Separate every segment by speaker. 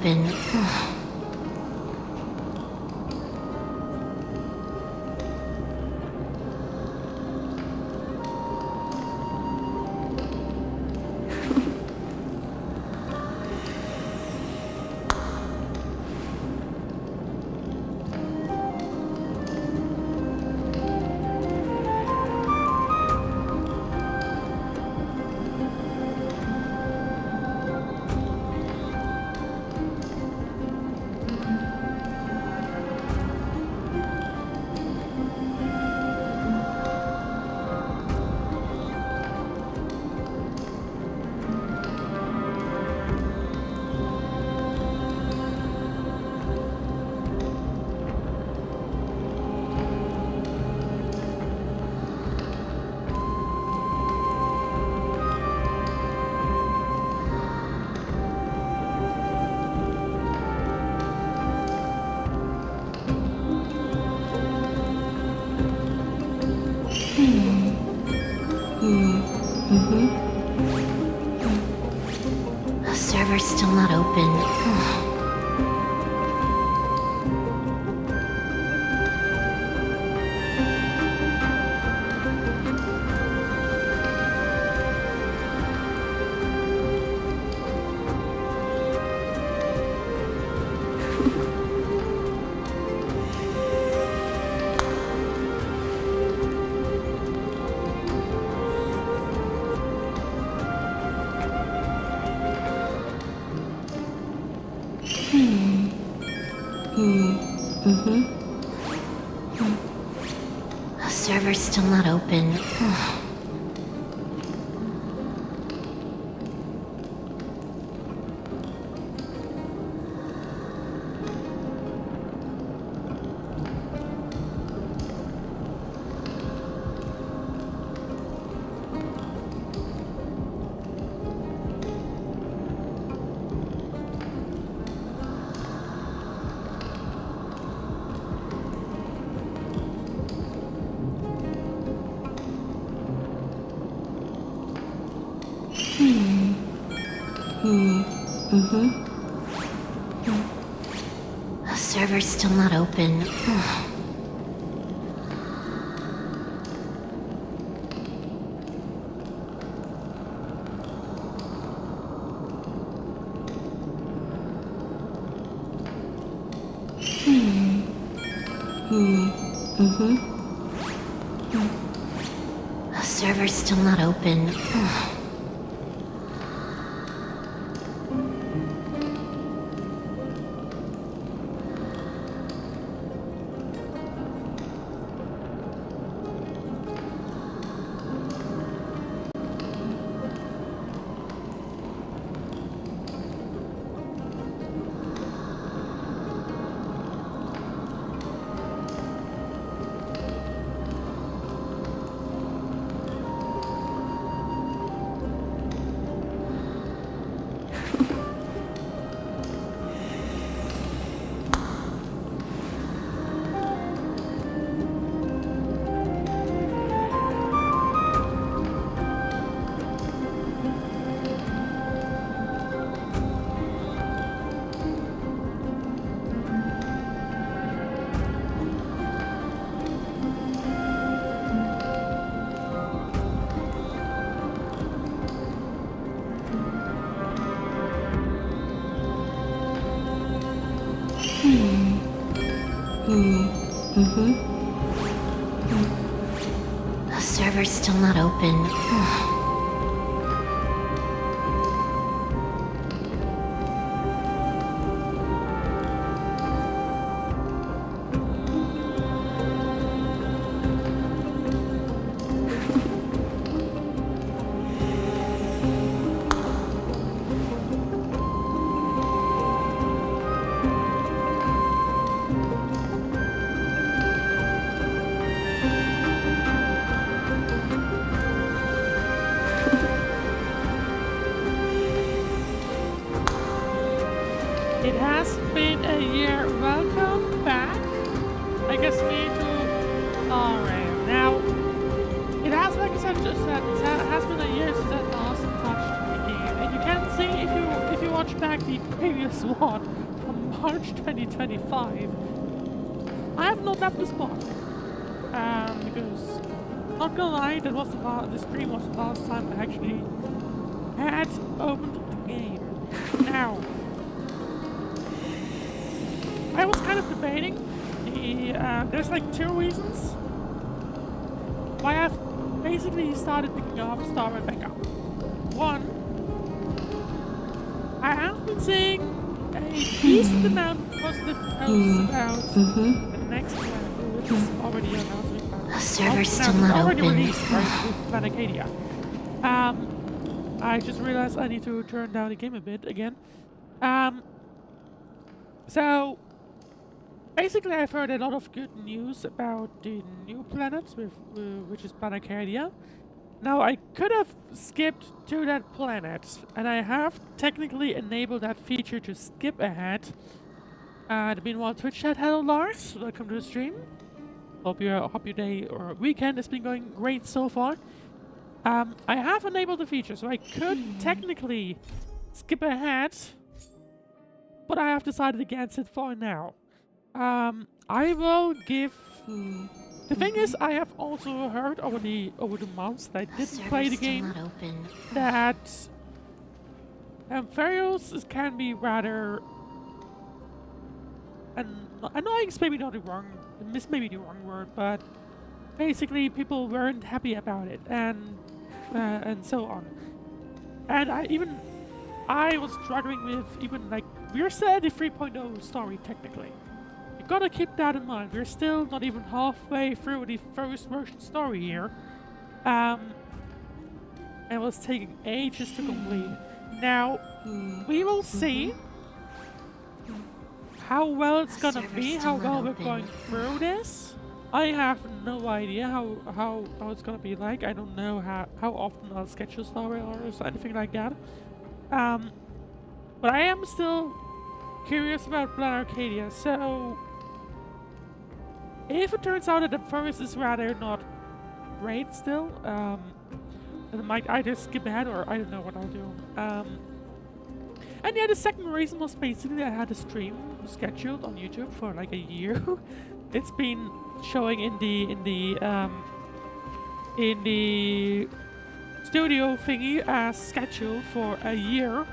Speaker 1: open. The server's still not open. The server's still not open. The server's still not open. The server's still not open. The server's still not open.
Speaker 2: It has been a year. Welcome back. I guess we need to. Alright, now. It has, like I said, just that it has been a year since that last touched the game. And you can see if you watched back the previous one from March 2025, I have not left the spot. Because, not gonna lie, that was the stream was the last time I actually had opened the game. Now, I was kind of debating. There's like two reasons why I've basically started picking up Star and back up. One, I have been seeing a decent amount of positive posts about the next one, which is already announced.
Speaker 1: The server's still not
Speaker 2: already
Speaker 1: open.
Speaker 2: released with Planet Acadia. I just realized I need to turn down the game a bit again. So basically, I've heard a lot of good news about the new planet, which is Planet Acadia. Now, I could have skipped to that planet, and I have technically enabled that feature to skip ahead. Meanwhile, Twitch chat, hello Lars, welcome to the stream. Hope your day or weekend has been going great so far. I have enabled the feature, so I could technically skip ahead, but I have decided against it for now. I will give... The thing is, I have also heard over the months that I didn't play the game that Amorpheus can be rather... annoying is maybe not the wrong... This may be the wrong word, but basically people weren't happy about it, and so on. And I was struggling with even like... We're still at the 3.0 story technically. You gotta keep that in mind. We're still not even halfway through the first version story here. It was taking ages to complete. Now, we will see how well it's gonna be, how well we're going through this. I have no idea how it's gonna be like. I don't know how often I'll schedule story or anything like that. But I am still curious about Planet Acadia, so if it turns out that the first is rather not great still, then I might either skip ahead or I don't know what I'll do. And yeah, the second reason was basically I had a stream scheduled on YouTube for like a year. It's been showing in the studio thingy as scheduled for a year.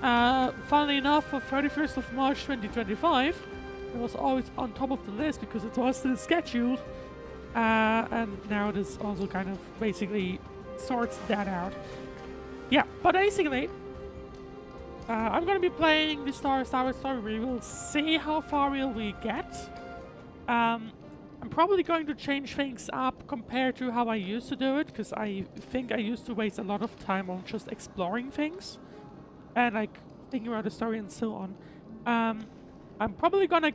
Speaker 2: Funnily enough, for 31st of March 2025, it was always on top of the list because it was still scheduled. And now this also kind of basically sorts that out. Yeah, but basically, I'm gonna be playing the Star Wars story. We will see how far we get. I'm probably going to change things up compared to how I used to do it, because I think I used to waste a lot of time on just exploring things and like thinking about the story and so on. I'm probably not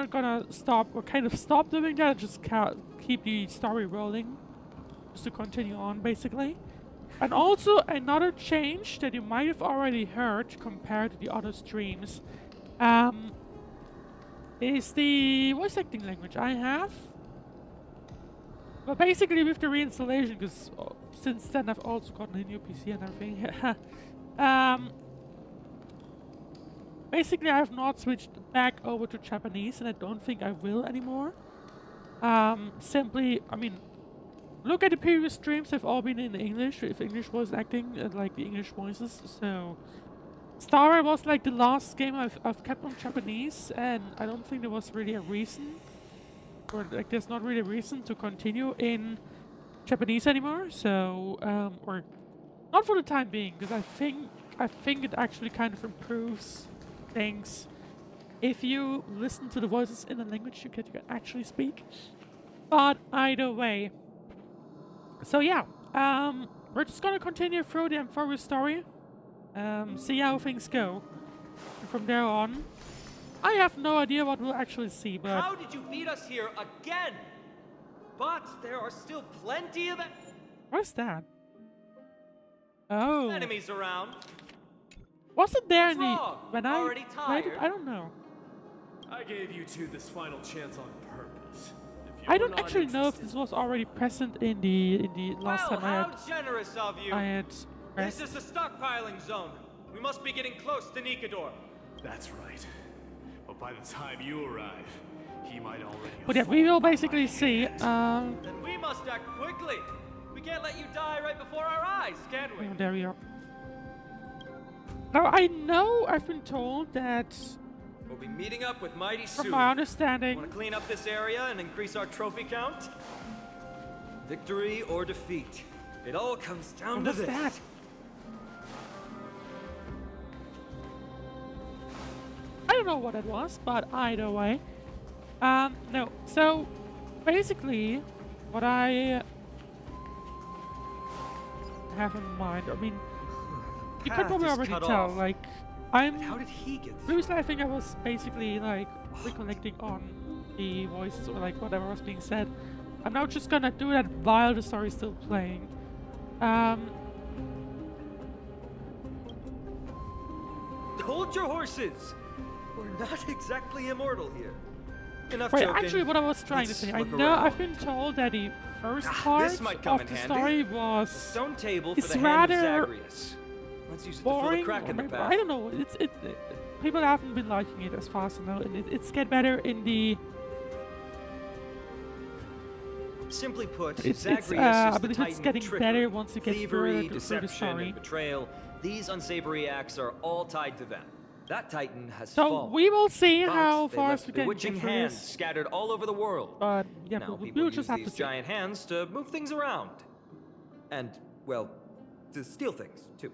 Speaker 2: gonna stop or kind of stop doing that. Just keep the story rolling, just to continue on basically. And also another change that you might have already heard compared to the other streams is the voice acting language I have. But basically with the reinstallation, because since then I've also gotten a new PC and everything. Basically I have not switched back over to Japanese, and I don't think I will anymore. Simply, I mean, look at the previous streams, they've all been in English, with English voice acting, like the English voices, so... Star was like the last game I've kept on Japanese, and I don't think there was really a reason, or like there's not really a reason to continue in Japanese anymore, so, or... Not for the time being, because I think it actually kind of improves things if you listen to the voices in the language you can actually speak. But either way... So yeah, we're just gonna continue through the Amorpheus story, see how things go. And from there on, I have no idea what we'll actually see, but...
Speaker 3: How did you beat us here again? But there are still plenty of
Speaker 2: What's that? Oh.
Speaker 3: enemies around.
Speaker 2: Wasn't there in the...
Speaker 3: wrong?
Speaker 2: When I
Speaker 3: Already
Speaker 2: played it?
Speaker 3: tired?
Speaker 2: I don't know.
Speaker 4: I gave you two this final chance on purpose. If you
Speaker 2: I
Speaker 4: were
Speaker 2: don't
Speaker 4: not
Speaker 2: actually know if
Speaker 4: interested-
Speaker 2: this was already present in the last
Speaker 3: Well,
Speaker 2: time
Speaker 3: how generous of you.
Speaker 2: I had
Speaker 3: This is the stockpiling zone. We must be getting close to Nikador.
Speaker 4: That's right. But by the time you arrive, he might already have
Speaker 2: But yeah, we will
Speaker 4: fallen by
Speaker 2: basically
Speaker 4: my
Speaker 2: see.
Speaker 4: hand.
Speaker 3: Then we must act quickly. We can't let you die right before our eyes, can we?
Speaker 2: Oh, there we are. Now I know I've been told that,
Speaker 3: We'll be meeting up with Mydei
Speaker 2: from
Speaker 3: soon.
Speaker 2: my understanding,
Speaker 3: Want to clean up this area and increase our trophy count? Victory or defeat. It all comes down to
Speaker 2: what's
Speaker 3: this.
Speaker 2: that? I don't know what it was, but either way. No. So, basically, what I have in mind, I mean, you could
Speaker 3: Path
Speaker 2: probably
Speaker 3: is
Speaker 2: already
Speaker 3: cut
Speaker 2: tell,
Speaker 3: off.
Speaker 2: like, I'm...
Speaker 3: How did he get through?
Speaker 2: Previously, I think I was basically, like, recollecting on the voices or, like, whatever was being said. I'm now just gonna do that while the story is still playing.
Speaker 3: Hold your horses! We're not exactly immortal here. Enough
Speaker 2: Wait,
Speaker 3: joking.
Speaker 2: actually, what I was trying to
Speaker 3: Let's
Speaker 2: say, I
Speaker 3: look
Speaker 2: know
Speaker 3: around.
Speaker 2: I've been told that the first
Speaker 3: This
Speaker 2: part
Speaker 3: might come
Speaker 2: of
Speaker 3: in
Speaker 2: the
Speaker 3: handy.
Speaker 2: story was
Speaker 3: Stone table for
Speaker 2: it's
Speaker 3: the hand of
Speaker 2: rather
Speaker 3: Zagreus. Let's use it to fill a
Speaker 2: boring.
Speaker 3: crack
Speaker 2: Or
Speaker 3: in the
Speaker 2: maybe,
Speaker 3: path.
Speaker 2: I don't know. People haven't been liking it as far as I know, and it's get better in the.
Speaker 3: Simply put,
Speaker 2: It's
Speaker 3: Zagreus
Speaker 2: I
Speaker 3: is the
Speaker 2: believe
Speaker 3: titan
Speaker 2: it's
Speaker 3: of
Speaker 2: getting
Speaker 3: trickery,
Speaker 2: better once you get
Speaker 3: thievery,
Speaker 2: further through the
Speaker 3: deception,
Speaker 2: story.
Speaker 3: and betrayal. These unsavory acts are all tied to them. That titan has
Speaker 2: So
Speaker 3: fallen.
Speaker 2: we will see
Speaker 3: But
Speaker 2: how
Speaker 3: they
Speaker 2: far
Speaker 3: left
Speaker 2: we can
Speaker 3: bewitching
Speaker 2: get through
Speaker 3: hands
Speaker 2: this.
Speaker 3: scattered all over the world.
Speaker 2: But yeah,
Speaker 3: Now
Speaker 2: we'll
Speaker 3: people
Speaker 2: just
Speaker 3: use
Speaker 2: have to
Speaker 3: these
Speaker 2: see.
Speaker 3: giant hands to move things around. And, well, to steal things, too.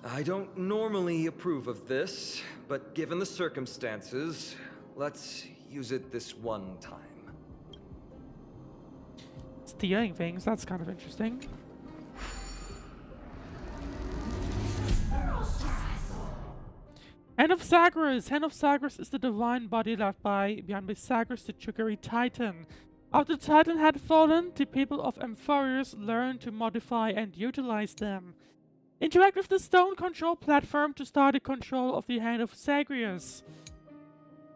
Speaker 3: I don't normally approve of this, but given the circumstances, let's use it this one time.
Speaker 2: Stealing things, that's kind of interesting. Hand of Zagreus! Hand of Zagreus is the divine body left behind by Zagreus, the trickery titan. After the titan had fallen, the people of Amorpheus learned to modify and utilize them. Interact with the stone control platform to start the control of the Hand of Zagreus.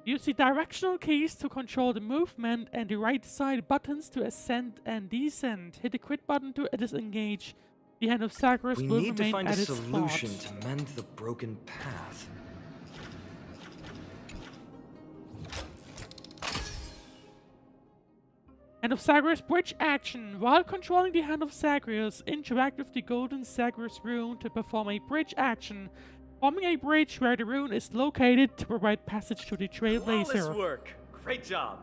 Speaker 2: Use the directional keys to control the movement and the right side buttons to ascend and descend. Hit the quit button to disengage. The Hand of Zagreus
Speaker 3: We
Speaker 2: will
Speaker 3: need to
Speaker 2: remain
Speaker 3: find a
Speaker 2: at its
Speaker 3: solution
Speaker 2: spot.
Speaker 3: to mend the broken path.
Speaker 2: Hand of Zagreus bridge action. While controlling the Hand of Zagreus, interact with the golden Zagreus rune to perform a bridge action. Forming a bridge where the rune is located to provide passage to the
Speaker 3: Flawless
Speaker 2: Trailblazer.
Speaker 3: work. Great job.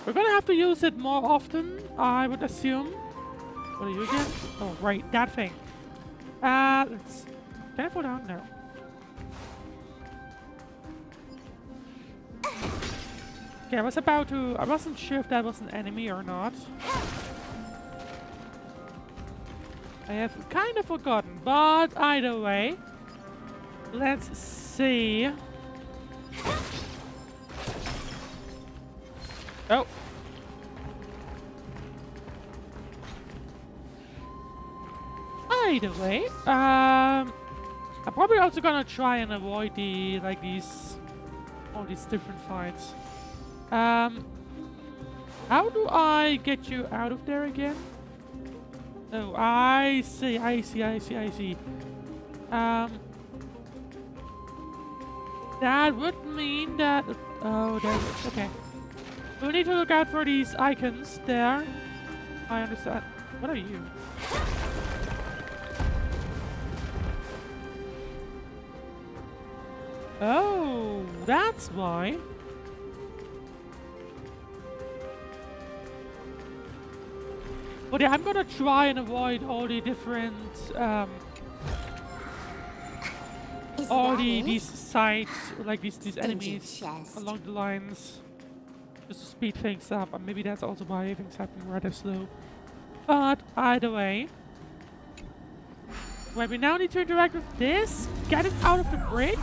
Speaker 2: We're gonna have to use it more often, I would assume. What are you again? Oh, right, that thing. Let's... Can I fall down? No. Okay, I was about to... I wasn't sure if that was an enemy or not. I have kind of forgotten, but either way. Let's see. Oh. Either way, I'm probably also gonna try and avoid the all these different fights. How do I get you out of there again? Oh, I see. That would mean that. Oh, there it is. Okay. We need to look out for these icons there. I understand. What are you? Oh, that's why. But yeah, I'm gonna try and avoid all the different, all these sites, like these enemies along the lines, just to speed things up. And maybe that's also why things happen rather slow. But either way, well, we now need to interact with this. Get it out of the bridge.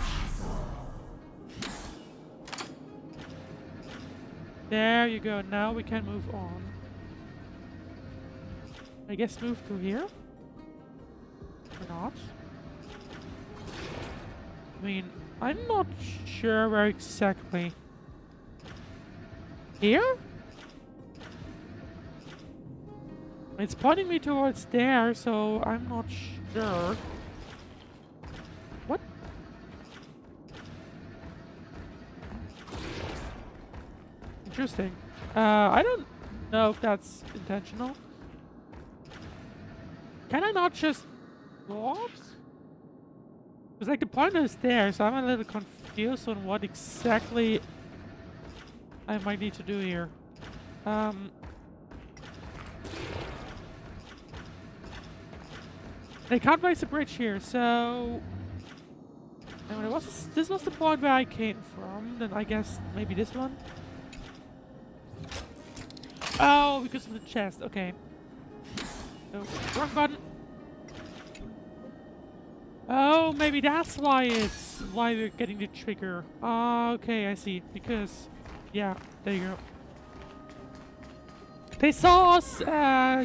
Speaker 2: There you go. Now we can move on. I guess move through here? Or not? I mean, I'm not sure where exactly. Here? It's pointing me towards there, so I'm not sure. What? Interesting. I don't know if that's intentional. Can I not just walk? Because like the pointer is there, so I'm a little confused on what exactly I might need to do here. They can't raise the bridge here, so... Anyway, this was the point where I came from, then I guess maybe this one? Oh, because of the chest, okay. No, wrong button. Oh, maybe that's why we're getting the trigger. Okay, I see. Because, yeah, there you go. They saw us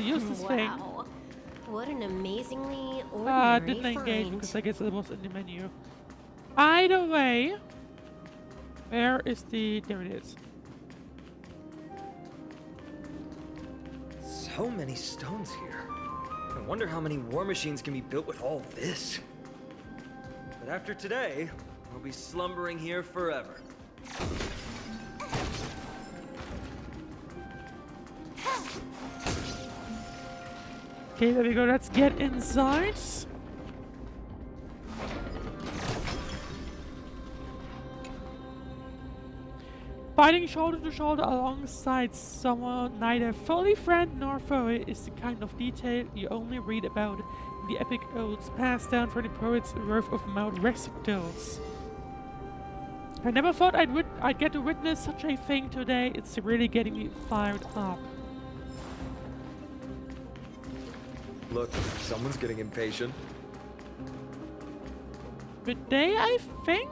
Speaker 2: use this thing.
Speaker 1: Wow. What an amazingly ordinary
Speaker 2: Didn't engage
Speaker 1: find.
Speaker 2: because I guess it was in the menu. Either way, where is the... There it is.
Speaker 3: So many stones here. I wonder how many war machines can be built with all this. But after today, we'll be slumbering here forever.
Speaker 2: Okay, there we go. Let's get inside. Fighting shoulder to shoulder alongside someone neither fully friend nor foe is the kind of detail you only read about in the epic odes passed down from the poet's Wrath of Mount Rescheduled. I never thought I'd get to witness such a thing today. It's really getting me fired up.
Speaker 3: Look, someone's getting impatient.
Speaker 2: Mydei, I think?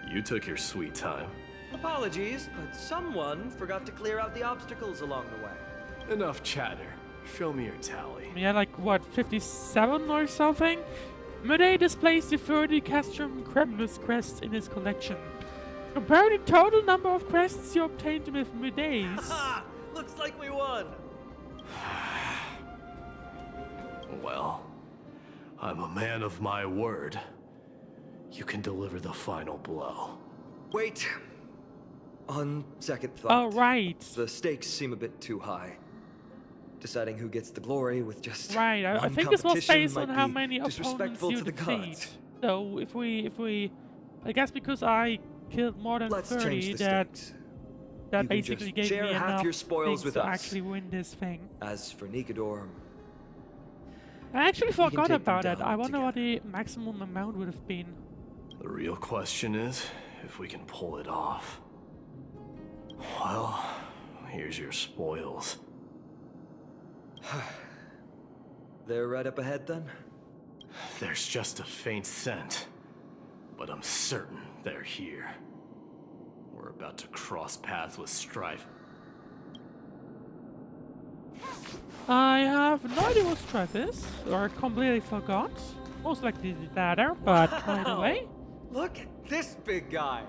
Speaker 4: You took your sweet time.
Speaker 3: Apologies, but someone forgot to clear out the obstacles along the way.
Speaker 4: Enough chatter. Show me your tally.
Speaker 2: Yeah, like what, 57 or something? Mydei displays the 30 Castrum Kremnos quests in his collection. Compare the total number of quests you obtained with Mydei's.
Speaker 3: Ha! Looks like we won!
Speaker 4: Well, I'm a man of my word. You can deliver the final blow.
Speaker 3: Wait. On second thought.
Speaker 2: Oh, right.
Speaker 3: The stakes seem a bit too high. Deciding who gets the glory with just
Speaker 2: Right, I
Speaker 3: one
Speaker 2: think this was
Speaker 3: competition
Speaker 2: based on
Speaker 3: might
Speaker 2: how
Speaker 3: be
Speaker 2: many opponents
Speaker 3: disrespectful
Speaker 2: you
Speaker 3: to the
Speaker 2: defeat.
Speaker 3: gods.
Speaker 2: So if we, I guess because I killed more than
Speaker 3: Let's
Speaker 2: 30,
Speaker 3: change the
Speaker 2: that
Speaker 3: stakes.
Speaker 2: that
Speaker 3: You can
Speaker 2: basically
Speaker 3: just
Speaker 2: gave
Speaker 3: share
Speaker 2: me
Speaker 3: half
Speaker 2: enough
Speaker 3: your spoils
Speaker 2: things
Speaker 3: with
Speaker 2: to
Speaker 3: us.
Speaker 2: actually win this thing.
Speaker 3: As for Nikador,
Speaker 2: I actually
Speaker 3: can
Speaker 2: forgot
Speaker 3: take them
Speaker 2: about it.
Speaker 3: down
Speaker 2: I wonder what the maximum amount would have been.
Speaker 4: The real question is if we can pull it off. Well, here's your spoils.
Speaker 3: they're right up ahead then?
Speaker 4: There's just a faint scent, but I'm certain they're here. We're about to cross paths with strife.
Speaker 2: I have no idea what strife is, or I completely forgot. Most likely the latter, but either way.
Speaker 3: Look at this big guy!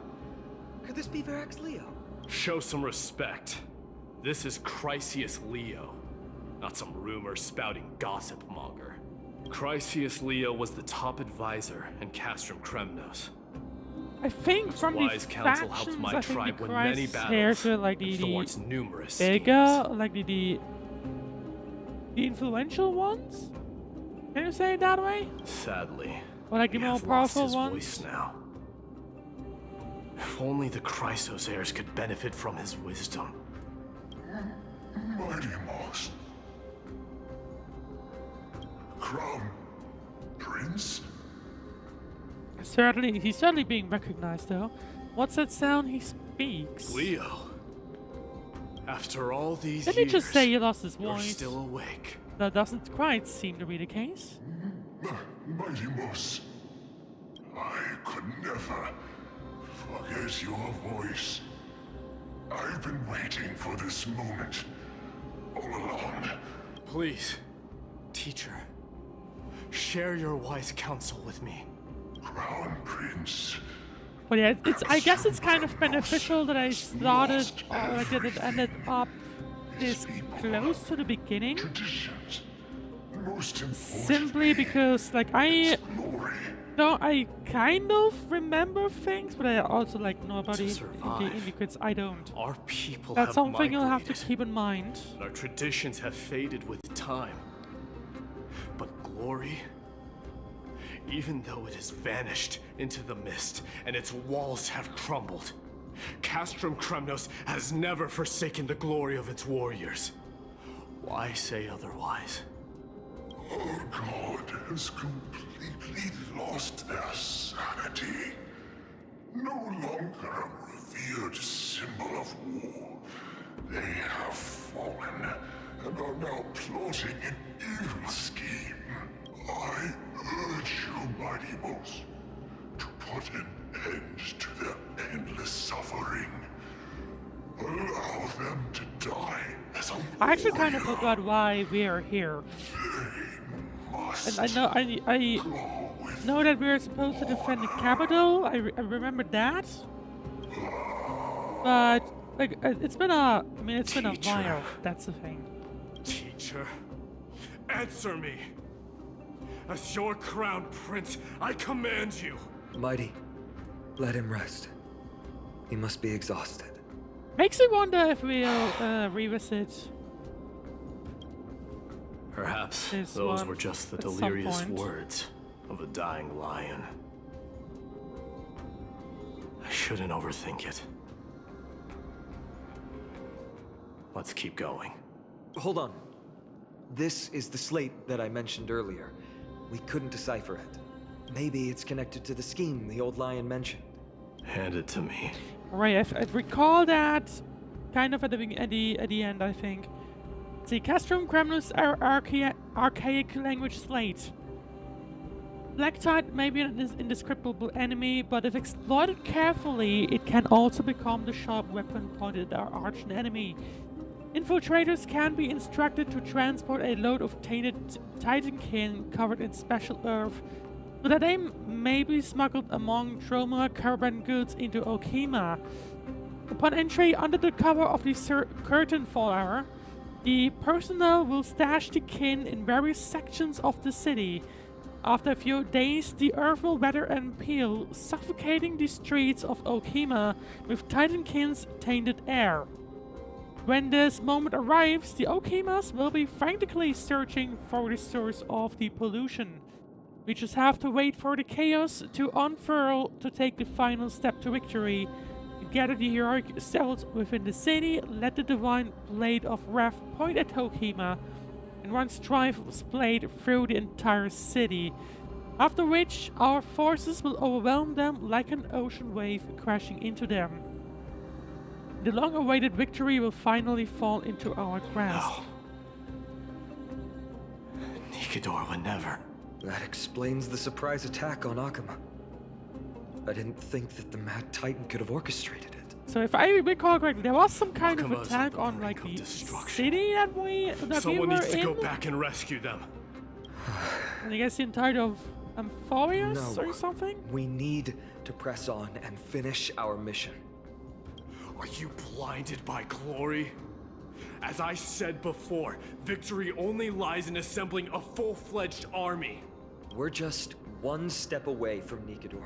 Speaker 3: Could this be Verax Leo?
Speaker 4: Show some respect. This is Chrysius Leo, not some rumor-spouting gossip monger. Chrysius Leo was the top advisor in Castrum Kremnos.
Speaker 2: I think
Speaker 4: His
Speaker 2: from the
Speaker 4: wise counsel helped
Speaker 2: factions,
Speaker 4: my
Speaker 2: I think
Speaker 4: tribe
Speaker 2: the
Speaker 4: win many
Speaker 2: Christ
Speaker 4: battles
Speaker 2: hairs were like
Speaker 4: and
Speaker 2: the
Speaker 4: thwarts numerous
Speaker 2: bigger,
Speaker 4: schemes.
Speaker 2: like the influential ones? Can you say it that way?
Speaker 4: Sadly,
Speaker 2: Or like the
Speaker 4: he
Speaker 2: more
Speaker 4: has lost
Speaker 2: powerful
Speaker 4: his
Speaker 2: ones?
Speaker 4: voice now. If only the Chrysos heirs could benefit from his wisdom.
Speaker 5: Mighty Moss. Crown Prince?
Speaker 2: Certainly, he's certainly being recognized though. What's that sound he speaks?
Speaker 4: Leo, after all these
Speaker 2: Didn't
Speaker 4: years,
Speaker 2: he just say he lost his
Speaker 4: you're
Speaker 2: voice?
Speaker 4: still awake.
Speaker 2: That doesn't quite seem to be the case.
Speaker 5: Mighty Moss. I could never forget your voice. I've been waiting for this moment all along.
Speaker 4: Please, teacher, share your wise counsel with me.
Speaker 5: Crown Prince,
Speaker 2: But yeah, I guess it's kind of beneficial that I started, or like that it ended up this close to the beginning.
Speaker 5: Traditions. Most important.
Speaker 2: Simply because, like, I kind of remember things, but I also like know about the Indiquids. I don't.
Speaker 4: Our people
Speaker 2: That's
Speaker 4: have
Speaker 2: something you'll have to
Speaker 4: migrated,
Speaker 2: keep in mind.
Speaker 4: and our traditions have faded with time. But glory, even though it has vanished into the mist and its walls have crumbled, Castrum Kremnos has never forsaken the glory of its warriors. Why say otherwise?
Speaker 5: Our god has completely lost their sanity. No longer a revered symbol of war, they have fallen and are now plotting an evil scheme. I urge you, mighty boss, to put an end to their endless suffering. Allow them to die as a
Speaker 2: I actually kind of
Speaker 5: warrior.
Speaker 2: forgot why we are here. And I know that we are supposed to defend the capital. I remember that. But like it's been a while. That's the thing.
Speaker 4: Teacher, answer me. As your crown prince, I command you.
Speaker 3: Mighty, let him rest. He must be exhausted.
Speaker 2: Makes me wonder if we'll revisit.
Speaker 4: Perhaps
Speaker 2: This
Speaker 4: those
Speaker 2: one
Speaker 4: were just the
Speaker 2: at some
Speaker 4: delirious
Speaker 2: point.
Speaker 4: words of a dying lion. I shouldn't overthink it. Let's keep going.
Speaker 3: Hold on. This is the slate that I mentioned earlier. We couldn't decipher it. Maybe it's connected to the scheme the old lion mentioned.
Speaker 4: Hand it to me.
Speaker 2: Right, I recall that kind of at the end, I think. The Castrum Kremnos archaic language slate. Black Tide may be an indescribable enemy, but if exploited carefully, it can also become the sharp weapon pointed at our arch enemy. Infiltrators can be instructed to transport a load of tainted titankin covered in special earth, so that they may be smuggled among Troma caravan goods into Okima. Upon entry under the cover of the curtain faller, the personnel will stash the kin in various sections of the city. After a few days, the earth will weather and peel, suffocating the streets of Okima with Titankin's tainted air. When this moment arrives, the Okimas will be frantically searching for the source of the pollution. We just have to wait for the chaos to unfurl to take the final step to victory. Gather the heroic cells within the city, let the divine blade of wrath point at Okima, and run Strive's blade through the entire city. After which, our forces will overwhelm them like an ocean wave crashing into them. The long-awaited victory will finally fall into our grasp.
Speaker 4: No. Nikidor would never.
Speaker 3: That explains the surprise attack on Akama. I didn't think that the Mad Titan could have orchestrated it.
Speaker 2: So if I recall correctly, there was some kind of
Speaker 4: Akama's
Speaker 2: attack
Speaker 4: the
Speaker 2: on like
Speaker 4: brink
Speaker 2: the
Speaker 4: of destruction.
Speaker 2: city that we
Speaker 4: Someone
Speaker 2: were
Speaker 4: needs to
Speaker 2: in.
Speaker 4: go back and rescue them.
Speaker 2: And I guess the entire of Amorpheus
Speaker 3: No.
Speaker 2: or something?
Speaker 3: We need to press on and finish our mission.
Speaker 4: Are you blinded by glory? As I said before, victory only lies in assembling a full-fledged army.
Speaker 3: We're just one step away from Nikidor.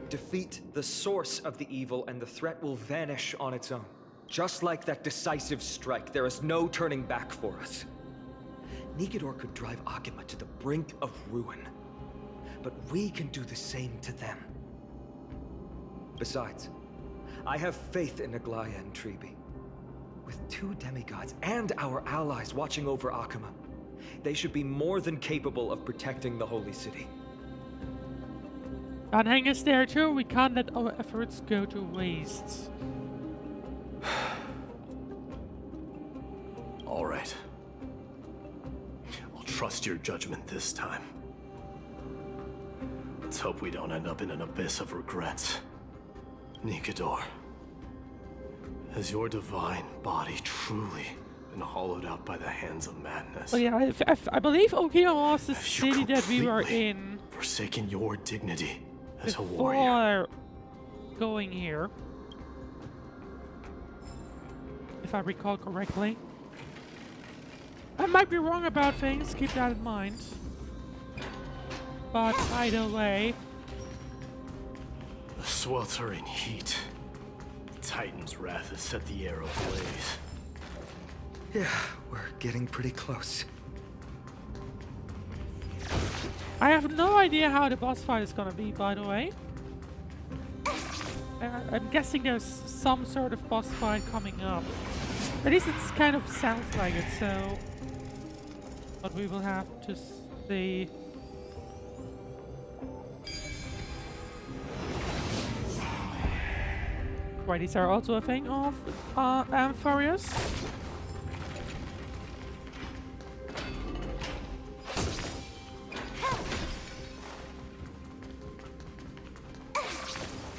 Speaker 3: Defeat the source of the evil and the threat will vanish on its own. Just like that decisive strike, there is no turning back for us. Nikidor could drive Akima to the brink of ruin, but we can do the same to them. Besides, I have faith in Aglaya and Tribi. With two demigods and our allies watching over Akima, they should be more than capable of protecting the Holy City.
Speaker 2: Dan Heng is there too. We can't let our efforts go to waste.
Speaker 4: All right. I'll trust your judgment this time. Let's hope we don't end up in an abyss of regrets. Nikidor, has your divine body truly been hollowed out by the hands of madness?
Speaker 2: Oh yeah, I believe Okima was the
Speaker 4: Have you
Speaker 2: city that we were
Speaker 4: completely
Speaker 2: in
Speaker 4: forsaken your dignity as a warrior?
Speaker 2: before going here. If I recall correctly. I might be wrong about things, keep that in mind. But either way...
Speaker 4: The sweltering heat. The Titan's wrath has set the air ablaze.
Speaker 3: Yeah, we're getting pretty close.
Speaker 2: I have no idea how the boss fight is gonna be, by the way. I'm guessing there's some sort of boss fight coming up. At least it kind of sounds like it, so... But we will have to see... Right, these are also a thing of Amorpheus.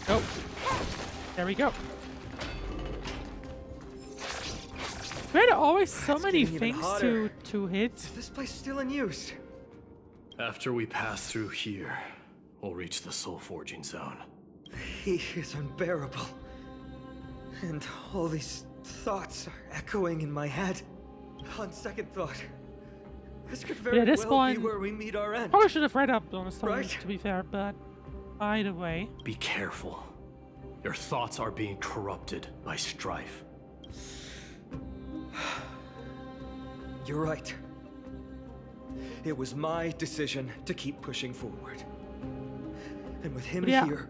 Speaker 2: Oh, there we go. There are always so many things to hit.
Speaker 3: Is this place still in use?
Speaker 4: After we pass through here, we'll reach the soul forging zone.
Speaker 3: The heat is unbearable. And all these thoughts are echoing in my head. On second thought, this could very
Speaker 2: this
Speaker 3: well be
Speaker 2: one-
Speaker 3: where we meet our end.
Speaker 2: Probably should have read up on the story,
Speaker 3: Right.
Speaker 2: to be fair, but either way.
Speaker 4: Be careful. Your thoughts are being corrupted by strife.
Speaker 3: You're right. It was my decision to keep pushing forward. And with him
Speaker 2: Yeah.
Speaker 3: here,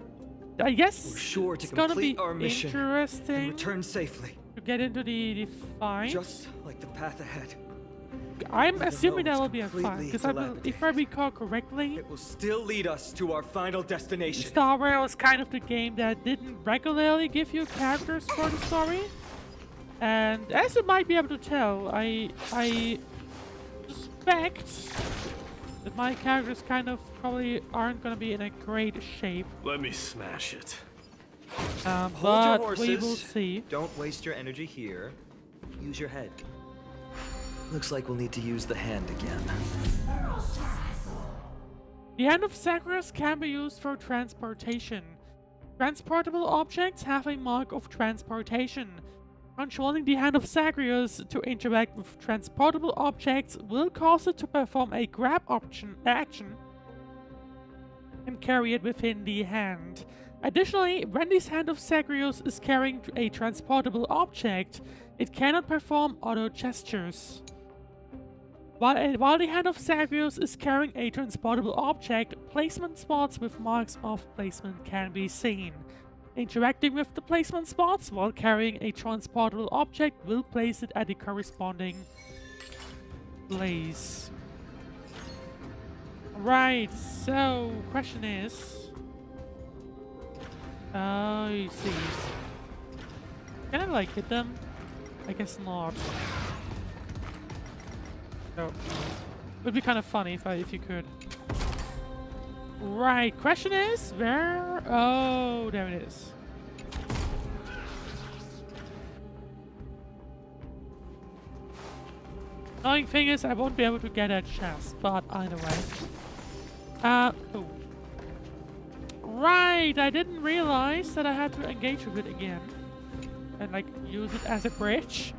Speaker 2: I guess
Speaker 3: we're sure to
Speaker 2: it's gonna be
Speaker 3: complete our mission and
Speaker 2: interesting
Speaker 3: return safely.
Speaker 2: to get into the fight.
Speaker 3: Just like the path ahead.
Speaker 2: I'm
Speaker 3: even
Speaker 2: assuming
Speaker 3: though
Speaker 2: that
Speaker 3: it's
Speaker 2: will be a fight,
Speaker 3: completely
Speaker 2: because if I recall correctly,
Speaker 3: It will still lead us to our final destination.
Speaker 2: Star Wars was kind of the game that didn't regularly give you characters for the story. And as you might be able to tell, I suspect that my characters kind of probably aren't going to be in a great shape.
Speaker 4: Let me smash it.
Speaker 3: Hold your
Speaker 2: But
Speaker 3: horses.
Speaker 2: we will see.
Speaker 3: Don't waste your energy here. Use your head. Looks like we'll need to use the hand again.
Speaker 2: The Hand of Zagreus can be used for transportation. Transportable objects have a mark of transportation. Controlling the Hand of Zagreus to interact with transportable objects will cause it to perform a grab action and carry it within the hand. Additionally, when this Hand of Zagreus is carrying a transportable object, it cannot perform auto gestures. While the Hand of Zagreus is carrying a transportable object, placement spots with marks of placement can be seen. Interacting with the placement spots while carrying a transportable object will place it at the corresponding place. Right, so question is... I see. Can I like hit them? I guess not. No. Would be kind of funny if you could. Right, question is where? Oh, there it is. Annoying thing is I won't be able to get that chest, but either way. Oh. Right, I didn't realize that I had to engage with it again. And like use it as a bridge.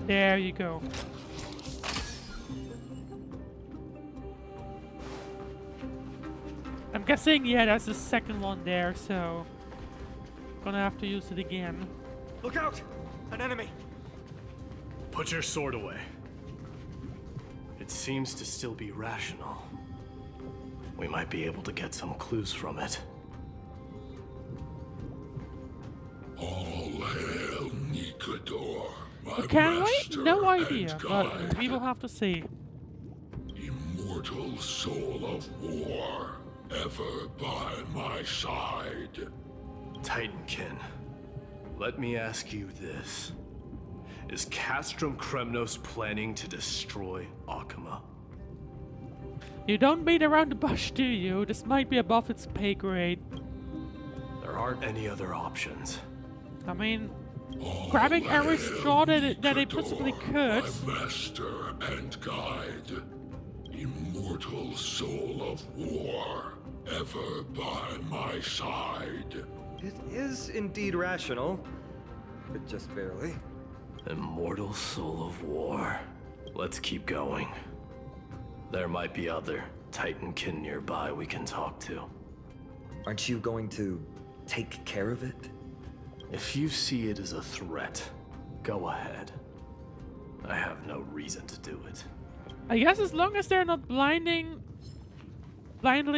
Speaker 2: There you go. I'm guessing, yeah, that's the second one there, so... Gonna have to use it again.
Speaker 3: Look out! An enemy!
Speaker 4: Put your sword away. It seems to still be rational. We might be able to get some clues from it.
Speaker 5: All hail Nikador, my
Speaker 2: Can we?
Speaker 5: master
Speaker 2: No
Speaker 5: and
Speaker 2: idea, but
Speaker 5: guide.
Speaker 2: we will have to see.
Speaker 5: Immortal soul of war, ever by my side.
Speaker 4: Titankin, let me ask you this. Is Castrum Kremnos planning to destroy Akuma?
Speaker 2: You don't beat around the bush, do you? This might be above its pay grade.
Speaker 4: There aren't any other options.
Speaker 2: I mean,
Speaker 5: All
Speaker 2: grabbing every
Speaker 5: hail
Speaker 2: straw that they
Speaker 5: Nikador,
Speaker 2: possibly could.
Speaker 5: My master and guide. immortal soul of war, ever by my side.
Speaker 3: It is indeed rational, but just barely.
Speaker 4: Immortal soul of war. Let's keep going. There might be other Titankin nearby we can talk to.
Speaker 3: Aren't you going to take care of it?
Speaker 4: If you see it as a threat, go ahead. I have no reason to do it.
Speaker 2: I guess as long as they're not blindly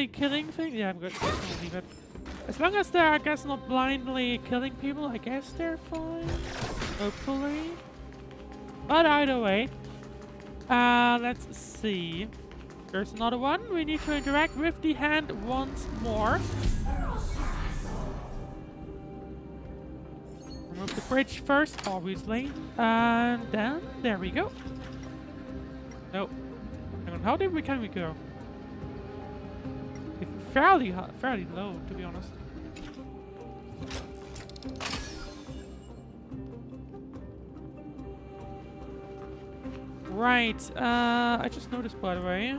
Speaker 2: killing things. Yeah, I'm good. I'm gonna leave it. As long as they're, I guess, not blindly killing people, I guess they're fine. Hopefully. But either way, let's see. There's another one. We need to interact with the hand once more. Remove the bridge first, obviously. And then, there we go. No. Hang on, how deep can we go? It's fairly low, to be honest. Right, I just noticed, by the way,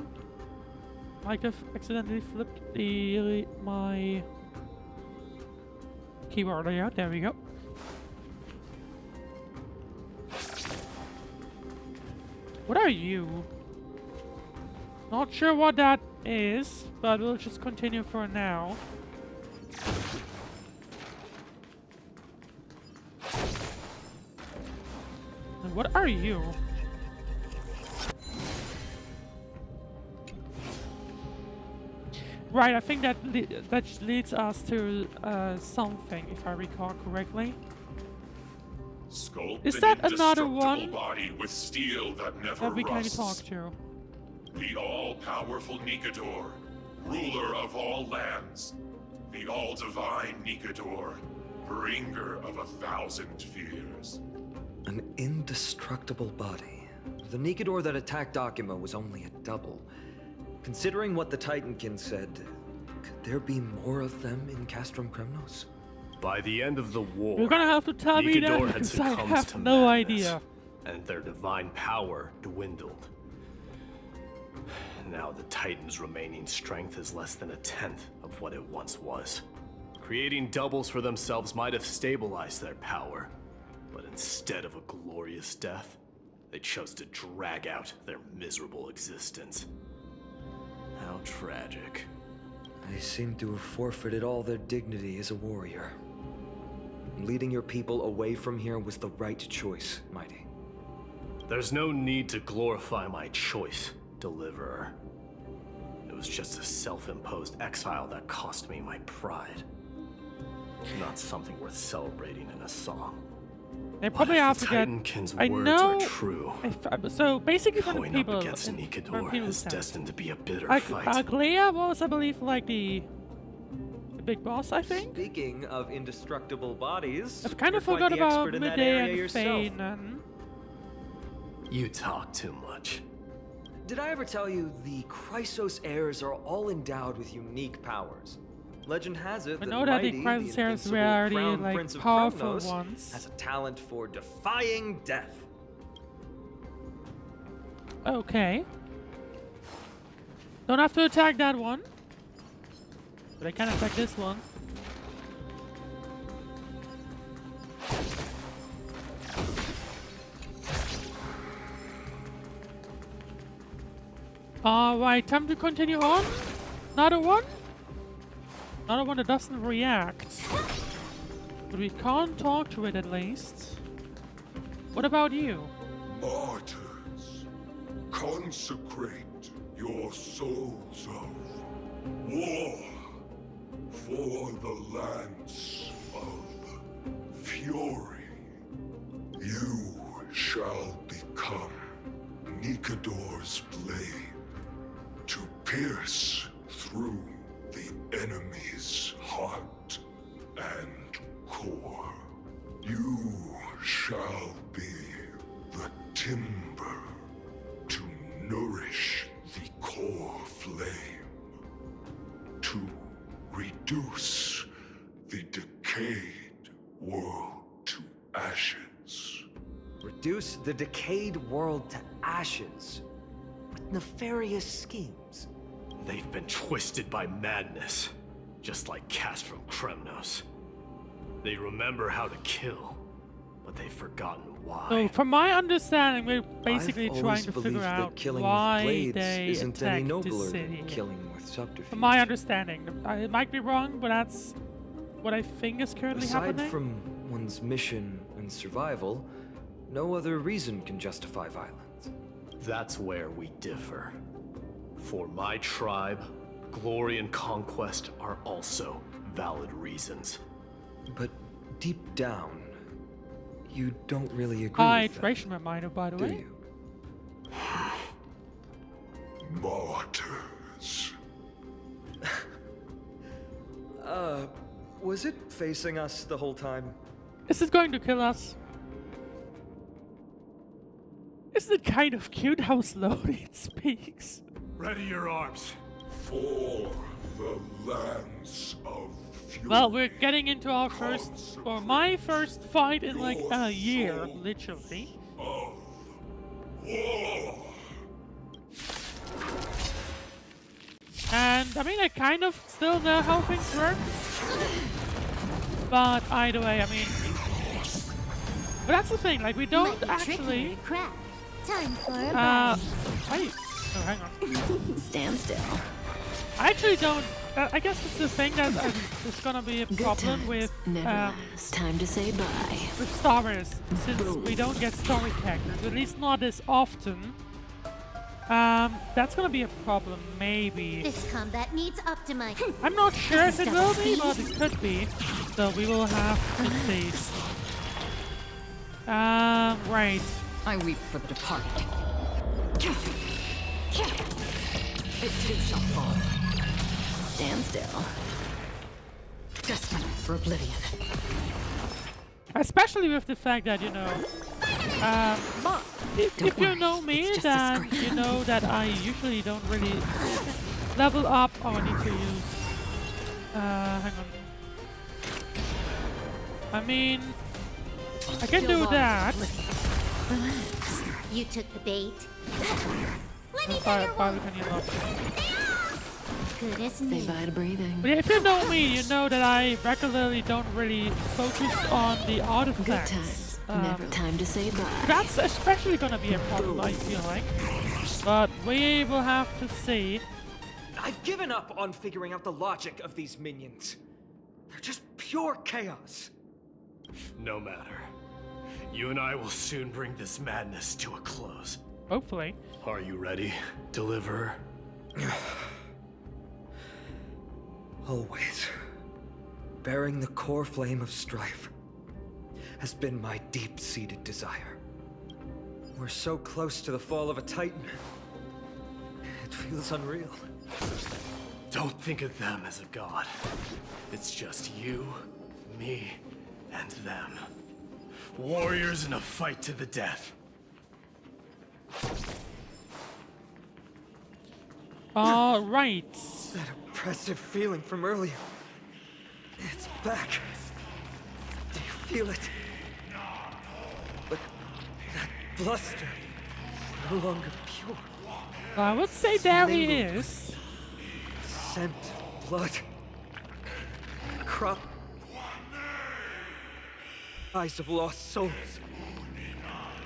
Speaker 2: might have accidentally flipped my keyboard layout. There we go. What are you? Not sure what that is, but we'll just continue for now. And what are you? Right, I think that leads us to something, if I recall correctly.
Speaker 5: Sculpt
Speaker 2: Is
Speaker 5: an
Speaker 2: that another
Speaker 5: indestructible
Speaker 2: one
Speaker 5: body with steel that never
Speaker 2: that we can
Speaker 5: rusts.
Speaker 2: talk to?
Speaker 5: The all-powerful Nikador, ruler of all lands. The all-divine Nikador, bringer of 1,000 fears.
Speaker 3: An indestructible body. The Nikador that attacked Akima was only a double. Considering what the Titankin said, could there be more of them in Castrum Kremnos?
Speaker 4: By the end of the war,
Speaker 2: You're gonna have to tell me that
Speaker 4: Nikador had
Speaker 2: because I
Speaker 4: succumbed
Speaker 2: have
Speaker 4: to
Speaker 2: no
Speaker 4: madness,
Speaker 2: idea.
Speaker 4: and their divine power dwindled. Now the Titan's remaining strength is less than 1/10 of what it once was. Creating doubles for themselves might have stabilized their power, but instead of a glorious death, they chose to drag out their miserable existence. How tragic.
Speaker 3: They seem to have forfeited all their dignity as a warrior. Leading your people away from here was the right choice, Mydei.
Speaker 4: There's no need to glorify my choice, Deliverer. It was just a self-imposed exile that cost me my pride. Not something worth celebrating in a song.
Speaker 2: They probably
Speaker 4: What
Speaker 2: have
Speaker 4: if
Speaker 2: to
Speaker 4: the
Speaker 2: get.
Speaker 4: Titankin's
Speaker 2: I
Speaker 4: words
Speaker 2: know.
Speaker 4: are true?
Speaker 2: So basically, for the
Speaker 4: Going
Speaker 2: people,
Speaker 4: up against
Speaker 2: from
Speaker 4: Nikador
Speaker 2: people's
Speaker 4: is
Speaker 2: stance.
Speaker 4: destined to be a bitter fight.
Speaker 2: Aglea was, I believe, like the big boss. I think.
Speaker 3: Speaking of indestructible bodies,
Speaker 2: I've kind of
Speaker 3: you're
Speaker 2: forgot
Speaker 3: quite the
Speaker 2: about
Speaker 3: expert in that
Speaker 2: Mydei
Speaker 3: area
Speaker 2: and
Speaker 3: yourself.
Speaker 2: Phainon.
Speaker 4: You talk too much.
Speaker 3: Did I ever tell you the Chrysos heirs are all endowed with unique powers? Legend has it
Speaker 2: I
Speaker 3: that
Speaker 2: know that the
Speaker 3: Mydei,
Speaker 2: Chrysos heirs
Speaker 3: invincible
Speaker 2: were already,
Speaker 3: Crown
Speaker 2: like,
Speaker 3: Prince of
Speaker 2: powerful
Speaker 3: Kremnos,
Speaker 2: ones.
Speaker 3: has a talent for defying death.
Speaker 2: Okay. Don't have to attack that one. But I can attack this one. Alright, time to continue on. Another one? Another one that doesn't react. But we can't talk to it at least. What about you?
Speaker 5: Martyrs, consecrate your souls of war for the lance of fury. You shall become Nikador's blade to pierce through the enemy's heart and core. You shall be the timber to nourish the core flame, to reduce the decayed world to ashes.
Speaker 3: Reduce the decayed world to ashes. nefarious schemes.
Speaker 4: They've been twisted by madness, just like Castrum Kremnos. They remember how to kill, but they've forgotten why.
Speaker 2: So, from my understanding, we're basically
Speaker 3: I've
Speaker 2: trying
Speaker 3: always
Speaker 2: to
Speaker 3: believed
Speaker 2: figure
Speaker 3: that
Speaker 2: out
Speaker 3: killing
Speaker 2: why
Speaker 3: with blades
Speaker 2: they
Speaker 3: isn't any
Speaker 2: attacked the
Speaker 3: nobler
Speaker 2: city.
Speaker 3: than killing with subterfuge.
Speaker 2: From my understanding, it might be wrong, but that's what I think is currently
Speaker 3: Aside
Speaker 2: happening.
Speaker 3: from one's mission and survival, no other reason can justify violence.
Speaker 4: That's where we differ. For my tribe, glory and conquest are also valid reasons.
Speaker 3: But deep down, you don't really agree with that,
Speaker 2: Hydration reminder, by the
Speaker 3: do
Speaker 2: way.
Speaker 3: you?
Speaker 5: Martyrs.
Speaker 3: Was it facing us the whole time?
Speaker 2: Is it going to kill us? Isn't it kind of cute how slowly it speaks?
Speaker 4: Ready your arms.
Speaker 5: For the lands of fury.
Speaker 2: Well, we're getting into our first, or my first fight in like a year, literally.
Speaker 5: Of war.
Speaker 2: And I mean, I kind of still know how things work. But either way, I mean, but that's the thing. Like, we don't actually.
Speaker 1: Crap. Time for a
Speaker 2: Wait. Oh, hang on.
Speaker 1: Stand still.
Speaker 2: I actually don't. I guess it's the thing that is gonna be a problem with
Speaker 1: Time to say bye.
Speaker 2: with Star Wars, since we don't get story characters, at least not as often. That's gonna be a problem, maybe.
Speaker 6: This combat needs optimizing.
Speaker 2: I'm not sure if it will be,
Speaker 6: Speed.
Speaker 2: but it could be. So we will have to see. Right.
Speaker 7: I weep for the departed. It too shall fall.
Speaker 1: Stand still.
Speaker 7: Destined for oblivion.
Speaker 2: Especially with the fact that, you know, if you
Speaker 7: worry,
Speaker 2: know me,
Speaker 7: it's just a
Speaker 2: then
Speaker 7: screen.
Speaker 2: you know that I usually don't really level up. Oh, I need to use. Hang on. I mean, I can do that.
Speaker 6: Relax. You took the bait. Let me
Speaker 2: Fire,
Speaker 6: better
Speaker 2: fire,
Speaker 6: one.
Speaker 2: can you not?
Speaker 6: Good as
Speaker 1: Say
Speaker 6: new.
Speaker 1: bye to breathing.
Speaker 2: But yeah, if you know me, you know that I regularly don't really focus on the
Speaker 1: Good
Speaker 2: artifacts.
Speaker 1: times. Never time to say bye.
Speaker 2: That's especially gonna be a problem, I feel like. But we will have to see.
Speaker 3: I've given up on figuring out the logic of these minions. They're just pure chaos.
Speaker 4: No matter. You and I will soon bring this madness to a close.
Speaker 2: Hopefully.
Speaker 4: Are you ready, Deliverer?
Speaker 3: Always. Bearing the core flame of strife has been my deep-seated desire. We're so close to the fall of a Titan. It feels unreal.
Speaker 4: Don't think of them as a god. It's just you, me, and them. Warriors in a fight to the death.
Speaker 2: Alright.
Speaker 3: That oppressive feeling from earlier. It's back. Do you feel it? But that bluster is no longer pure.
Speaker 2: I would say there he is.
Speaker 3: Scent of blood. Crop. Eyes of lost souls.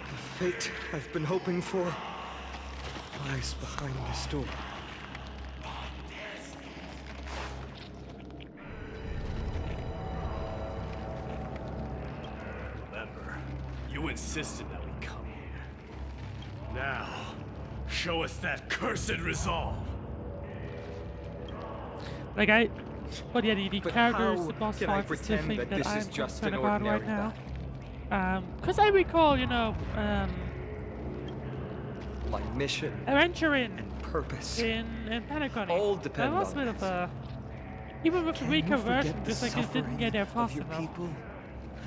Speaker 3: The fate I've been hoping for lies behind this door.
Speaker 4: Remember, you insisted that we come here. Now, show us that cursed resolve.
Speaker 2: Like but yeah, the
Speaker 3: But
Speaker 2: characters,
Speaker 3: how
Speaker 2: the boss
Speaker 3: can I
Speaker 2: fights is the
Speaker 3: pretend
Speaker 2: thing
Speaker 3: that
Speaker 2: that
Speaker 3: this
Speaker 2: I'm
Speaker 3: is just
Speaker 2: concerned
Speaker 3: an
Speaker 2: about right
Speaker 3: ordinary
Speaker 2: now. Because I recall, you know,
Speaker 3: My mission
Speaker 2: adventuring
Speaker 3: and purpose.
Speaker 2: in Pentagon.
Speaker 3: all
Speaker 2: That
Speaker 3: depend
Speaker 2: was a
Speaker 3: on
Speaker 2: bit of
Speaker 3: this.
Speaker 2: a, even with the
Speaker 3: Can
Speaker 2: weaker
Speaker 3: you forget
Speaker 2: version,
Speaker 3: the
Speaker 2: just like it didn't get there
Speaker 3: suffering
Speaker 2: fast
Speaker 3: of your
Speaker 2: enough.
Speaker 3: people?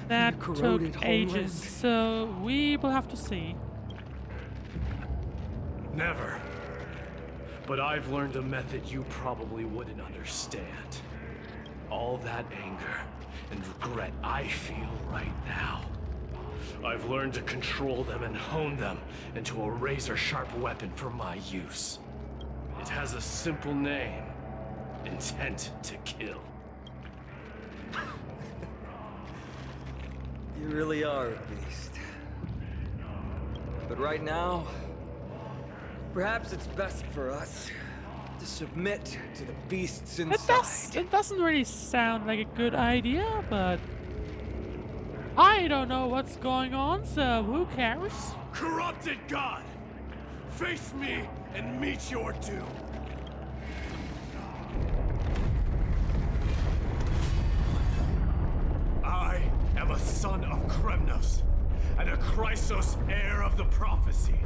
Speaker 2: That
Speaker 3: your corroded
Speaker 2: took ages,
Speaker 3: homeland?
Speaker 2: so we will have to see.
Speaker 4: Never. But I've learned a method you probably wouldn't understand. All that anger and regret I feel right now I've learned to control them and hone them into a razor-sharp weapon for my use. It has a simple name. Intent to kill.
Speaker 3: You really are a beast. But right now, perhaps it's best for us to submit to the beasts inside.
Speaker 2: It doesn't really sound like a good idea, but I don't know what's going on, so who cares?
Speaker 4: Corrupted God! Face me and meet your doom! I am a son of Kremnos, and a Chrysos heir of the prophecy.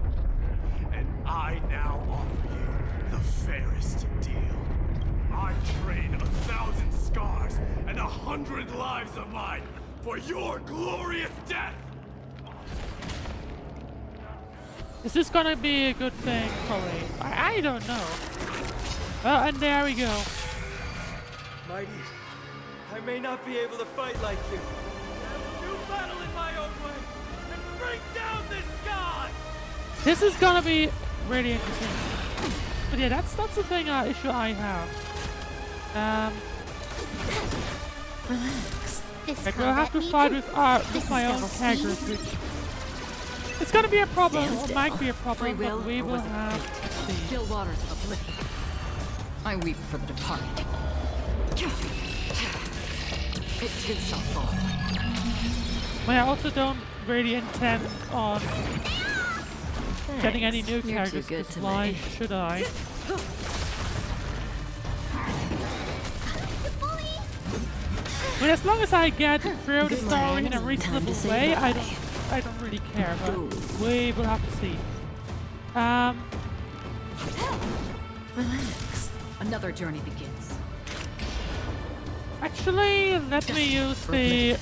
Speaker 4: And I now offer you the fairest deal. I trade 1,000 scars and 100 lives of mine for your glorious death!
Speaker 2: Is this gonna be a good thing? Probably. I don't know. And there we go.
Speaker 3: Mighty, I may not be able to fight like you. I will do battle in my own way and bring down this god!
Speaker 2: This is gonna be really interesting. But yeah, that's the thing issue I have.
Speaker 6: Relax. This
Speaker 2: Like we'll have to fight with my own characters, which it's gonna be a problem, or might be a problem, but we will have to see.
Speaker 7: Still waters of oblivion. I weep for the departed. It too shall fall.
Speaker 2: But I also don't really intend on getting any new characters,
Speaker 7: good
Speaker 2: because
Speaker 7: to
Speaker 2: why
Speaker 7: me.
Speaker 2: should I? I mean, as long as I get through the story in a reasonable way, I don't really care, but we will have to see.
Speaker 7: Relax. Another journey begins.
Speaker 2: Actually, let me use the...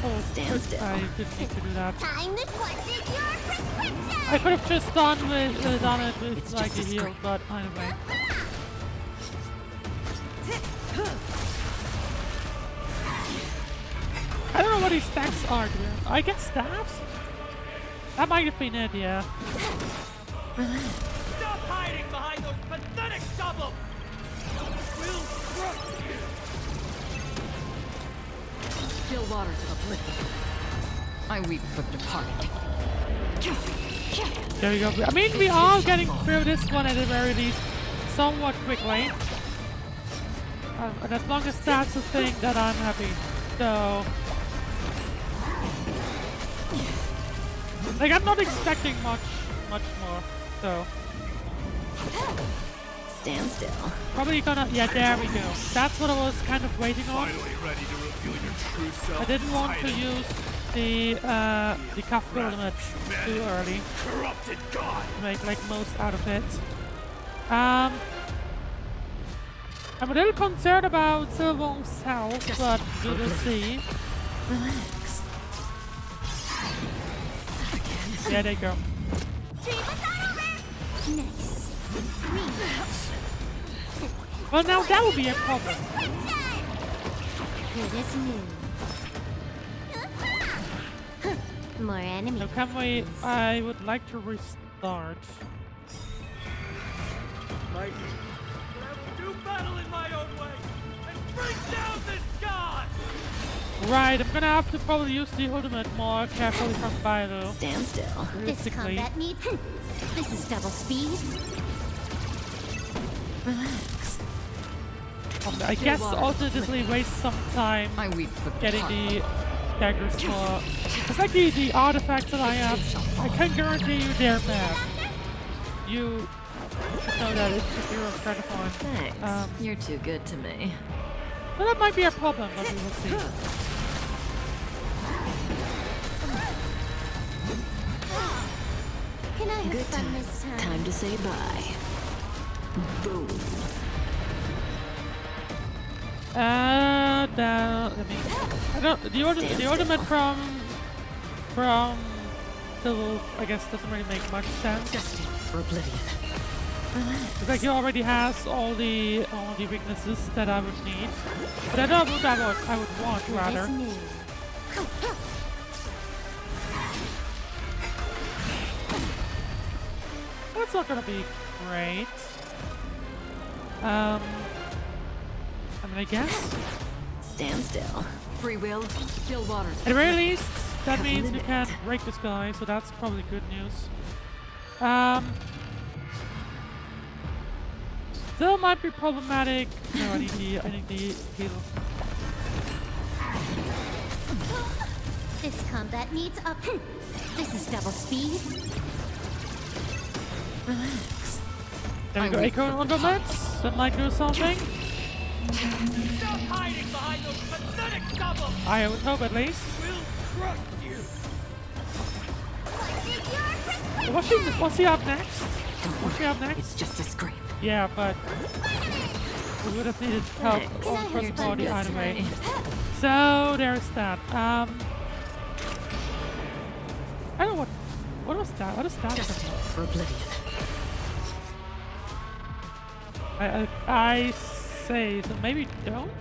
Speaker 2: Oh,
Speaker 7: Stand still.
Speaker 2: I didn't need to do that.
Speaker 6: Time to question your prescription!
Speaker 2: I could have just done it with
Speaker 7: It's
Speaker 2: like a
Speaker 7: just a
Speaker 2: heal,
Speaker 7: scrape.
Speaker 2: but anyway. I don't know what his stacks are here. I guess stabs? That might have been it, yeah.
Speaker 3: Stop hiding behind those pathetic doubles! We'll crush you!
Speaker 7: Still waters of oblivion. I weep for the departed.
Speaker 2: There we go. I mean, we are getting through this one at the very least somewhat quickly. And as long as that's a thing, that I'm happy. So... Like, I'm not expecting much more, so...
Speaker 1: Stand still.
Speaker 2: Probably gonna... Yeah, there we go. That's what I was kind of waiting on.
Speaker 4: Finally ready to reveal your true self.
Speaker 2: I didn't want to
Speaker 4: Phainon.
Speaker 2: use the Kafka limit too early
Speaker 4: Corrupted God!
Speaker 2: to make like most out of it. I'm a little concerned about Silver himself, but we will see.
Speaker 1: Relax.
Speaker 2: Yeah, there you go.
Speaker 6: Nice.
Speaker 2: Well, now that would be a problem.
Speaker 6: Good as new. More enemies.
Speaker 2: So can we... I would like to restart.
Speaker 3: Mighty, but I will do battle in my own way and bring down this god!
Speaker 2: Right, I'm gonna have to probably use the ultimate more carefully from Phainon.
Speaker 1: Stand still.
Speaker 6: This
Speaker 2: Realistically.
Speaker 6: combat needs. This is double speed.
Speaker 1: Relax.
Speaker 2: I guess alternatively waste some time
Speaker 7: I weep for the
Speaker 2: getting
Speaker 7: departed.
Speaker 2: the daggers for... It's like the artifacts that I have. I can guarantee you they're bad. You should know that if you're a friend of mine.
Speaker 1: Thanks. You're too good to me.
Speaker 2: Well, that might be a problem, but we will see.
Speaker 6: Can I have
Speaker 1: Good
Speaker 6: fun
Speaker 1: time.
Speaker 6: this time?
Speaker 1: Time to say bye. Boom.
Speaker 2: Let me... I don't... The ultimate from Silver, I guess, doesn't really make much sense.
Speaker 7: Destined for oblivion.
Speaker 2: It's like he already has all the weaknesses that I would need. But I don't know what I would want,
Speaker 6: Good
Speaker 2: rather.
Speaker 6: as new.
Speaker 2: that's not gonna be great. I mean, I guess.
Speaker 7: Stand still. Free will, still waters.
Speaker 2: At the very least, that means we can break this guy, so that's probably good news. Still might be problematic. No, I need the heal.
Speaker 6: This combat needs up. This is double speed.
Speaker 7: Relax.
Speaker 2: There we go, Acorn on the mats. That might do something.
Speaker 8: Stop hiding behind those pathetic goblins!
Speaker 2: I would hope at least.
Speaker 8: We'll crush you!
Speaker 2: Was he up next? Was he up next?
Speaker 7: It's just a scrape.
Speaker 2: Yeah, but we would have needed help on the first party either way. So there's that. I don't know what was that? What is that?
Speaker 7: Just for oblivion.
Speaker 2: I say so maybe don't.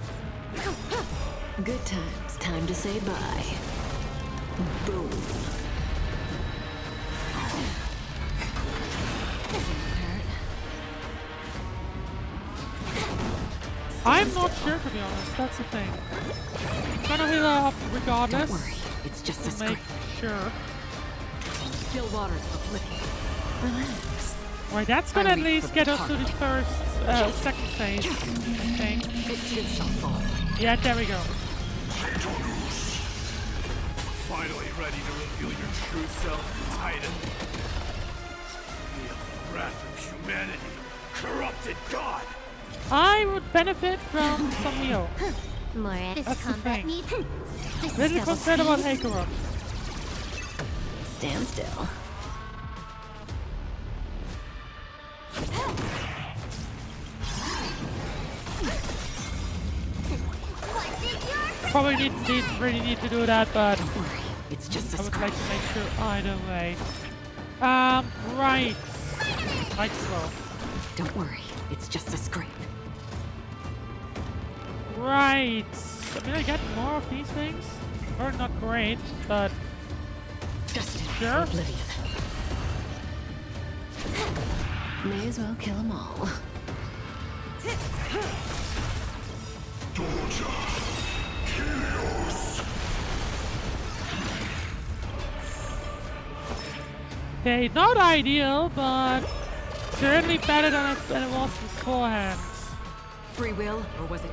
Speaker 7: Good times. Time to say bye. Boom.
Speaker 2: I'm not sure, to be honest. That's the thing. I'm gonna heal up regardless.
Speaker 7: Don't worry. It's just a
Speaker 2: To make
Speaker 7: scrape.
Speaker 2: sure.
Speaker 7: Still waters of oblivion. Relax.
Speaker 2: Right, that's gonna
Speaker 7: I
Speaker 2: at
Speaker 7: reach
Speaker 2: least
Speaker 7: for
Speaker 2: get
Speaker 7: the
Speaker 2: us to the first, second phase, I think.
Speaker 7: It too shall fall.
Speaker 2: Yeah, there we go.
Speaker 4: Finally ready to reveal your true self, Titan. Feel the wrath of humanity, corrupted God.
Speaker 2: I would benefit from some heal.
Speaker 6: More. This
Speaker 2: That's the
Speaker 6: combat
Speaker 2: thing.
Speaker 6: needs. This is
Speaker 2: Really
Speaker 6: double
Speaker 2: concerned about
Speaker 6: speed.
Speaker 2: Acorn.
Speaker 7: Stand still.
Speaker 2: Probably really need to do that, but
Speaker 7: Don't worry. It's just a
Speaker 2: I would
Speaker 7: scrape.
Speaker 2: like to make sure either way. Right. Might as well.
Speaker 7: Don't worry. It's just a scrape.
Speaker 2: Right. I mean, I get more of these things. Or not great, but
Speaker 7: Destined
Speaker 2: Sure.
Speaker 7: for oblivion. May as well kill them all. okay, not ideal, but certainly better than it was beforehand. Free will, or was it?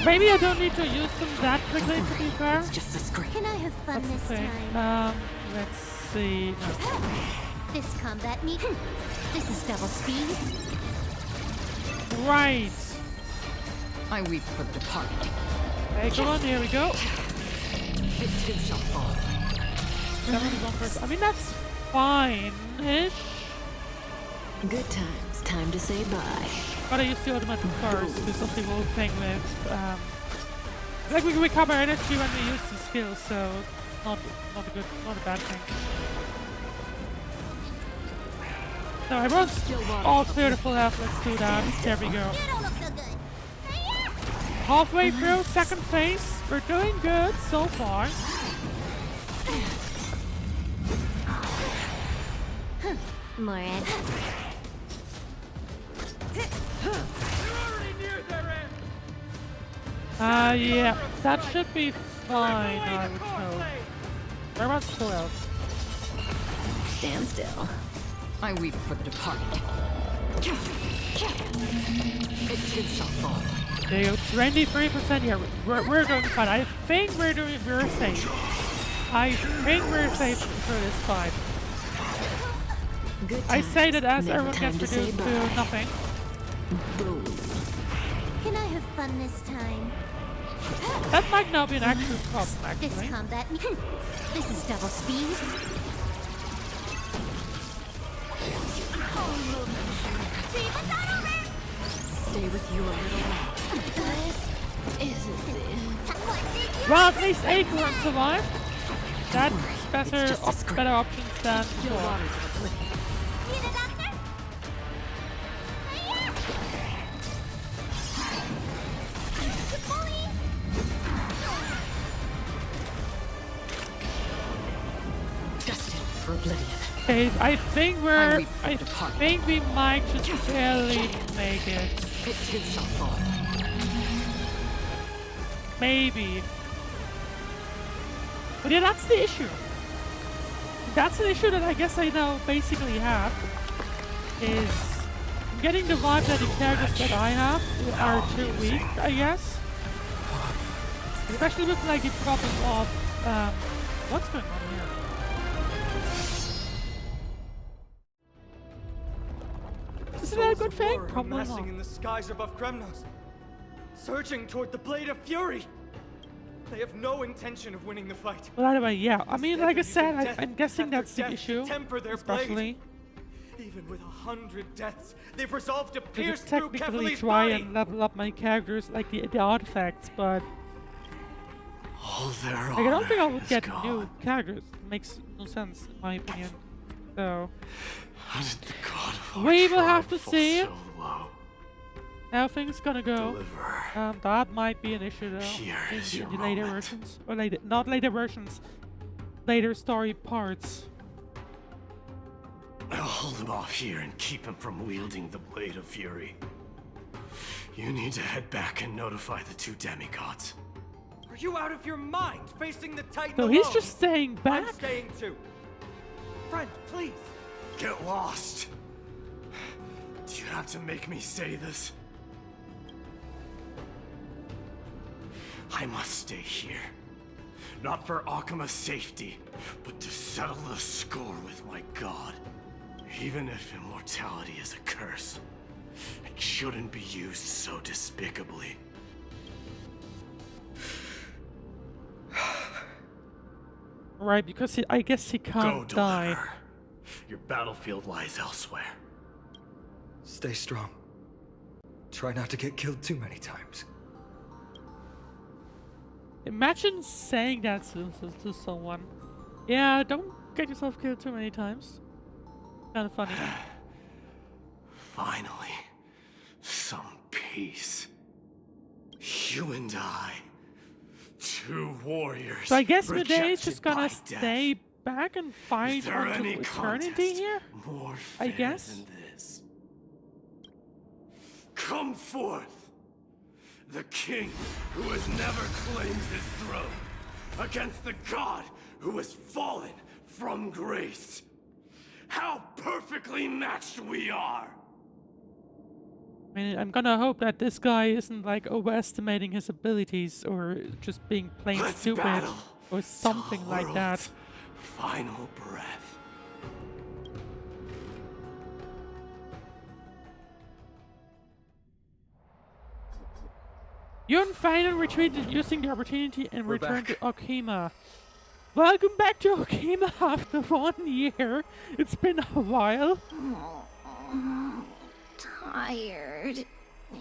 Speaker 2: Maybe I don't need to use them that quickly, to be fair.
Speaker 7: It's just a scrape.
Speaker 6: Can I have fun
Speaker 2: That's the
Speaker 6: this
Speaker 2: thing.
Speaker 6: time?
Speaker 2: Let's see. No.
Speaker 6: This combat needs. This is double speed.
Speaker 2: Right.
Speaker 7: I weep for the departed.
Speaker 2: Hey, come on, here we go.
Speaker 7: It too shall fall.
Speaker 2: 71%. I mean, that's fine-ish.
Speaker 7: Good times. Time to say bye.
Speaker 2: Gotta use the ultimate first, because of the whole thing with, like we recover energy when we use the skills, so not a bad thing. So everyone's all clear to full health, let's do that. There we go.
Speaker 6: You don't look so good.
Speaker 2: Halfway through second phase, we're doing good so far.
Speaker 6: More ed.
Speaker 2: Yeah, that should be fine, I would hope. Everyone's full health.
Speaker 7: Stand still. I weep for the departed. It too shall fall.
Speaker 2: There you go, 23% here. We're doing fine. I think we're safe. I think we're safe for this fight.
Speaker 7: Good
Speaker 2: I
Speaker 7: times.
Speaker 2: say that as
Speaker 7: Never
Speaker 2: everyone
Speaker 7: time
Speaker 2: gets
Speaker 7: to say
Speaker 2: reduced to
Speaker 7: bye.
Speaker 2: nothing.
Speaker 7: Boom.
Speaker 6: Can I have fun this time?
Speaker 2: That might not be an actual problem,
Speaker 6: This
Speaker 2: actually.
Speaker 6: combat. This is double speed.
Speaker 7: Stay with you a little while. This isn't it.
Speaker 2: Well, at least Acorn survived. That's
Speaker 7: It's just a script.
Speaker 2: better options than
Speaker 7: Still
Speaker 2: before.
Speaker 7: waters of oblivion.
Speaker 6: Need a doctor?
Speaker 7: oblivion.
Speaker 2: Okay, I think we're...
Speaker 7: weak for
Speaker 2: I
Speaker 7: departure.
Speaker 2: think we might just barely make it.
Speaker 7: It too shall fall.
Speaker 2: Maybe. But yeah, that's the issue. That's an issue that I guess I now basically have. Is I'm getting the vibe that the characters that I have are too weak, I guess. Especially with like the problem of what's going on here? Isn't that a good thing?
Speaker 3: Horror
Speaker 2: Probably
Speaker 3: amassing
Speaker 2: not.
Speaker 3: in the skies above Kremnos, surging toward the blade of fury. They have no intention of winning the fight.
Speaker 2: Well, anyway, yeah. I mean, like I
Speaker 3: Instead,
Speaker 2: said,
Speaker 3: they're using
Speaker 2: I'm guessing
Speaker 3: death
Speaker 2: that's the
Speaker 3: after
Speaker 2: issue,
Speaker 3: death to temper their
Speaker 2: especially.
Speaker 3: blade. Even with 100 deaths, they've resolved to
Speaker 2: I could
Speaker 3: pierce through
Speaker 2: technically
Speaker 3: Kefali's
Speaker 2: try
Speaker 3: body.
Speaker 2: and level up my characters, like the artifacts, but
Speaker 4: All their
Speaker 2: like, I don't think I
Speaker 4: honor
Speaker 2: would
Speaker 4: is
Speaker 2: get
Speaker 4: gone.
Speaker 2: new characters. It makes no sense, in my opinion. So,
Speaker 4: How did the god of our
Speaker 2: we will have
Speaker 4: tribe
Speaker 2: to
Speaker 4: fall
Speaker 2: see
Speaker 4: so low?
Speaker 2: how things gonna go.
Speaker 4: Deliverer,
Speaker 2: That might be an issue though
Speaker 4: Here
Speaker 2: in
Speaker 4: is
Speaker 2: the,
Speaker 4: your
Speaker 2: in the later
Speaker 4: moment.
Speaker 2: versions, or later, not later versions, later story parts.
Speaker 4: I'll hold him off here and keep him from wielding the Blade of Fury. You need to head back and notify the two demigods.
Speaker 3: Are you out of your mind facing the Titan
Speaker 2: So
Speaker 3: alone?
Speaker 2: he's just staying back.
Speaker 3: I'm staying too. Friend, please.
Speaker 4: Get lost! Do you have to make me say this? I must stay here. Not for Akima's safety, but to settle the score with my god. Even if immortality is a curse, it shouldn't be used so despicably.
Speaker 2: Right, because I guess he
Speaker 4: Go,
Speaker 2: can't die.
Speaker 4: Deliverer. Your battlefield lies elsewhere.
Speaker 3: Stay strong. Try not to get killed too many times.
Speaker 2: Imagine saying that to someone. Yeah, don't get yourself killed too many times. Kind of funny.
Speaker 4: Finally, some peace. You and I, two warriors.
Speaker 2: So I guess Mydei is just
Speaker 4: rejected
Speaker 2: gonna
Speaker 4: by
Speaker 2: stay back and
Speaker 4: death.
Speaker 2: fight
Speaker 4: Is there
Speaker 2: until
Speaker 4: any
Speaker 2: eternity
Speaker 4: contest
Speaker 2: here?
Speaker 4: more
Speaker 2: I
Speaker 4: fair
Speaker 2: guess.
Speaker 4: than this? Come forth, the king who has never claimed his throne, against the god who has fallen from grace. How perfectly matched we are!
Speaker 2: I mean, I'm gonna hope that this guy isn't like overestimating his abilities or just being plain
Speaker 4: Let's
Speaker 2: stupid
Speaker 4: battle
Speaker 2: or something
Speaker 4: till
Speaker 2: like that.
Speaker 4: world's final breath.
Speaker 2: You and Phainon retreated using the opportunity and
Speaker 3: We're
Speaker 2: returned to
Speaker 3: back.
Speaker 2: Okima. Welcome back to Okima after 1 year. It's been a while.
Speaker 6: Tired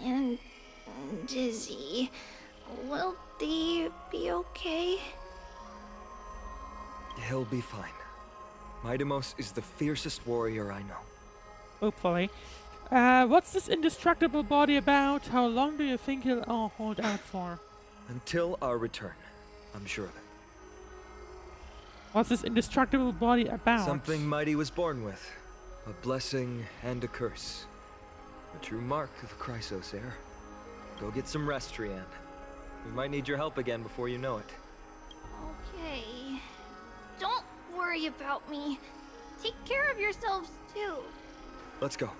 Speaker 6: and dizzy. Will they be okay?
Speaker 3: He'll be fine. Mydei is the fiercest warrior I know.
Speaker 2: Hopefully. What's this indestructible body about? How long do you think he'll hold out for?
Speaker 3: Until our return, I'm sure of it.
Speaker 2: What's this indestructible body about?
Speaker 3: Something Mydei was born with. A blessing and a curse. A true mark of a Chrysos heir. Go get some rest, Trian. We might need your help again before you know it.
Speaker 6: Okay. Don't worry about me. Take care of yourselves too.
Speaker 3: Let's go.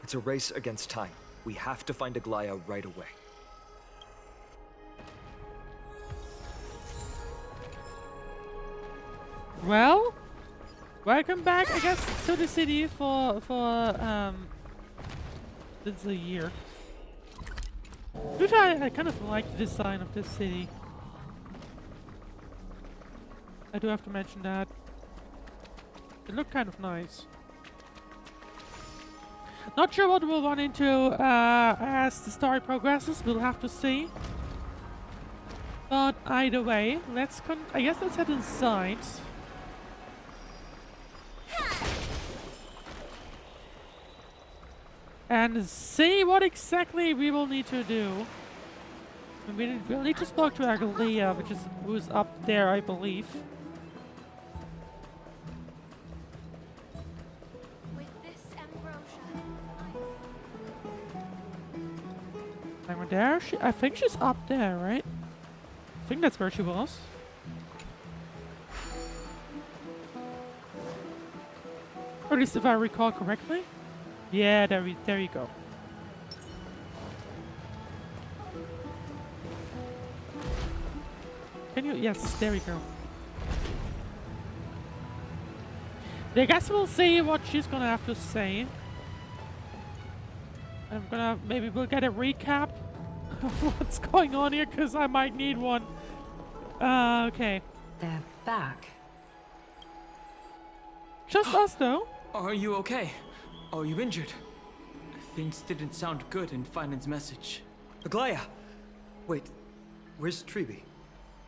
Speaker 3: It's a race against time. We have to find Aglaya right away.
Speaker 2: Well, welcome back, I guess, to the city for it's a year. Which I kind of like the design of this city. I do have to mention that. It looked kind of nice. Not sure what we'll run into as the story progresses. We'll have to see. But either way, I guess let's head inside. And see what exactly we will need to do. We'll need to talk to Aglaya, who's up there, I believe. there? I think she's up there, right? I think that's where she was. Or at least if I recall correctly. Yeah, there you go. Can you? Yes, there we go. I guess we'll see what she's gonna have to say. I'm gonna, maybe we'll get a recap of what's going on here, because I might need one. Okay.
Speaker 7: They're back.
Speaker 2: Just us, though.
Speaker 9: Are you okay? Are you injured? Things didn't sound good in Phainon's message.
Speaker 3: Aglaya! Wait, where's Treeby?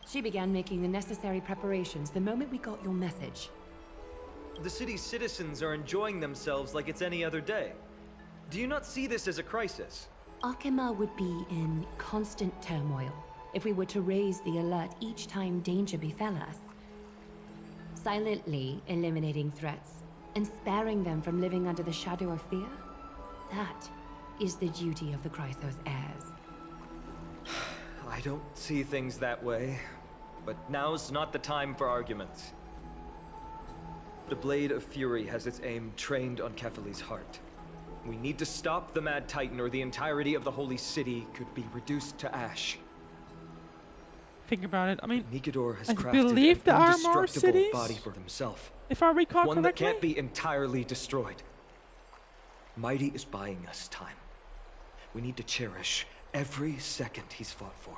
Speaker 7: She began making the necessary preparations the moment we got your message.
Speaker 3: The city's citizens are enjoying themselves like it's any other day. Do you not see this as a crisis?
Speaker 7: Arkema would be in constant turmoil if we were to raise the alert each time danger befell us. Silently eliminating threats and sparing them from living under the shadow of fear, that is the duty of the Chrysos heirs.
Speaker 3: I don't see things that way, but now's not the time for arguments. The Blade of Fury has its aim trained on Kefali's heart. We need to stop the Mad Titan, or the entirety of the Holy City could be reduced to ash.
Speaker 2: Think about it. I mean,
Speaker 3: Nikedor has
Speaker 2: I
Speaker 3: crafted
Speaker 2: believe the
Speaker 3: an
Speaker 2: armor
Speaker 3: indestructible
Speaker 2: cities,
Speaker 3: body for himself.
Speaker 2: if I recall
Speaker 3: One that
Speaker 2: correctly.
Speaker 3: can't be entirely destroyed. Mydei is buying us time. We need to cherish every second he's fought for.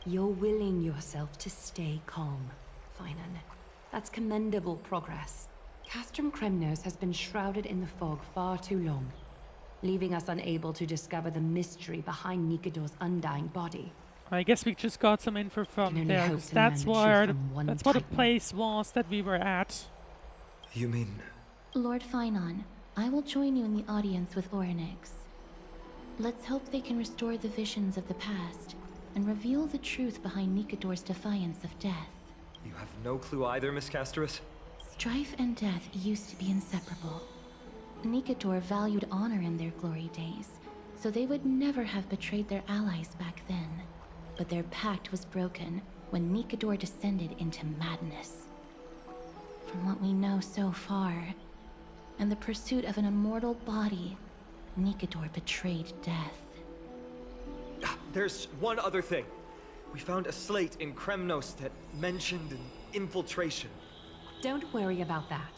Speaker 7: You're willing yourself to stay calm, Phainon. That's commendable progress. Castrum Kremnos has been shrouded in the fog far too long, leaving us unable to discover the mystery behind Nikedor's undying body.
Speaker 2: I guess we just got some info
Speaker 7: Can
Speaker 2: from
Speaker 7: only
Speaker 2: there.
Speaker 7: hope
Speaker 2: 'Cause
Speaker 7: to
Speaker 2: that's
Speaker 7: manage
Speaker 2: where
Speaker 7: you from one
Speaker 2: that's what the
Speaker 7: Titan.
Speaker 2: place was that we were at.
Speaker 3: You mean...
Speaker 1: Lord Phainon, I will join you in the audience with Orynyx. Let's hope they can restore the visions of the past and reveal the truth behind Nikedor's defiance of death.
Speaker 3: You have no clue either, Miss Castorus?
Speaker 1: Strife and death used to be inseparable. Nikedor valued honor in their glory days, so they would never have betrayed their allies back then. But their pact was broken when Nikedor descended into madness. From what we know so far, and the pursuit of an immortal body, Nikedor betrayed death.
Speaker 3: There's one other thing. We found a slate in Kremnos that mentioned an infiltration.
Speaker 7: Don't worry about that.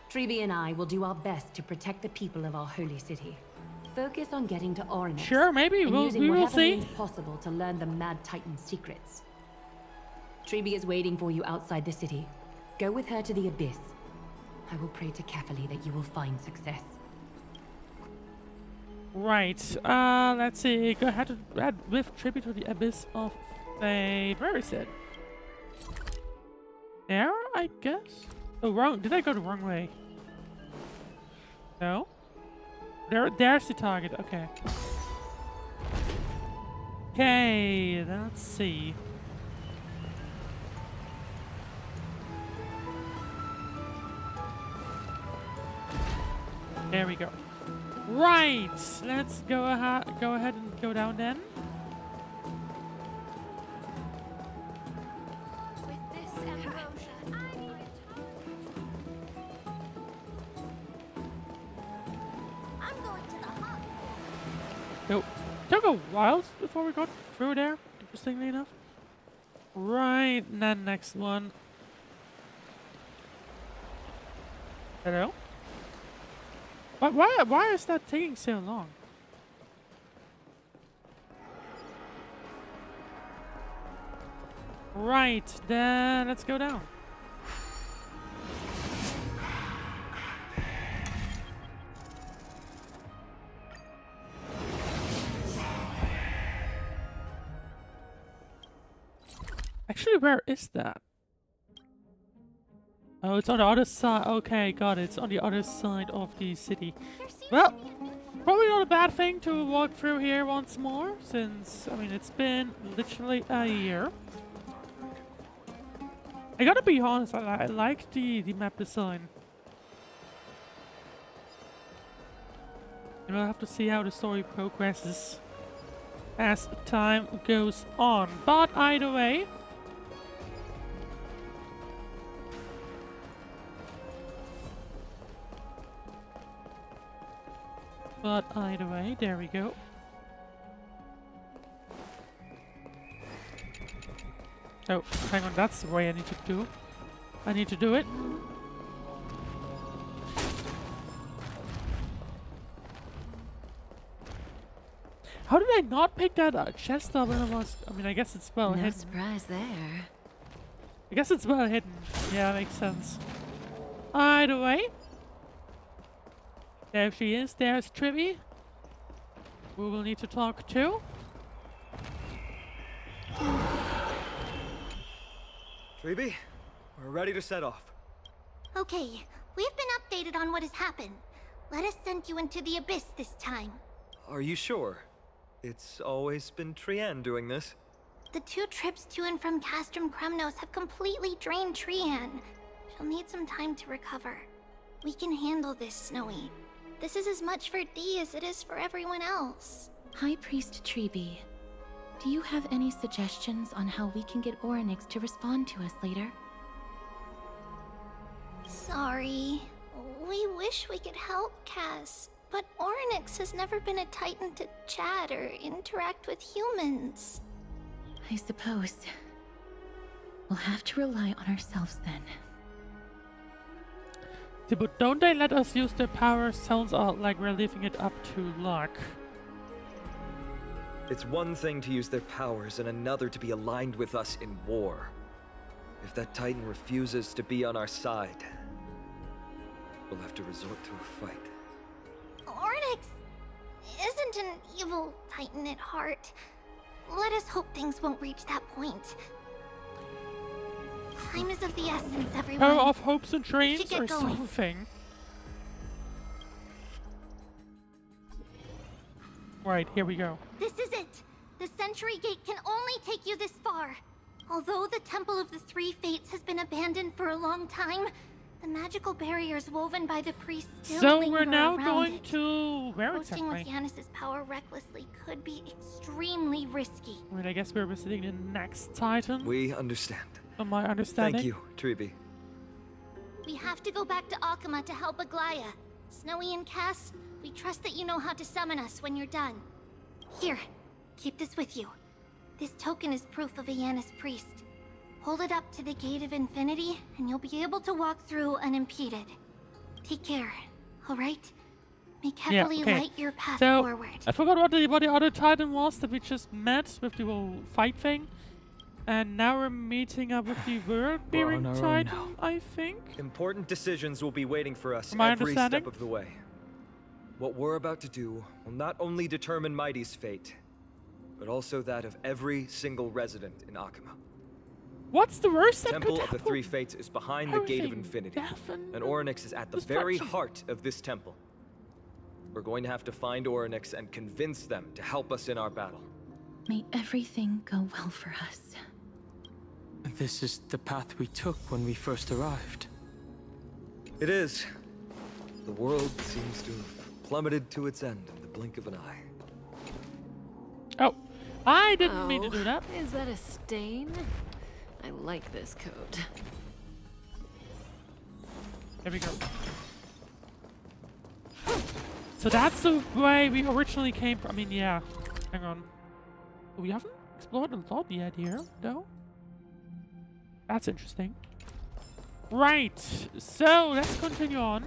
Speaker 7: Treeby and I will do our best to protect the people of our holy city. Focus on getting to Orynyx.
Speaker 2: Sure, maybe
Speaker 7: and
Speaker 2: we
Speaker 7: using
Speaker 2: will
Speaker 7: whatever
Speaker 2: see.
Speaker 7: means possible to learn the Mad Titan's secrets. Treeby is waiting for you outside the city. Go with her to the Abyss. I will pray to Kefali that you will find success.
Speaker 2: Right. Let's see. Go ahead and add with tribute to the Abyss of Fate. Where is it? There, I guess. Oh, wrong. Did I go the wrong way? No. There's the target. Okay. Okay. Let's see. There we go. Right. Let's go ahead and go down then.
Speaker 6: With this ambrosia, I need I'm going to the hub.
Speaker 2: It took a while before we got through there, interestingly enough. Right, and then next one. Hello? Why is that taking so long? Right, then let's go down. Actually, where is that? Oh, it's on the other side. Okay, got it. It's on the other side of the city. Well, probably not a bad thing to walk through here once more, since, I mean, it's been literally a year. I gotta be honest, I like the map design. And we'll have to see how the story progresses. as time goes on. But either way, there we go. Oh, hang on, that's the way I need to do. I need to do it. How did I not pick that chest up when I was... I mean, I guess it's well
Speaker 1: No
Speaker 2: hidden.
Speaker 1: surprise there.
Speaker 2: I guess it's well hidden. Yeah, makes sense. Either way. There she is. There's Tribby. We will need to talk to.
Speaker 3: Tribby, we're ready to set off.
Speaker 6: Okay, we've been updated on what has happened. Let us send you into the abyss this time.
Speaker 3: Are you sure? It's always been Trian doing this.
Speaker 6: The 2 trips to and from Castrum Kremnos have completely drained Trian. She'll need some time to recover. We can handle this, Snowy. This is as much for Dee as it is for everyone else.
Speaker 1: High Priest Treby, do you have any suggestions on how we can get Orynyx to respond to us later?
Speaker 6: Sorry. We wish we could help, Cass. But Orynyx has never been a Titan to chat or interact with humans.
Speaker 1: I suppose. We'll have to rely on ourselves then.
Speaker 2: Yeah, but don't they let us use their power? Sounds like we're leaving it up to luck.
Speaker 3: It's one thing to use their powers and another to be aligned with us in war. If that Titan refuses to be on our side, we'll have to resort to a fight.
Speaker 6: Orynyx isn't an evil Titan at heart. Let us hope things won't reach that point. Time is of the essence, everyone.
Speaker 2: Power of hopes and dreams
Speaker 6: get
Speaker 2: or
Speaker 6: going.
Speaker 2: something. Right, here we go.
Speaker 6: This is it. The Century Gate can only take you this far. Although the Temple of the Three Fates has been abandoned for a long time, the magical barriers woven by the priests still
Speaker 2: So
Speaker 6: linger
Speaker 2: we're now
Speaker 6: around
Speaker 2: going
Speaker 6: it.
Speaker 2: to... where
Speaker 6: Approaching
Speaker 2: exactly?
Speaker 6: with Yanis's power recklessly could be extremely risky.
Speaker 2: I mean, I guess we're visiting the next Titan.
Speaker 3: We understand.
Speaker 2: Am I understanding?
Speaker 3: Thank you, Treby.
Speaker 6: We have to go back to Akama to help Aglaya. Snowy and Cass, we trust that you know how to summon us when you're done. Here, keep this with you. This token is proof of a Yanis priest. Hold it up to the Gate of Infinity, and you'll be able to walk through unimpeded. Take care, alright? May carefully light your path
Speaker 2: So,
Speaker 6: forward.
Speaker 2: I forgot what the other Titan was that we just met with the whole fight thing. And now we're meeting up with the world-bearing
Speaker 9: We're on our own
Speaker 2: Titan,
Speaker 9: now.
Speaker 2: I think.
Speaker 3: Important decisions will be waiting for us
Speaker 2: Am I
Speaker 3: every
Speaker 2: understanding?
Speaker 3: step of the way. What we're about to do will not only determine Mydei's fate, but also that of every single resident in Akama.
Speaker 2: What's the worst that
Speaker 3: Temple
Speaker 2: could
Speaker 3: of the
Speaker 2: happen?
Speaker 3: Three Fates is behind the Gate of
Speaker 2: Everything,
Speaker 3: Infinity,
Speaker 2: death and
Speaker 3: Orynyx is at the very heart of this temple. We're going to have to find Orynyx and convince them to help us in our battle.
Speaker 1: May everything go well for us.
Speaker 9: This is the path we took when we first arrived.
Speaker 3: It is. The world seems to have plummeted to its end in the blink of an eye.
Speaker 2: Oh, I didn't mean to do that.
Speaker 10: Is that a stain? I like this coat.
Speaker 2: There we go. So that's the way we originally came from. I mean, yeah. Hang on. We haven't explored a lot yet here, though. That's interesting. Right. So let's continue on.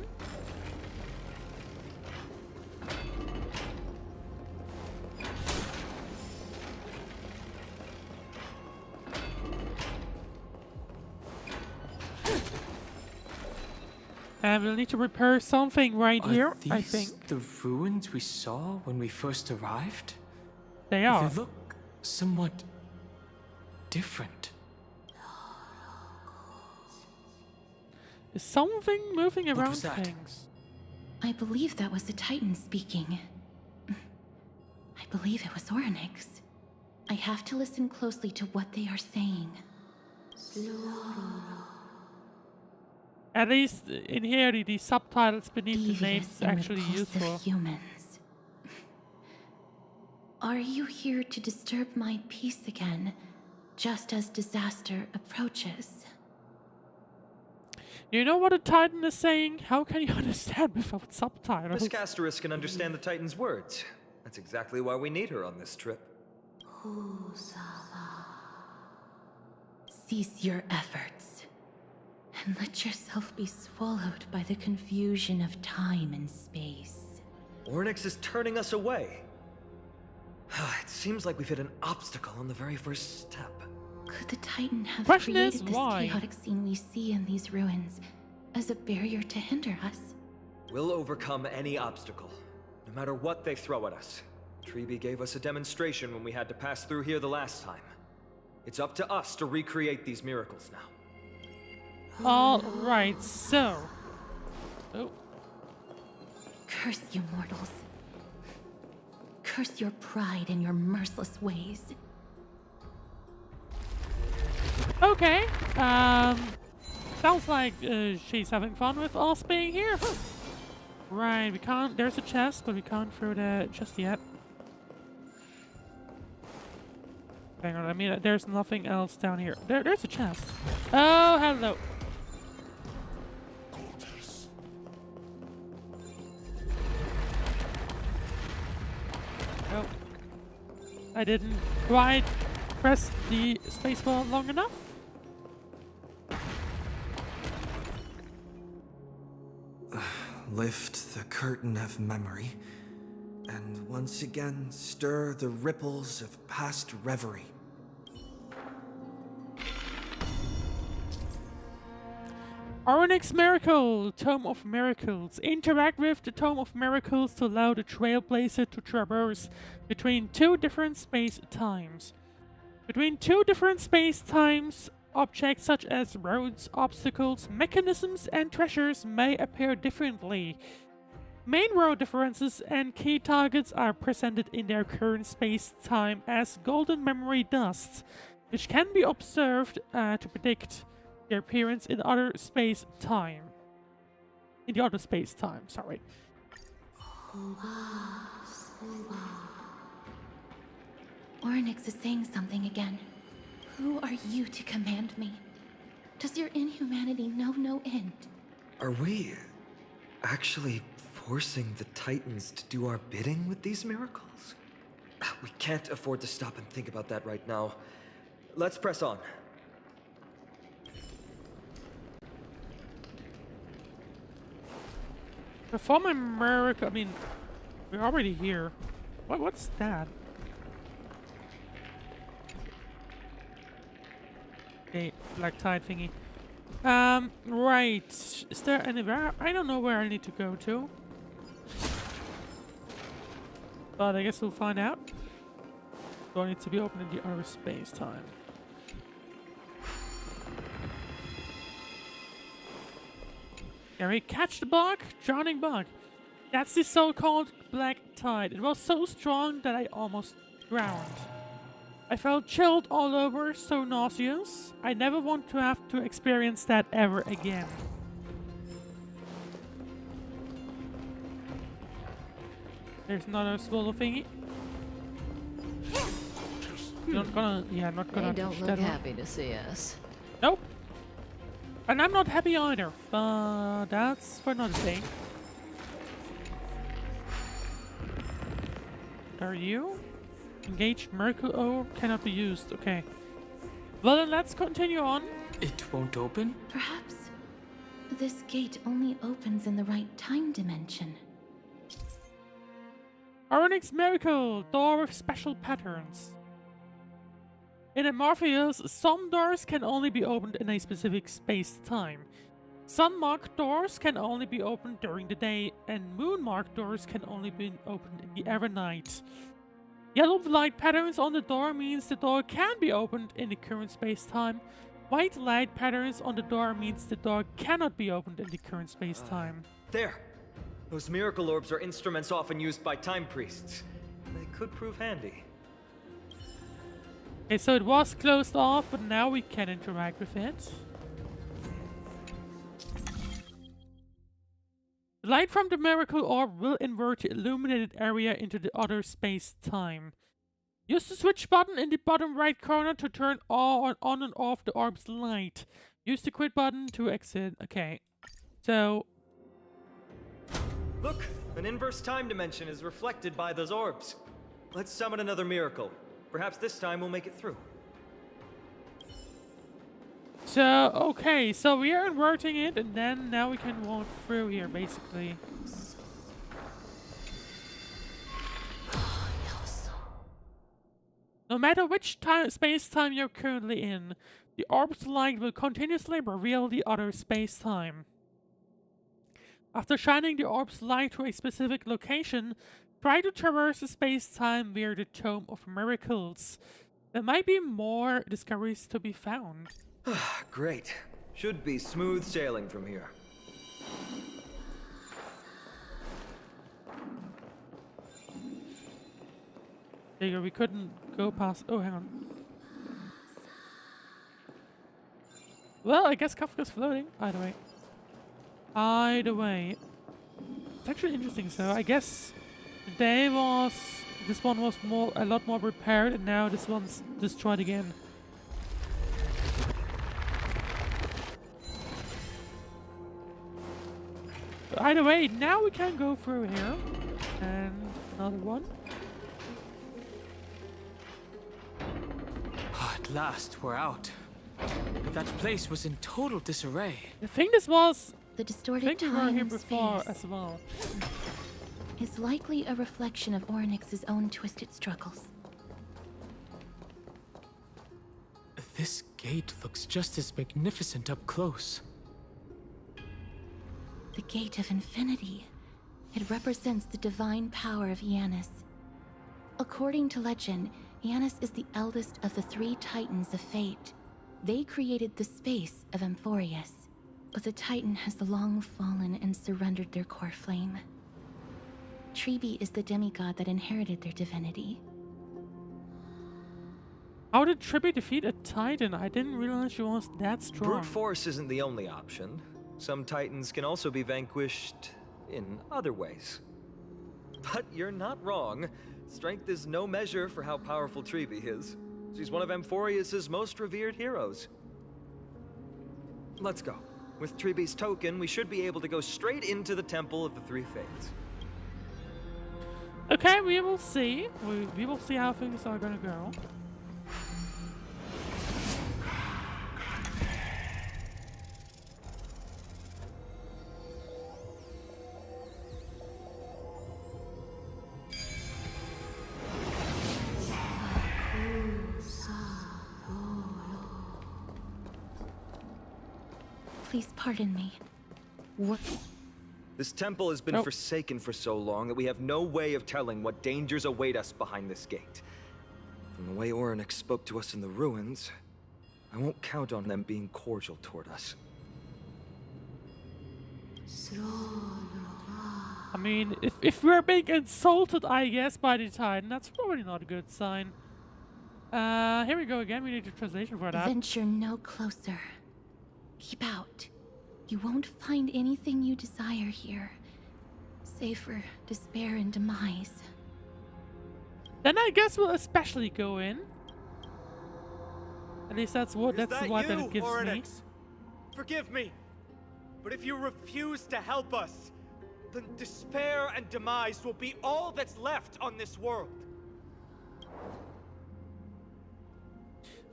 Speaker 2: And we'll need to repair something right here,
Speaker 9: Are these
Speaker 2: I think.
Speaker 9: the ruins we saw when we first arrived?
Speaker 2: They are.
Speaker 9: They look somewhat different.
Speaker 2: Is something moving
Speaker 9: What
Speaker 2: around
Speaker 9: was that?
Speaker 2: things?
Speaker 1: I believe that was the Titan speaking. I believe it was Orynyx. I have to listen closely to what they are saying.
Speaker 2: At least in here, the subtitles beneath the names
Speaker 1: Devious
Speaker 2: is
Speaker 1: and
Speaker 2: actually
Speaker 1: repulsive
Speaker 2: useful.
Speaker 1: humans. Are you here to disturb my peace again, just as disaster approaches?
Speaker 2: You know what a Titan is saying? How can you understand without subtitles?
Speaker 3: Miss Castorus can understand the Titan's words. That's exactly why we need her on this trip.
Speaker 1: Cease your efforts, and let yourself be swallowed by the confusion of time and space.
Speaker 3: Ornyx is turning us away. It seems like we've hit an obstacle on the very first step.
Speaker 1: Could the Titan have
Speaker 2: Question
Speaker 1: created
Speaker 2: is,
Speaker 1: this
Speaker 2: why?
Speaker 1: chaotic scene we see in these ruins as a barrier to hinder us?
Speaker 3: We'll overcome any obstacle, no matter what they throw at us. Treeby gave us a demonstration when we had to pass through here the last time. It's up to us to recreate these miracles now.
Speaker 2: Alright, so... Oh,
Speaker 1: Curse you mortals. Curse your pride and your merciless ways.
Speaker 2: okay. Sounds like she's having fun with us being here. Right, we can't... There's a chest, but we can't throw that just yet. Hang on, I mean, there's nothing else down here. There's a chest. Oh, hello. Oh. I didn't quite press the spacebar long enough.
Speaker 11: Lift the curtain of memory, and once again stir the ripples of past reverie.
Speaker 2: Ornyx Miracle, Tome of Miracles. Interact with the Tome of Miracles to allow the Trailblazer to traverse between two different space-times. Between two different space-times, objects such as roads, obstacles, mechanisms, and treasures may appear differently. Main road differences and key targets are presented in their current space-time as golden memory dust, which can be observed to predict their appearance in other space-time. In the other space-time, sorry.
Speaker 1: Ornyx is saying something again. Who are you to command me? Does your inhumanity know no end?
Speaker 3: Are we actually forcing the Titans to do our bidding with these miracles? We can't afford to stop and think about that right now. Let's press on.
Speaker 2: Perform a miracle. I mean, we're already here. What's that? Okay, black tide thingy. Right. Is there anywhere? I don't know where I need to go to. But I guess we'll find out. Door needs to be open in the other space-time. Can we catch the bug? Drowning bug. That's the so-called black tide. It was so strong that I almost drowned. I felt chilled all over, so nauseous. I never want to have to experience that ever again. There's another swallow thingy. Not gonna, yeah, I'm not gonna.
Speaker 10: They don't
Speaker 2: push
Speaker 10: look
Speaker 2: that one.
Speaker 10: happy to see us.
Speaker 2: Nope. And I'm not happy either, but that's for another day. Are you? Engage Miracle Ore cannot be used. Okay. Well then let's continue on.
Speaker 9: It won't open?
Speaker 1: Perhaps this gate only opens in the right time dimension.
Speaker 2: Ornyx Miracle, door with special patterns. In Amorpheus, some doors can only be opened in a specific space-time. Sun-marked doors can only be opened during the day, and moon-marked doors can only be opened in the evernight. Yellow light patterns on the door means the door can be opened in the current space-time. White light patterns on the door means the door cannot be opened in the current space-time.
Speaker 3: There! Those miracle orbs are instruments often used by time priests. They could prove handy.
Speaker 2: Okay, so it was closed off, but now we can interact with it. The light from the miracle orb will invert the illuminated area into the other space-time. Use the switch button in the bottom right corner to turn on and off the orb's light. Use the quit button to exit. Okay. So...
Speaker 3: Look! An inverse time dimension is reflected by those orbs. Let's summon another miracle. Perhaps this time we'll make it through.
Speaker 2: So, okay, so we are inverting it, and then now we can walk through here, basically. No matter which space-time you're currently in, the orb's light will continuously reveal the other space-time. After shining the orb's light to a specific location, try to traverse the space-time via the Tome of Miracles. There might be more discoveries to be found.
Speaker 3: Great. Should be smooth sailing from here.
Speaker 2: There you go, we couldn't go past... Oh, hang on. Well, I guess Kafka's floating. Either way. Either way. It's actually interesting, so I guess today was... This one was a lot more prepared, and now this one's destroyed again. But either way, now we can go through here. And another one.
Speaker 9: At last, we're out. But that place was in total disarray.
Speaker 2: I think this was...
Speaker 1: The
Speaker 2: I
Speaker 1: distorted
Speaker 2: think we were
Speaker 1: time
Speaker 2: here
Speaker 1: and
Speaker 2: before
Speaker 1: space
Speaker 2: as well.
Speaker 1: is likely a reflection of Orynyx's own twisted struggles.
Speaker 9: This gate looks just as magnificent up close.
Speaker 1: The Gate of Infinity. It represents the divine power of Janus. According to legend, Janus is the eldest of the 3 Titans of Fate. They created the space of Amorpheus, but the Titan has long fallen and surrendered their core flame. Tribi is the demigod that inherited their divinity.
Speaker 2: How did Tribi defeat a Titan? I didn't realize she was that strong.
Speaker 3: Brute force isn't the only option. Some Titans can also be vanquished in other ways. But you're not wrong. Strength is no measure for how powerful Tribi is. She's one of Amorpheus's most revered heroes. Let's go. With Tribi's token, we should be able to go straight into the Temple of the Three Fates.
Speaker 2: Okay, we will see. We will see how things are gonna go.
Speaker 1: Please pardon me. What?
Speaker 3: This temple has been forsaken for so long that we have no way of telling what dangers await us behind this gate. From the way Orynyx spoke to us in the ruins, I won't count on them being cordial toward us.
Speaker 2: I mean, if we're being insulted, I guess, by the Titan, that's probably not a good sign. Here we go again. We need a translation for that.
Speaker 1: Venture no closer. Keep out. You won't find anything you desire here, save for despair and demise.
Speaker 2: Then I guess we'll especially go in. At least that's what the vibe that it gives me.
Speaker 8: Forgive me, but if you refuse to help us, then despair and demise will be all that's left on this world.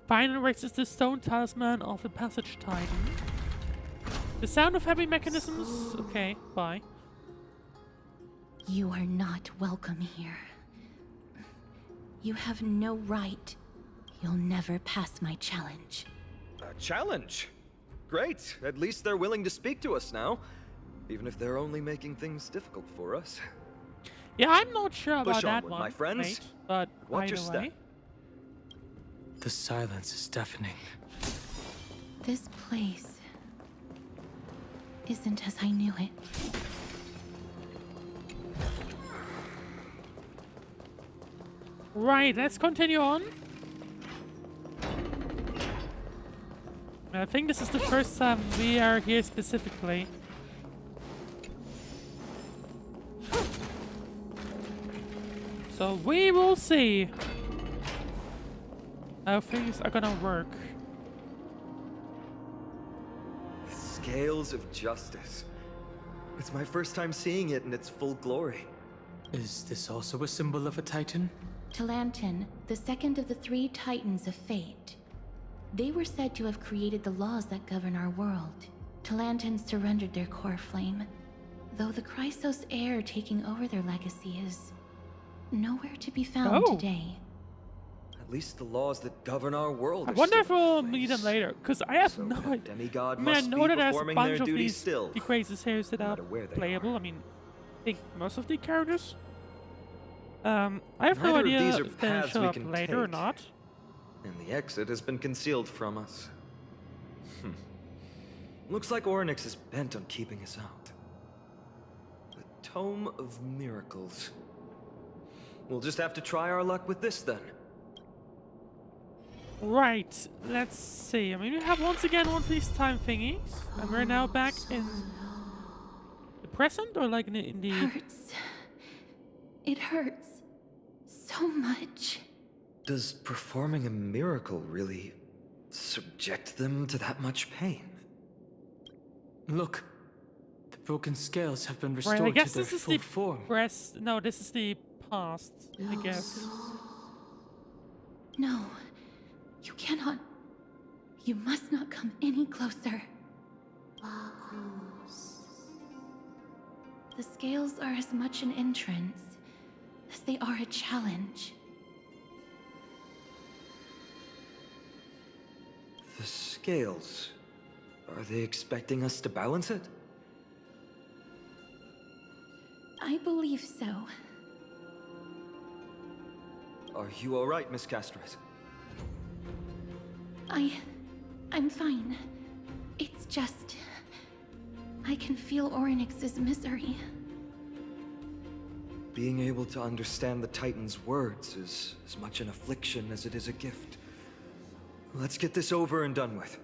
Speaker 2: Phainon raises the stone talisman of the passage Titan. The sound of heavy mechanisms? Okay, bye.
Speaker 1: You are not welcome here. You have no right. You'll never pass my challenge.
Speaker 3: A challenge? Great. At least they're willing to speak to us now. Even if they're only making things difficult for us.
Speaker 2: Yeah, I'm not sure about
Speaker 3: Push
Speaker 2: that
Speaker 3: onward,
Speaker 2: one,
Speaker 3: my friends.
Speaker 2: mate, but
Speaker 3: Watch your
Speaker 2: either
Speaker 3: step.
Speaker 2: way.
Speaker 9: The silence is deafening.
Speaker 1: This place isn't as I knew it.
Speaker 2: Right, let's continue on. I think this is the first time we are here specifically. So we will see. how things are gonna work.
Speaker 3: The scales of justice. It's my first time seeing it in its full glory.
Speaker 9: Is this also a symbol of a titan?
Speaker 1: Talantin, the second of the 3 Titans of Fate. They were said to have created the laws that govern our world. Talantin surrendered their core flame, though the Chrysos heir taking over their legacy is nowhere to be found today.
Speaker 3: At least the laws that govern our world
Speaker 2: I
Speaker 3: are
Speaker 2: wonder
Speaker 3: still
Speaker 2: if
Speaker 3: in
Speaker 2: we'll
Speaker 3: place.
Speaker 2: meet them later, because I have
Speaker 3: So
Speaker 2: no
Speaker 3: that
Speaker 2: idea.
Speaker 3: demigod
Speaker 2: I mean, I
Speaker 3: must
Speaker 2: know
Speaker 3: be
Speaker 2: that there's a
Speaker 3: performing
Speaker 2: bunch
Speaker 3: their
Speaker 2: of
Speaker 3: duties
Speaker 2: these
Speaker 3: still.
Speaker 2: the crazy heroes that
Speaker 3: no
Speaker 2: are
Speaker 3: matter where they
Speaker 2: playable.
Speaker 3: are.
Speaker 2: I mean, I think most of the characters. I have no
Speaker 3: Neither of
Speaker 2: idea
Speaker 3: these are
Speaker 2: if they
Speaker 3: paths
Speaker 2: show
Speaker 3: we
Speaker 2: up
Speaker 3: can
Speaker 2: later or
Speaker 3: take.
Speaker 2: not.
Speaker 3: And the exit has been concealed from us. Looks like Orynyx is bent on keeping us out. The Tome of Miracles. We'll just have to try our luck with this then.
Speaker 2: Right, let's see. I mean, we have once again one of these time thingies, and we're now back in the present, or like in the
Speaker 1: Hurts. It hurts so much.
Speaker 3: Does performing a miracle really subject them to that much pain?
Speaker 9: Look, the broken scales have been
Speaker 2: Right,
Speaker 9: restored
Speaker 2: I guess
Speaker 9: to their
Speaker 2: this is
Speaker 9: full
Speaker 2: the
Speaker 9: form.
Speaker 2: No, this is the past, I guess.
Speaker 1: No, you cannot. You must not come any closer. The scales are as much an entrance as they are a challenge.
Speaker 3: The scales. Are they expecting us to balance it?
Speaker 1: I believe so.
Speaker 3: Are you alright, Miss Castres?
Speaker 1: I'm fine. It's just... I can feel Orynyx's misery.
Speaker 3: Being able to understand the Titan's words is as much an affliction as it is a gift. Let's get this over and done with.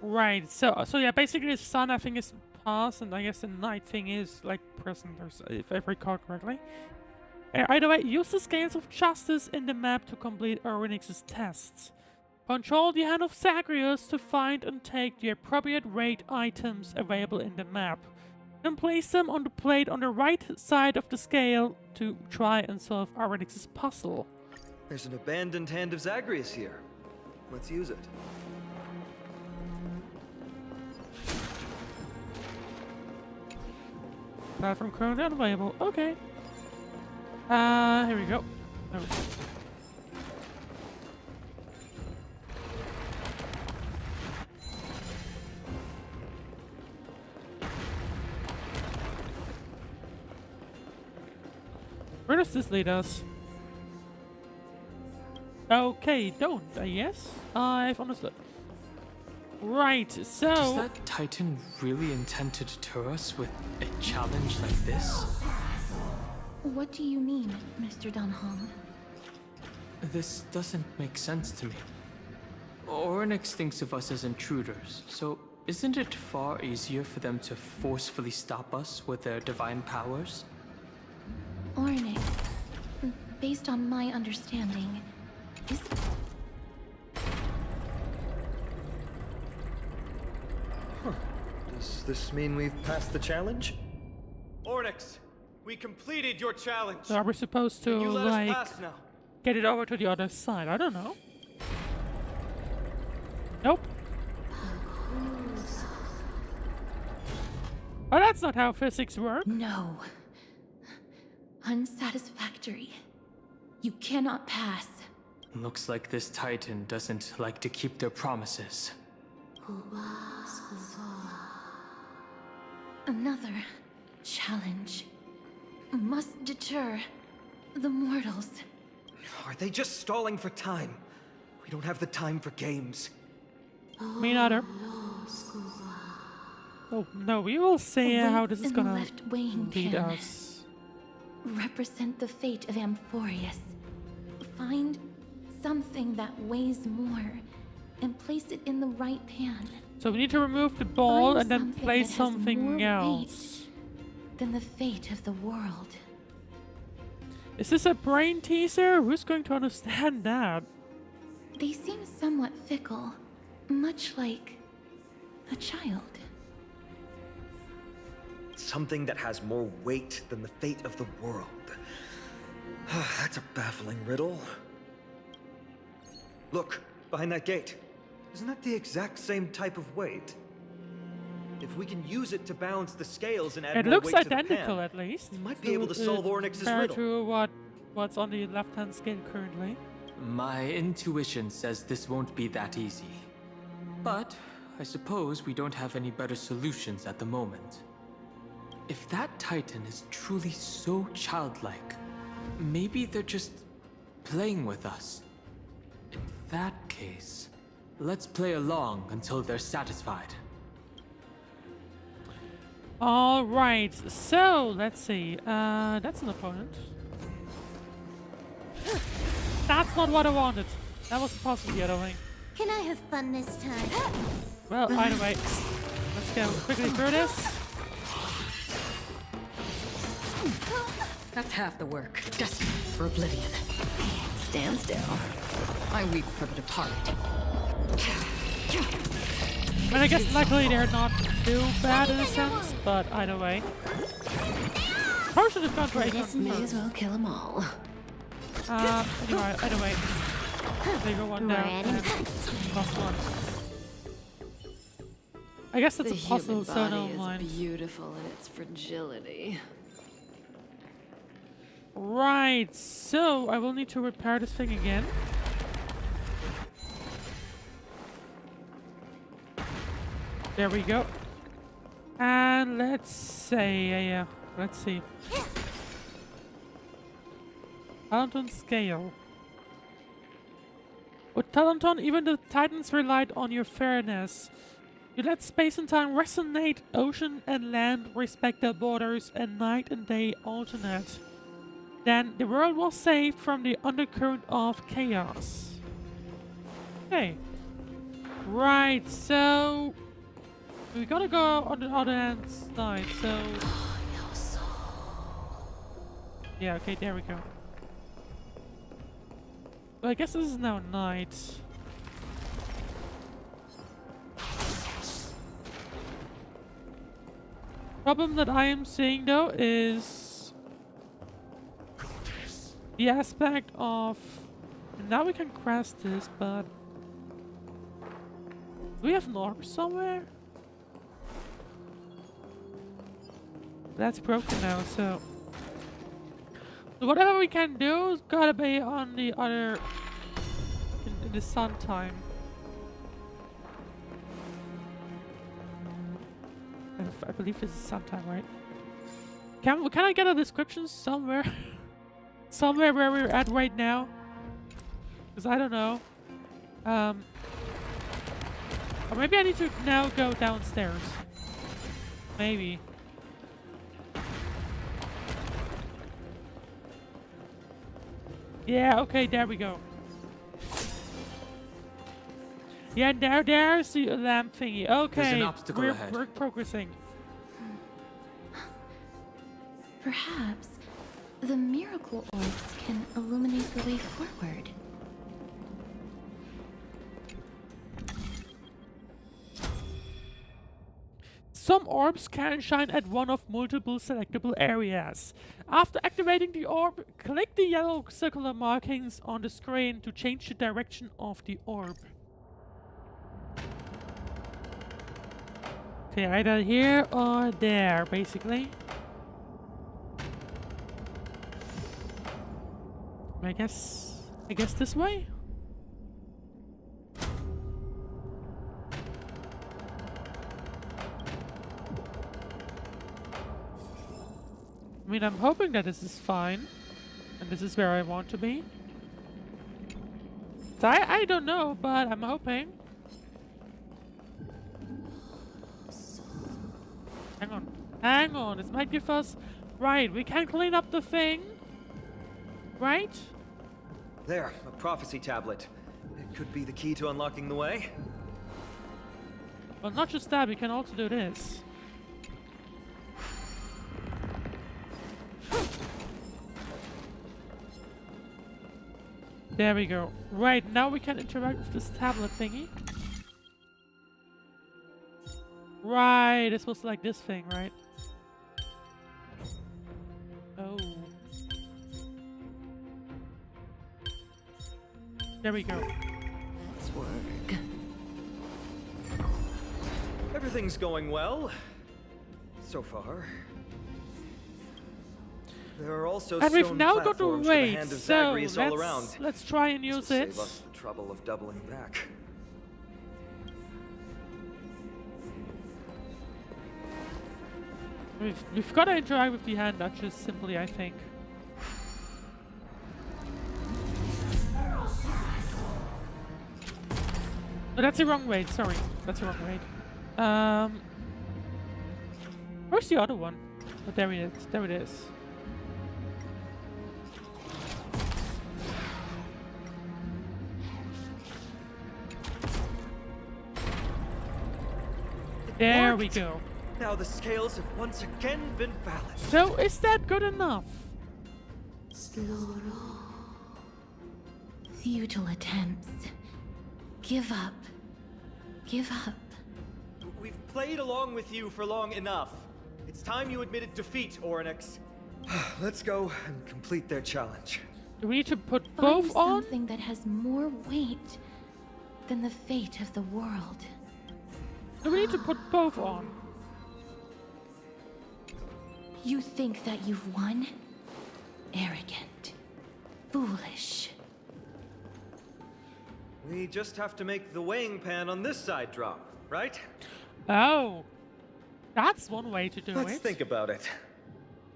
Speaker 2: Right, so yeah, basically the sun I think is past, and I guess the night thing is like present, or so, if I recall correctly. Either way, use the scales of justice in the map to complete Orynyx's tests. Control the hand of Zagreus to find and take the appropriate raid items available in the map. Then place them on the plate on the right side of the scale to try and solve Orynyx's puzzle.
Speaker 3: There's an abandoned hand of Zagreus here. Let's use it.
Speaker 2: Platform currently unavailable. Okay. Here we go. Oh. Where does this lead us? Okay, don't, I guess. I've understood. Right, so...
Speaker 9: Does that Titan really intend to deter us with a challenge like this?
Speaker 1: What do you mean, Mr. Dan Heng?
Speaker 9: This doesn't make sense to me. Orynyx thinks of us as intruders, so isn't it far easier for them to forcefully stop us with their divine powers?
Speaker 1: Orynyx, based on my understanding, is...
Speaker 3: Does this mean we've passed the challenge?
Speaker 8: Orynyx, we completed your challenge.
Speaker 2: So are we supposed to,
Speaker 8: Can you let
Speaker 2: like,
Speaker 8: us pass now?
Speaker 2: get it over to the other side? I don't know. Nope. Oh, that's not how physics work.
Speaker 1: No. Unsatisfactory. You cannot pass.
Speaker 9: Looks like this Titan doesn't like to keep their promises.
Speaker 1: Another challenge must deter the mortals.
Speaker 3: Are they just stalling for time? We don't have the time for games.
Speaker 2: Me neither. Oh, no, we will see how this is
Speaker 1: Weights in
Speaker 2: gonna
Speaker 1: left weighing
Speaker 2: lead
Speaker 1: pin
Speaker 2: us.
Speaker 1: represent the fate of Amorpheus. Find something that weighs more and place it in the right pan.
Speaker 2: So we need to remove the ball
Speaker 1: Find
Speaker 2: and then
Speaker 1: something
Speaker 2: place
Speaker 1: that has
Speaker 2: something
Speaker 1: more
Speaker 2: else.
Speaker 1: weight than the fate of the world.
Speaker 2: Is this a brain teaser? Who's going to understand that?
Speaker 1: They seem somewhat fickle, much like a child.
Speaker 3: Something that has more weight than the fate of the world. That's a baffling riddle. Look, behind that gate. Isn't that the exact same type of weight? If we can use it to balance the scales and add
Speaker 2: It
Speaker 3: more
Speaker 2: looks
Speaker 3: weight to the
Speaker 2: identical
Speaker 3: pan,
Speaker 2: at least.
Speaker 3: we might be able to solve Ornyx's
Speaker 2: compared
Speaker 3: riddle.
Speaker 2: to what's on the left-hand scale currently.
Speaker 9: My intuition says this won't be that easy. But I suppose we don't have any better solutions at the moment. If that Titan is truly so childlike, maybe they're just playing with us. In that case, let's play along until they're satisfied.
Speaker 2: Alright, so let's see. That's an opponent. That's not what I wanted. That wasn't possible yet, I think.
Speaker 6: Can I have fun this time?
Speaker 2: Well, either way, let's go quickly through this.
Speaker 10: That's half the work. Destined for oblivion. Stand still. I weep for the departed.
Speaker 2: I mean, I guess luckily they're not too bad in a sense, but either way. Probably should have gone for
Speaker 10: Guess may as well kill them all.
Speaker 2: Anyway, either way. They go one down
Speaker 6: Ready?
Speaker 2: and lost one. I guess that's
Speaker 10: The
Speaker 2: a puzzle,
Speaker 10: human
Speaker 2: so
Speaker 10: body
Speaker 2: no
Speaker 10: is
Speaker 2: mind.
Speaker 10: beautiful in its fragility.
Speaker 2: Right, so I will need to repair this thing again. There we go. And let's say, let's see. Talenton scale. With Talenton, even the Titans relied on your fairness. You let space and time resonate, ocean and land respect their borders, and night and day alternate. Then the world was saved from the undercurrent of chaos. Okay. Right, so we gotta go on the other hand side, so yeah, okay, there we go. Well, I guess this is now night. Problem that I am seeing though is the aspect of, and now we can crash this, but do we have an orb somewhere? That's broken now, so whatever we can do is gotta be on the other in the sun time. I believe this is sun time, right? Can I get a description somewhere? Somewhere where we're at right now? Because I don't know. Or maybe I need to now go downstairs. Maybe. Yeah, okay, there we go. Yeah, there's the lamp thingy. Okay,
Speaker 9: There's an obstacle ahead.
Speaker 2: We're progressing.
Speaker 1: Perhaps the miracle orbs can illuminate the way forward.
Speaker 2: Some orbs can shine at one of multiple selectable areas. After activating the orb, click the yellow circular markings on the screen to change the direction of the orb. Okay, either here or there, basically. I guess this way? I mean, I'm hoping that this is fine. And this is where I want to be. So I don't know, but I'm hoping. Hang on, this might give us... Right, we can clean up the thing. Right?
Speaker 3: There, a prophecy tablet. It could be the key to unlocking the way.
Speaker 2: Well, not just that, we can also do this. There we go. Right, now we can interact with this tablet thingy. Right, it's supposed to like this thing, right? Oh. There we go.
Speaker 10: Let's work.
Speaker 3: Everything's going well. So far. There are also
Speaker 2: And we've
Speaker 3: stone
Speaker 2: now got a
Speaker 3: platforms for the
Speaker 2: raid,
Speaker 3: Hand of
Speaker 2: so
Speaker 3: Zagreus all around.
Speaker 2: let's try and
Speaker 3: This will
Speaker 2: use it.
Speaker 3: save us the trouble of doubling back.
Speaker 2: We've got to interact with the hand, Duchess, simply, I think. Oh, that's the wrong raid, sorry. That's the wrong raid. Where's the other one? Oh, there it is. There it is. There we go.
Speaker 3: Now the scales have once again been balanced.
Speaker 2: So, is that good enough?
Speaker 1: Futile attempts. Give up. Give up.
Speaker 8: We've played along with you for long enough. It's time you admitted defeat, Oryx.
Speaker 3: Let's go and complete their challenge.
Speaker 2: Do we need to put
Speaker 1: Find
Speaker 2: both on?
Speaker 1: something that has more weight than the fate of the world.
Speaker 2: Do we need to put both on?
Speaker 1: You think that you've won? Arrogant. Foolish.
Speaker 3: We just have to make the weighing pan on this side drop, right?
Speaker 2: Oh. That's one way to do
Speaker 3: Let's
Speaker 2: it.
Speaker 3: think about it.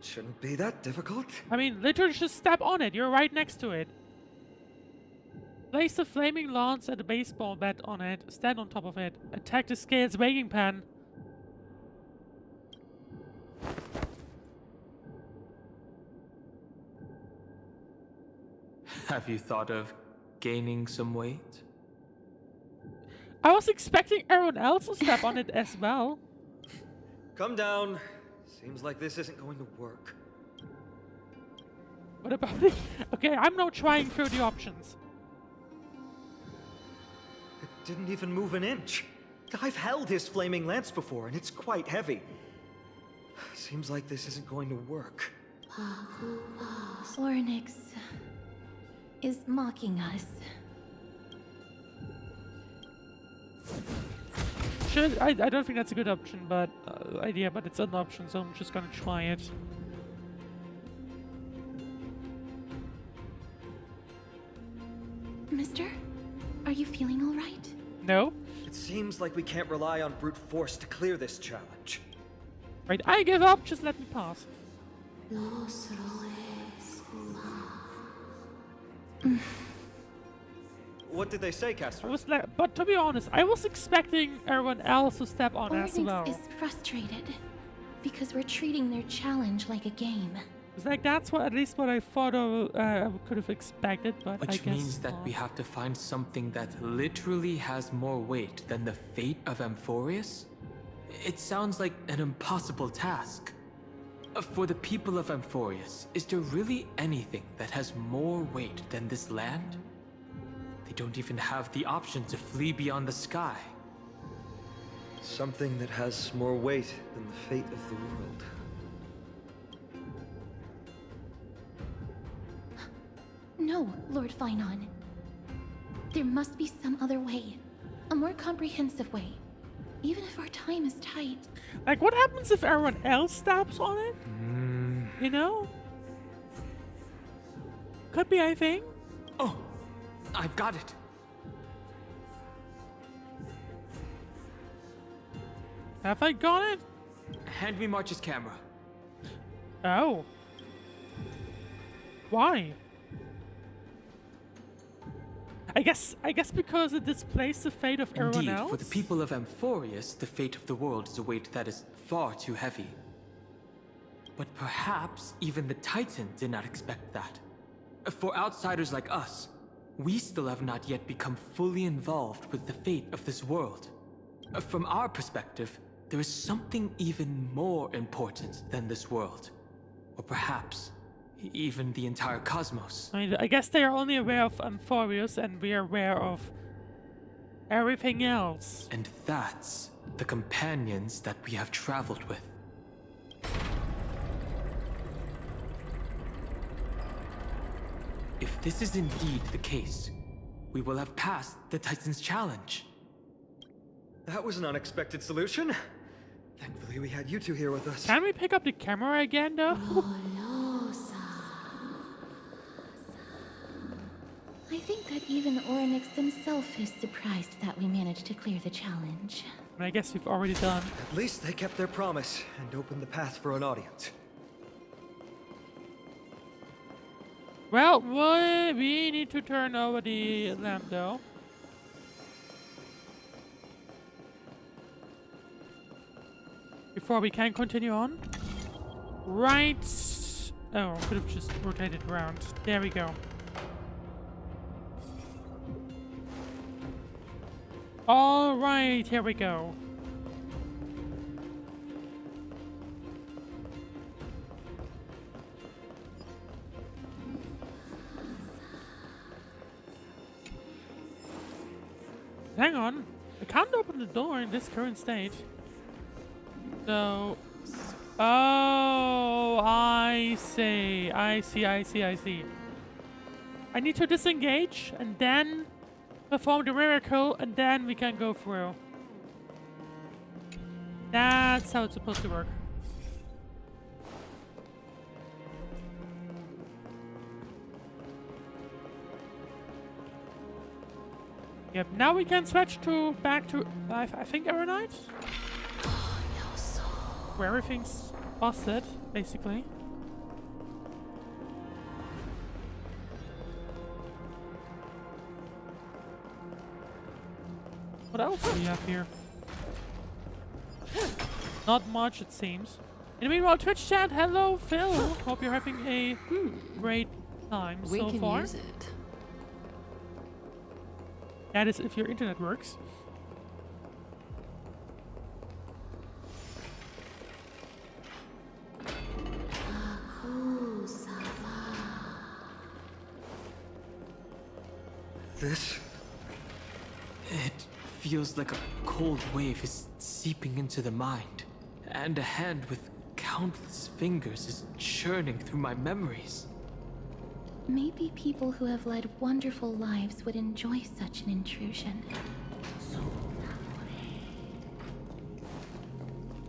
Speaker 3: Shouldn't be that difficult.
Speaker 2: I mean, literally just step on it. You're right next to it. Place the flaming lance and a baseball bat on it. Stand on top of it. Attack the scales weighing pan.
Speaker 9: Have you thought of gaining some weight?
Speaker 2: I was expecting everyone else to step on it as well.
Speaker 3: Come down. Seems like this isn't going to work.
Speaker 2: What about it? Okay, I'm now trying through the options.
Speaker 3: It didn't even move an inch. I've held his flaming lance before, and it's quite heavy. Seems like this isn't going to work.
Speaker 1: Ornyx is mocking us.
Speaker 2: I don't think that's a good option, but idea, but it's an option, so I'm just gonna try it.
Speaker 1: Mister, are you feeling all right?
Speaker 2: No?
Speaker 3: It seems like we can't rely on brute force to clear this challenge.
Speaker 2: Right, I give up, just let me pass.
Speaker 3: What did they say, Castrum?
Speaker 2: I was like, but to be honest, I was expecting everyone else to step on as well.
Speaker 1: Ornyx is frustrated because we're treating their challenge like a game.
Speaker 2: It's like that's what at least what I thought I could have expected, but I
Speaker 9: Which
Speaker 2: guess
Speaker 9: means that
Speaker 2: not.
Speaker 9: we have to find something that literally has more weight than the fate of Amorpheus? It sounds like an impossible task. For the people of Amorpheus, is there really anything that has more weight than this land? They don't even have the option to flee beyond the sky.
Speaker 3: Something that has more weight than the fate of the world.
Speaker 1: No, Lord Phainon. There must be some other way. A more comprehensive way. Even if our time is tight.
Speaker 2: Like, what happens if everyone else steps on it? You know? Could be, I think.
Speaker 9: Oh, I've got it.
Speaker 2: Have I got it?
Speaker 9: Hand me March's camera.
Speaker 2: Oh. Why? I guess because it displays the fate of everyone
Speaker 9: Indeed,
Speaker 2: else.
Speaker 9: for the people of Amorpheus, the fate of the world is a weight that is far too heavy. But perhaps even the Titan did not expect that. For outsiders like us, we still have not yet become fully involved with the fate of this world. From our perspective, there is something even more important than this world. Or perhaps even the entire cosmos.
Speaker 2: I mean, I guess they are only aware of Amorpheus, and we are aware of everything else.
Speaker 9: And that's the companions that we have traveled with. If this is indeed the case, we will have passed the Titan's challenge.
Speaker 3: That was an unexpected solution. Thankfully, we had you two here with us.
Speaker 2: Can we pick up the camera again, though?
Speaker 1: I think that even Oryx himself is surprised that we managed to clear the challenge.
Speaker 2: I guess we've already done.
Speaker 3: At least they kept their promise and opened the path for an audience.
Speaker 2: Well, we need to turn over the lamp, though. Before we can continue on. Right. Oh, could have just rotated around. There we go. All right, here we go. Hang on. I can't open the door in this current state. So... Oh, I see. I need to disengage and then perform the miracle and then we can go through. That's how it's supposed to work. Yep, now we can switch to back to I think Aeronite? Where everything's busted, basically. What else do we have here? Not much, it seems. In the meanwhile, Twitch chat, hello Phil! Hope you're having a great time so far. We can use it. That is if your internet works.
Speaker 3: This?
Speaker 9: It feels like a cold wave is seeping into the mind, and a hand with countless fingers is churning through my memories.
Speaker 1: Maybe people who have led wonderful lives would enjoy such an intrusion.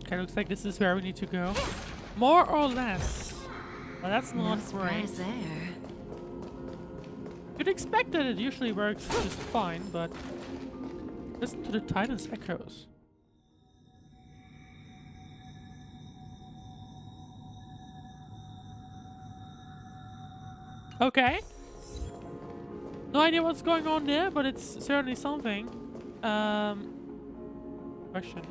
Speaker 2: Okay, looks like this is where we need to go. More or less. Well, that's not great.
Speaker 1: There.
Speaker 2: You'd expect that it usually works just fine, but listen to the Titan's echoes. Okay. No idea what's going on there, but it's certainly something. Question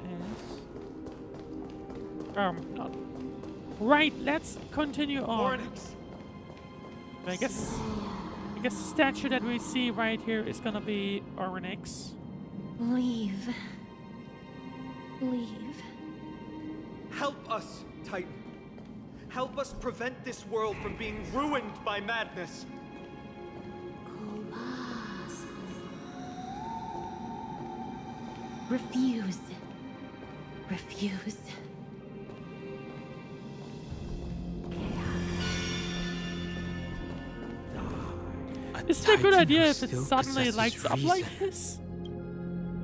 Speaker 2: is... not. Right, let's continue on. I guess the statue that we see right here is gonna be Oryx.
Speaker 1: Leave. Leave.
Speaker 8: Help us, Titan. Help us prevent this world from being ruined by madness.
Speaker 1: Refuse. Refuse.
Speaker 2: Isn't it a good idea if it suddenly lights up like this?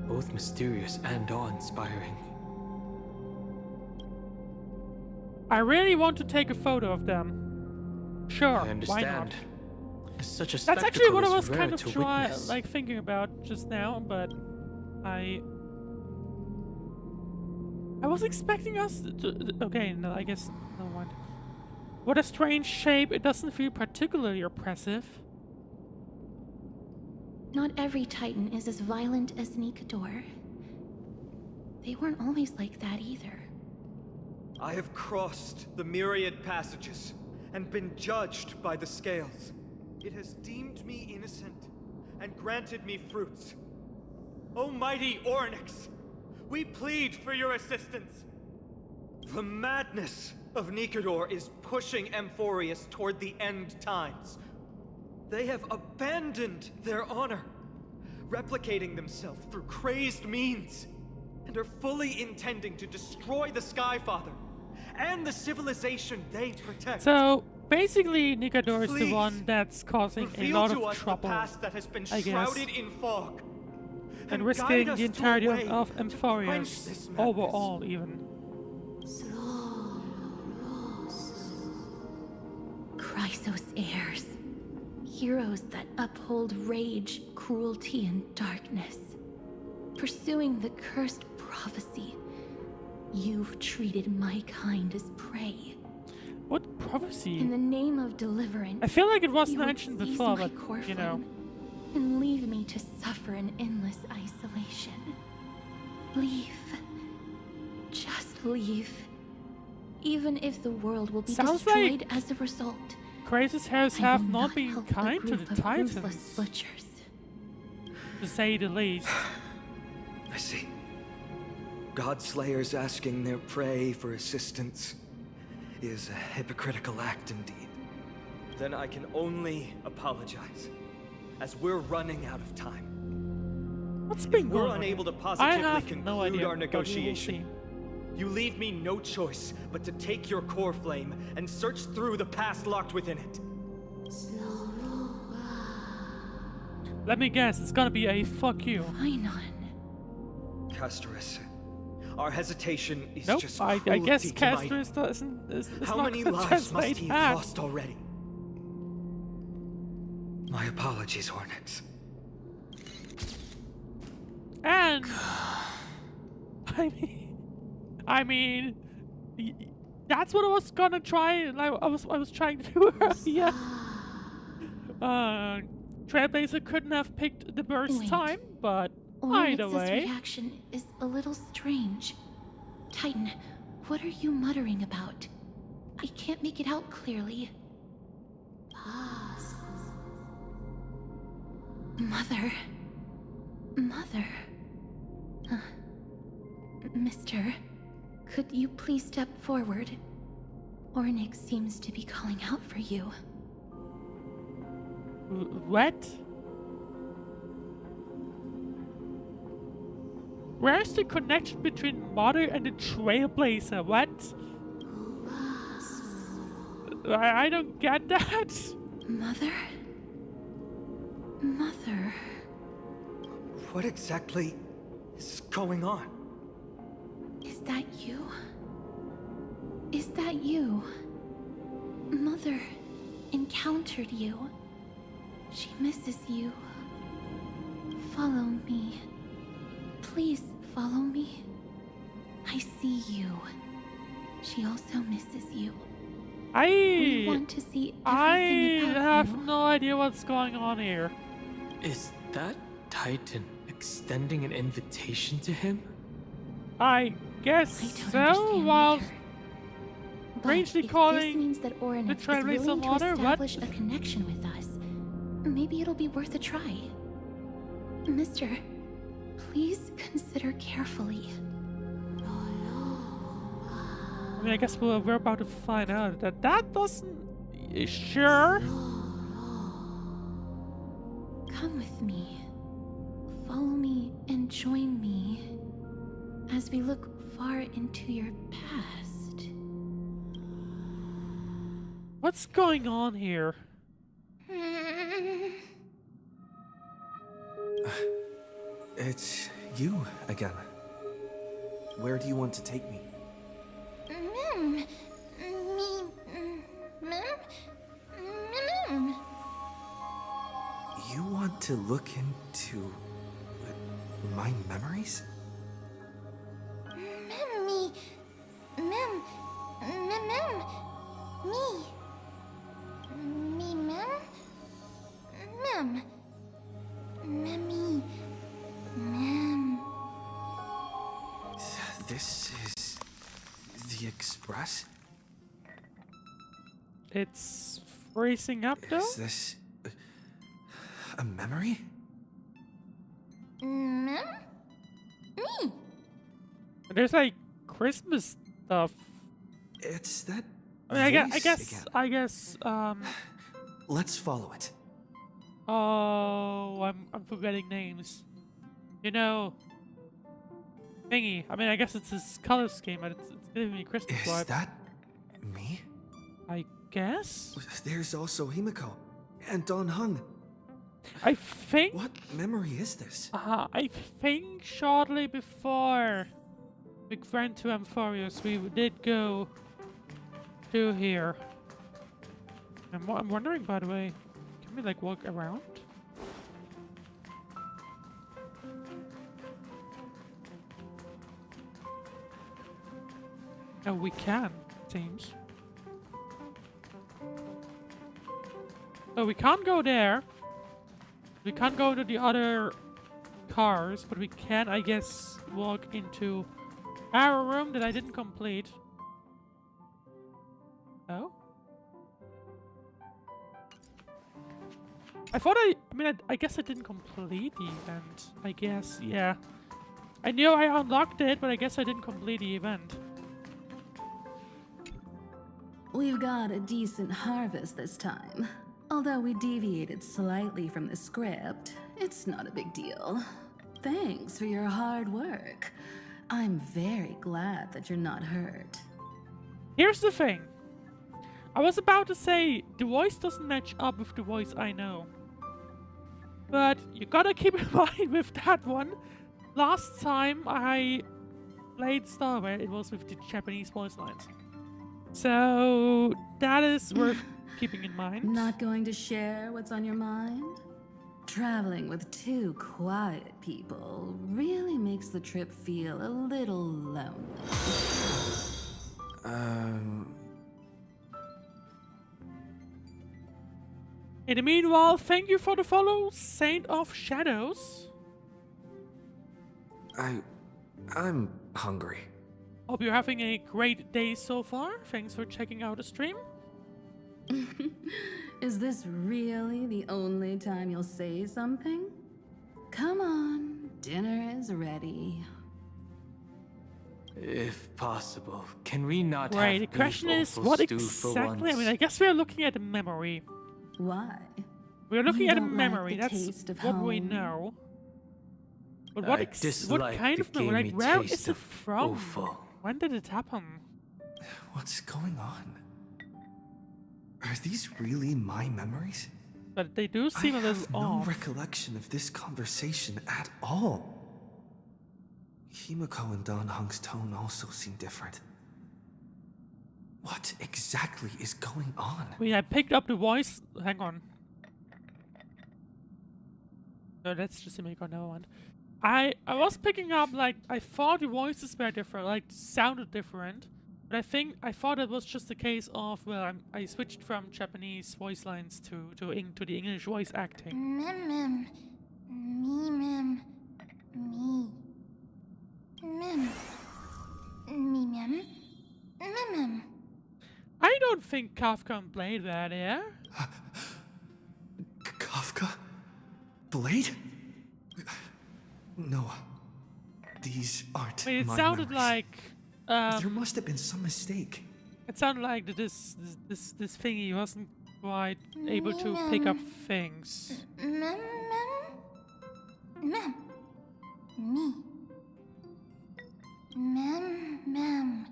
Speaker 9: Both mysterious and awe-inspiring.
Speaker 2: I really want to take a photo of them. Sure,
Speaker 9: I understand.
Speaker 2: why not?
Speaker 9: Such a
Speaker 2: That's actually what I was
Speaker 9: is
Speaker 2: kind
Speaker 9: rare
Speaker 2: of
Speaker 9: to witness.
Speaker 2: thinking about just now, but I was expecting us to... Okay, no, I guess... No one. What a strange shape. It doesn't feel particularly oppressive.
Speaker 1: Not every Titan is as violent as Nikador. They weren't always like that either.
Speaker 8: I have crossed the myriad passages and been judged by the scales. It has deemed me innocent and granted me fruits. O mighty Oryx, we plead for your assistance.
Speaker 3: The madness
Speaker 8: of Nikedor is pushing Amorpheus toward the end times. They have abandoned their honor, replicating themselves through crazed means, and are fully intending to destroy the Skyfather and the civilization they protect.
Speaker 2: So basically, Nikedor is the
Speaker 8: Please,
Speaker 2: one that's causing a
Speaker 8: reveal
Speaker 2: lot
Speaker 8: to
Speaker 2: of
Speaker 8: us
Speaker 2: trouble,
Speaker 8: the past that has been
Speaker 2: I guess,
Speaker 8: shrouded in fog,
Speaker 2: and
Speaker 8: guide
Speaker 2: risking
Speaker 8: us
Speaker 2: the
Speaker 8: to a
Speaker 2: entirety
Speaker 8: way
Speaker 2: of
Speaker 8: to quench
Speaker 2: Amorpheus
Speaker 8: this madness.
Speaker 2: overall, even.
Speaker 1: Chrysos heirs. Heroes that uphold rage, cruelty, and darkness. Pursuing the cursed prophecy. You've treated my kind as prey.
Speaker 2: What prophecy?
Speaker 1: In the name of deliverance,
Speaker 2: I feel like it was
Speaker 1: you would
Speaker 2: mentioned
Speaker 1: seize
Speaker 2: before,
Speaker 1: my
Speaker 2: but
Speaker 1: core
Speaker 2: you know.
Speaker 1: flame and leave me to suffer in endless isolation. Leave. Just leave. Even if the world will be
Speaker 2: Sounds
Speaker 1: destroyed
Speaker 2: like
Speaker 1: as a result.
Speaker 2: Kratos has
Speaker 1: I
Speaker 2: have
Speaker 1: will
Speaker 2: not been
Speaker 1: help a
Speaker 2: kind to
Speaker 1: group
Speaker 2: the
Speaker 1: of
Speaker 2: Titans,
Speaker 1: ruthless butchers.
Speaker 2: to say the least.
Speaker 3: I see. Godslayers asking their prey for assistance is a hypocritical act indeed.
Speaker 8: Then I can only apologize, as we're running out of time.
Speaker 2: What's been
Speaker 8: We're
Speaker 2: going on?
Speaker 8: unable to
Speaker 2: I
Speaker 8: positively
Speaker 2: have
Speaker 8: conclude
Speaker 2: no idea.
Speaker 8: our
Speaker 2: but we will
Speaker 8: negotiation.
Speaker 2: see.
Speaker 8: You leave me no choice but to take your core flame and search through the past locked within it.
Speaker 2: Let me guess, it's gonna be a fuck you.
Speaker 1: Phainon.
Speaker 3: Castorus, our hesitation is
Speaker 2: Nope,
Speaker 3: just
Speaker 2: I
Speaker 3: cruelty
Speaker 2: guess
Speaker 3: to my-
Speaker 2: Castrum doesn't. Is
Speaker 8: How
Speaker 2: not
Speaker 8: many
Speaker 2: gonna
Speaker 8: lives must
Speaker 2: translate
Speaker 8: he
Speaker 2: that.
Speaker 8: have lost already?
Speaker 3: My apologies, Hornets.
Speaker 2: And I mean, that's what I was gonna try. Like I was trying to do earlier. Trailblaze couldn't have picked the burst
Speaker 1: Wait.
Speaker 2: time, but either
Speaker 1: Onyx's
Speaker 2: way.
Speaker 1: reaction is a little strange. Titan, what are you muttering about? I can't make it out clearly. Mother. Mother. Mister, could you please step forward? Onyx seems to be calling out for you.
Speaker 2: What? Where's the connection between Mother and the Trailblazer? What? I don't get that.
Speaker 1: Mother? Mother.
Speaker 8: What exactly is going on?
Speaker 1: Is that you? Is that you? Mother encountered you. She misses you. Follow me. Please follow me. I see you. She also misses you. We want to see everything about
Speaker 2: have
Speaker 1: you.
Speaker 2: no idea what's going on here.
Speaker 9: Is that Titan extending an invitation to him?
Speaker 2: I guess
Speaker 1: I don't
Speaker 2: so.
Speaker 1: understand
Speaker 2: While
Speaker 1: either. But
Speaker 2: strangely
Speaker 1: if this
Speaker 2: calling
Speaker 1: means that Oryx is
Speaker 2: Trailblazer
Speaker 1: willing to
Speaker 2: mother, what?
Speaker 1: establish a connection with us, maybe it'll be worth a try. Mister, please consider carefully.
Speaker 2: I mean, I guess we're about to find out that doesn't. Sure.
Speaker 1: Come with me. Follow me and join me as we look far into your past.
Speaker 2: What's going on here?
Speaker 11: It's you again. Where do you want to take me? You want to look into my memories? This is the Express?
Speaker 2: It's freezing up though.
Speaker 11: Is this a memory?
Speaker 2: There's like Christmas stuff
Speaker 11: It's that
Speaker 2: I mean, I
Speaker 11: voice
Speaker 2: guess,
Speaker 11: again. Let's follow it.
Speaker 2: Oh, I'm forgetting names. You know, thingy. I mean, I guess it's his color scheme, but it's giving me Christmas
Speaker 11: Is
Speaker 2: vibes.
Speaker 11: that me?
Speaker 2: I guess.
Speaker 11: There's also Himiko and Dan Heng.
Speaker 2: I think.
Speaker 11: What memory is this?
Speaker 2: I think shortly before we went to Amorpheus, we did go to here. I'm wondering, by the way, can we like walk around? Oh, we can, it seems. Oh, we can't go there. We can't go to the other cars, but we can, I guess, walk into our room that I didn't complete. Oh? I guess I didn't complete the event. I guess, yeah. I knew I unlocked it, but I guess I didn't complete the event.
Speaker 12: We've got a decent harvest this time. Although we deviated slightly from the script, it's not a big deal. Thanks for your hard work. I'm very glad that you're not hurt.
Speaker 2: Here's the thing. I was about to say, the voice doesn't match up with the voice I know. But you gotta keep in mind with that one. Last time I played Star Wars, it was with the Japanese voice lines. So that is worth keeping in mind.
Speaker 12: Not going to share what's on your mind? Traveling with two quiet people really makes the trip feel a little lonely.
Speaker 2: In the meanwhile, thank you for the follow, Saint of Shadows.
Speaker 11: I'm hungry.
Speaker 2: Hope you're having a great day so far. Thanks for checking out the stream.
Speaker 12: Is this really the only time you'll say something? Come on, dinner is ready.
Speaker 9: If possible, can we not
Speaker 2: Right,
Speaker 9: have
Speaker 2: the question
Speaker 9: beef
Speaker 2: is,
Speaker 9: awful
Speaker 2: what
Speaker 9: stew for
Speaker 2: exactly? I
Speaker 9: once?
Speaker 2: mean, I guess we are looking at the memory.
Speaker 12: Why?
Speaker 2: We are looking
Speaker 12: You
Speaker 2: at a
Speaker 12: don't like
Speaker 2: memory.
Speaker 12: the
Speaker 2: That's
Speaker 12: taste of
Speaker 2: what we
Speaker 12: home?
Speaker 2: know. But
Speaker 9: I
Speaker 2: what kind
Speaker 9: dislike
Speaker 2: of
Speaker 9: the
Speaker 2: memory? Like,
Speaker 9: gamey
Speaker 2: where
Speaker 9: taste
Speaker 2: is it
Speaker 9: of
Speaker 2: from?
Speaker 9: offal.
Speaker 2: When did it happen?
Speaker 11: What's going on? Are these really my memories?
Speaker 2: But they do seem
Speaker 11: I
Speaker 2: a little
Speaker 11: have no
Speaker 2: off.
Speaker 11: recollection of this conversation at all. Himiko and Dan Heng's tone also seem different. What exactly is going on?
Speaker 2: Wait, I picked up the voice. Hang on. No, that's just a make on never mind. I was picking up, like, I thought the voices were different, like, sounded different. But I thought it was just a case of, well, I switched from Japanese voice lines to the English voice acting.
Speaker 6: Mem, me, mem, me. Mem, me, mem, mem.
Speaker 2: I don't think Kafka played that, yeah?
Speaker 11: Kafka? Blade? No. These aren't
Speaker 2: I mean, it
Speaker 11: my
Speaker 2: sounded
Speaker 11: memories.
Speaker 2: like
Speaker 11: There must have been some mistake.
Speaker 2: it sounded like that this thingy wasn't quite able to pick up things.
Speaker 6: Mem, me. Mem.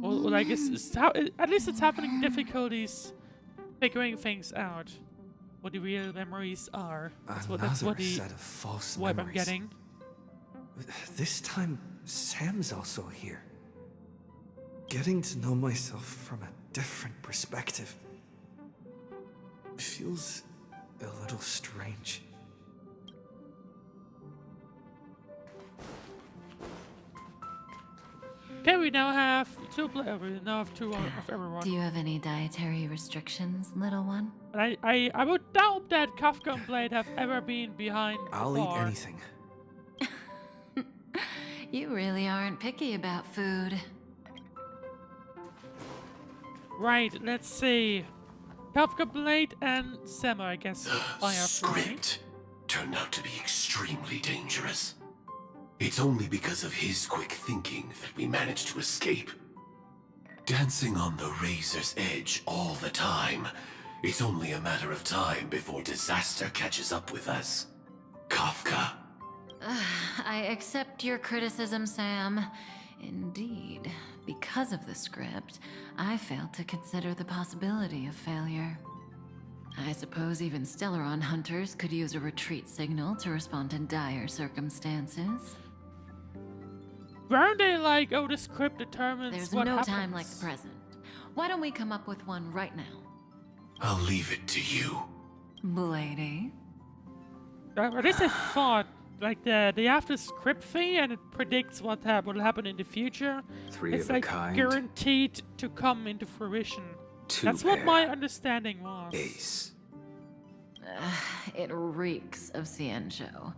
Speaker 2: Or like at least it's having difficulties figuring things out. What the real memories are. That's what
Speaker 11: Another
Speaker 2: the
Speaker 11: set of false
Speaker 2: vibe I'm
Speaker 11: memories.
Speaker 2: getting.
Speaker 11: This time, Sam's also here. Getting to know myself from a different perspective feels a little strange.
Speaker 2: Okay, we now have two players. We now have two of everyone.
Speaker 1: Do you have any dietary restrictions, little one?
Speaker 2: But I would doubt that Kafka and Blade have ever been behind the
Speaker 11: I'll eat
Speaker 2: bar.
Speaker 11: anything.
Speaker 1: You really aren't picky about food.
Speaker 2: Right, let's see. Kafka, Blade, and Sama, I guess.
Speaker 5: The script turned out to be extremely dangerous. It's only because of his quick thinking that we managed to escape.
Speaker 13: Dancing on the razor's edge all the time. It's only a matter of time before disaster catches up with us. Kafka.
Speaker 10: I accept your criticism, Sam. Indeed, because of the script, I failed to consider the possibility of failure. I suppose even Stellaron hunters could use a retreat signal to respond to dire circumstances.
Speaker 2: Weren't they like, oh, the script determines
Speaker 10: There's
Speaker 2: what
Speaker 10: no
Speaker 2: happens?
Speaker 10: time like the present. Why don't we come up with one right now?
Speaker 13: I'll leave it to you.
Speaker 10: Lady?
Speaker 2: At least I thought, like, they have the script fee and it predicts what will happen in the future.
Speaker 14: Three
Speaker 2: it's
Speaker 14: of a
Speaker 2: like
Speaker 14: kind.
Speaker 2: guaranteed to come into fruition.
Speaker 14: Two
Speaker 2: That's what
Speaker 14: pair.
Speaker 2: my understanding was.
Speaker 14: Ace.
Speaker 10: It reeks of Ciencio.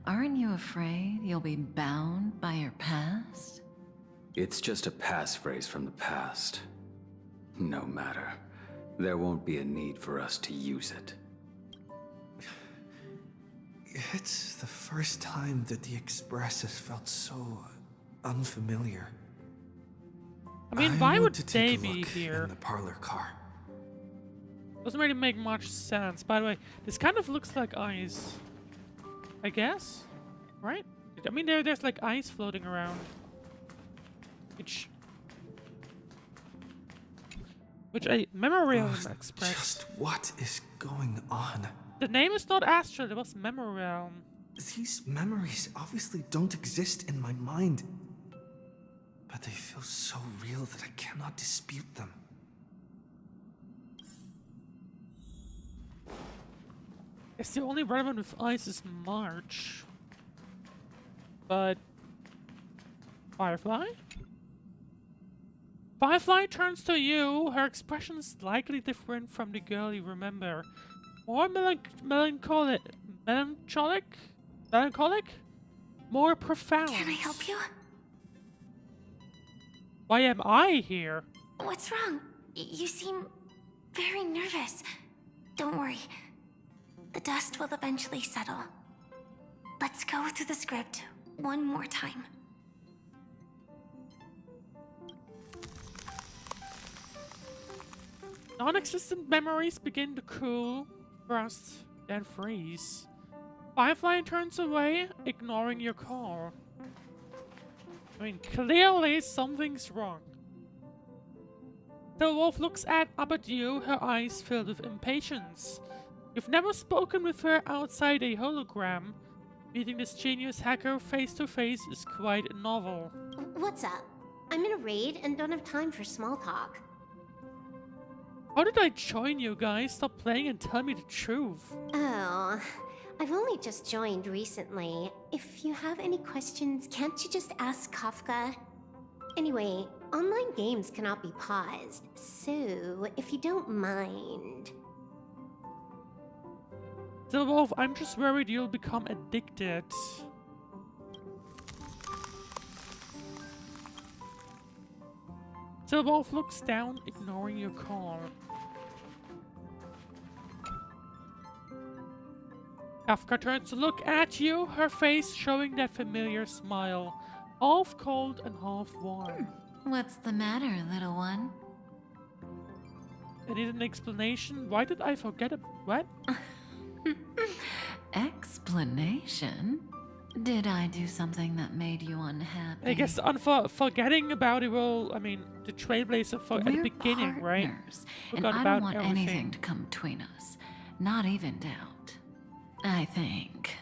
Speaker 10: Aren't you afraid you'll be bound by your past?
Speaker 14: It's just a passphrase from the past. No matter. There won't be a need for us to use it.
Speaker 11: It's the first time that the Express has felt so unfamiliar.
Speaker 2: I mean, why
Speaker 11: need
Speaker 2: would
Speaker 11: to
Speaker 2: they
Speaker 11: take a
Speaker 2: be
Speaker 11: look
Speaker 2: here?
Speaker 11: in the parlor car.
Speaker 2: Doesn't really make much sense. By the way, this kind of looks like ice. I guess? Right? I mean, there's like ice floating around. Which a Memorial Express.
Speaker 11: Just what is going on?
Speaker 2: The name is not Astral, it was Memorial.
Speaker 11: These memories obviously don't exist in my mind. But they feel so real that I cannot dispute them.
Speaker 2: It's the only relevant with ice is March. But Firefly? Firefly turns to you. Her expression is slightly different from the girl you remember. More melancholic? More profound.
Speaker 6: Can I help you?
Speaker 2: Why am I here?
Speaker 6: What's wrong? You seem very nervous. Don't worry. The dust will eventually settle. Let's go through the script one more time.
Speaker 2: Non-existent memories begin to cool, rust, then freeze. Firefly turns away, ignoring your call. I mean, clearly something's wrong. The wolf looks up at you, her eyes filled with impatience. You've never spoken with her outside a hologram. Meeting this genius hacker face to face is quite novel.
Speaker 15: What's up? I'm in a raid and don't have time for small talk.
Speaker 2: How did I join you guys? Stop playing and tell me the truth.
Speaker 15: Oh, I've only just joined recently. If you have any questions, can't you just ask Kafka? Anyway, online games cannot be paused, so if you don't mind...
Speaker 2: The wolf, I'm just worried you'll become addicted. The wolf looks down, ignoring your call. Kafka turns to look at you, her face showing that familiar smile. Half cold and half warm.
Speaker 10: What's the matter, little one?
Speaker 2: I need an explanation. Why did I forget what?
Speaker 10: Explanation? Did I do something that made you unhappy?
Speaker 2: I guess forgetting about it will, I mean, the Trailblaze at the beginning, right?
Speaker 10: Partners, and
Speaker 2: Forgot
Speaker 10: I
Speaker 2: about
Speaker 10: don't want
Speaker 2: everything.
Speaker 10: anything to come between us. Not even doubt. I think.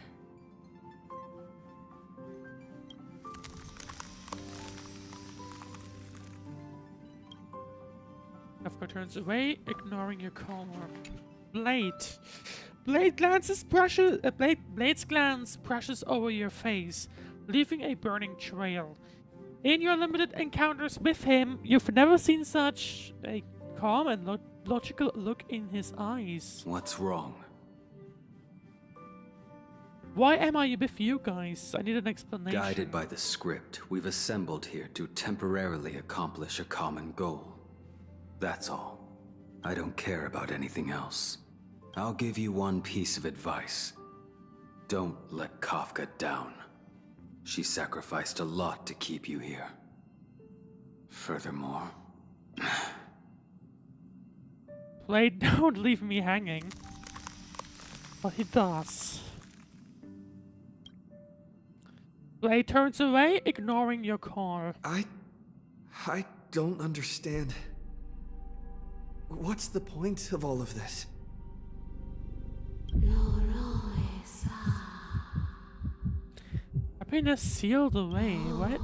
Speaker 2: Kafka turns away, ignoring your call. Blade's glance brushes over your face, leaving a burning trail. In your limited encounters with him, you've never seen such a calm and logical look in his eyes.
Speaker 14: What's wrong?
Speaker 2: Why am I with you guys? I need an explanation.
Speaker 14: Guided by the script, we've assembled here to temporarily accomplish a common goal. That's all. I don't care about anything else. I'll give you one piece of advice. Don't let Kafka down. She sacrificed a lot to keep you here. Furthermore,
Speaker 2: Blade, don't leave me hanging. But he does. Blade turns away, ignoring your call.
Speaker 11: I don't understand. What's the point of all of this?
Speaker 2: Happiness sealed away, what?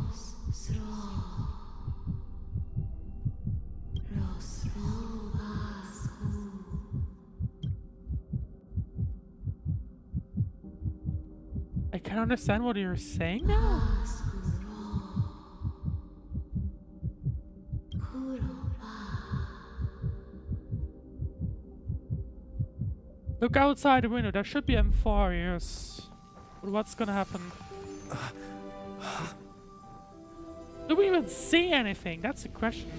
Speaker 2: I can't understand what you're saying now. Look outside the window, there should be Amorpheus. But what's gonna happen? Do we even see anything? That's the question.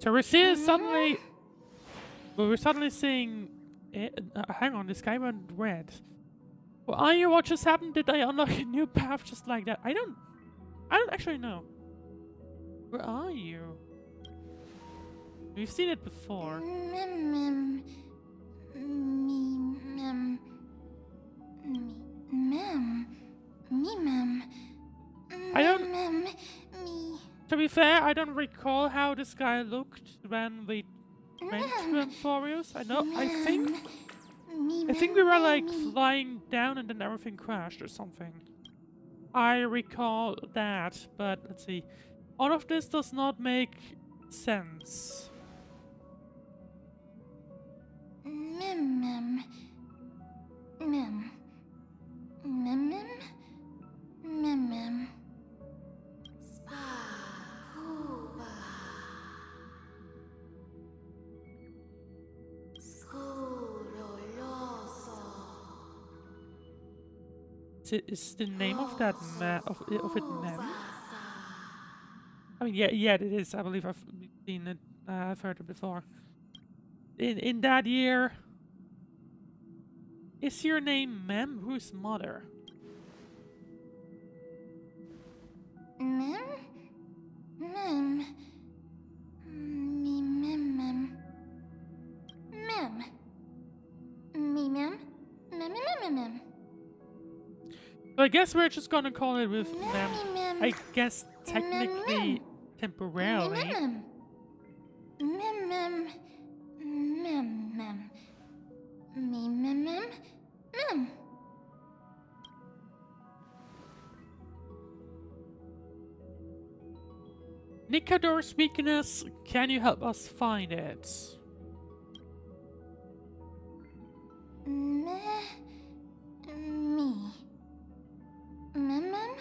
Speaker 2: So we're seeing suddenly... Well, we're suddenly seeing... hang on, the sky went red. Well, are you what just happened? Did I unlock a new path just like that? I don't actually know. Where are you? We've seen it before. I don't... To be fair, I don't recall how this guy looked when we went to Amorpheus. I think we were like flying down and then everything crashed or something. I recall that, but let's see. All of this does not make sense. Is the name of that of it Mem? I mean, yeah, it is. I believe I've seen it. I've heard it before. In that year, is your name Mem? Who's mother?
Speaker 6: Mem? Mem. Me mem mem. Mem. Me mem. Mem mem mem mem.
Speaker 2: I guess we're just gonna call it with Mem. I guess technically, temporarily.
Speaker 6: Mem mem mem. Mem mem. Me mem mem. Mem.
Speaker 2: Nikador's weakness, can you help us find it?
Speaker 6: Me. Mem mem.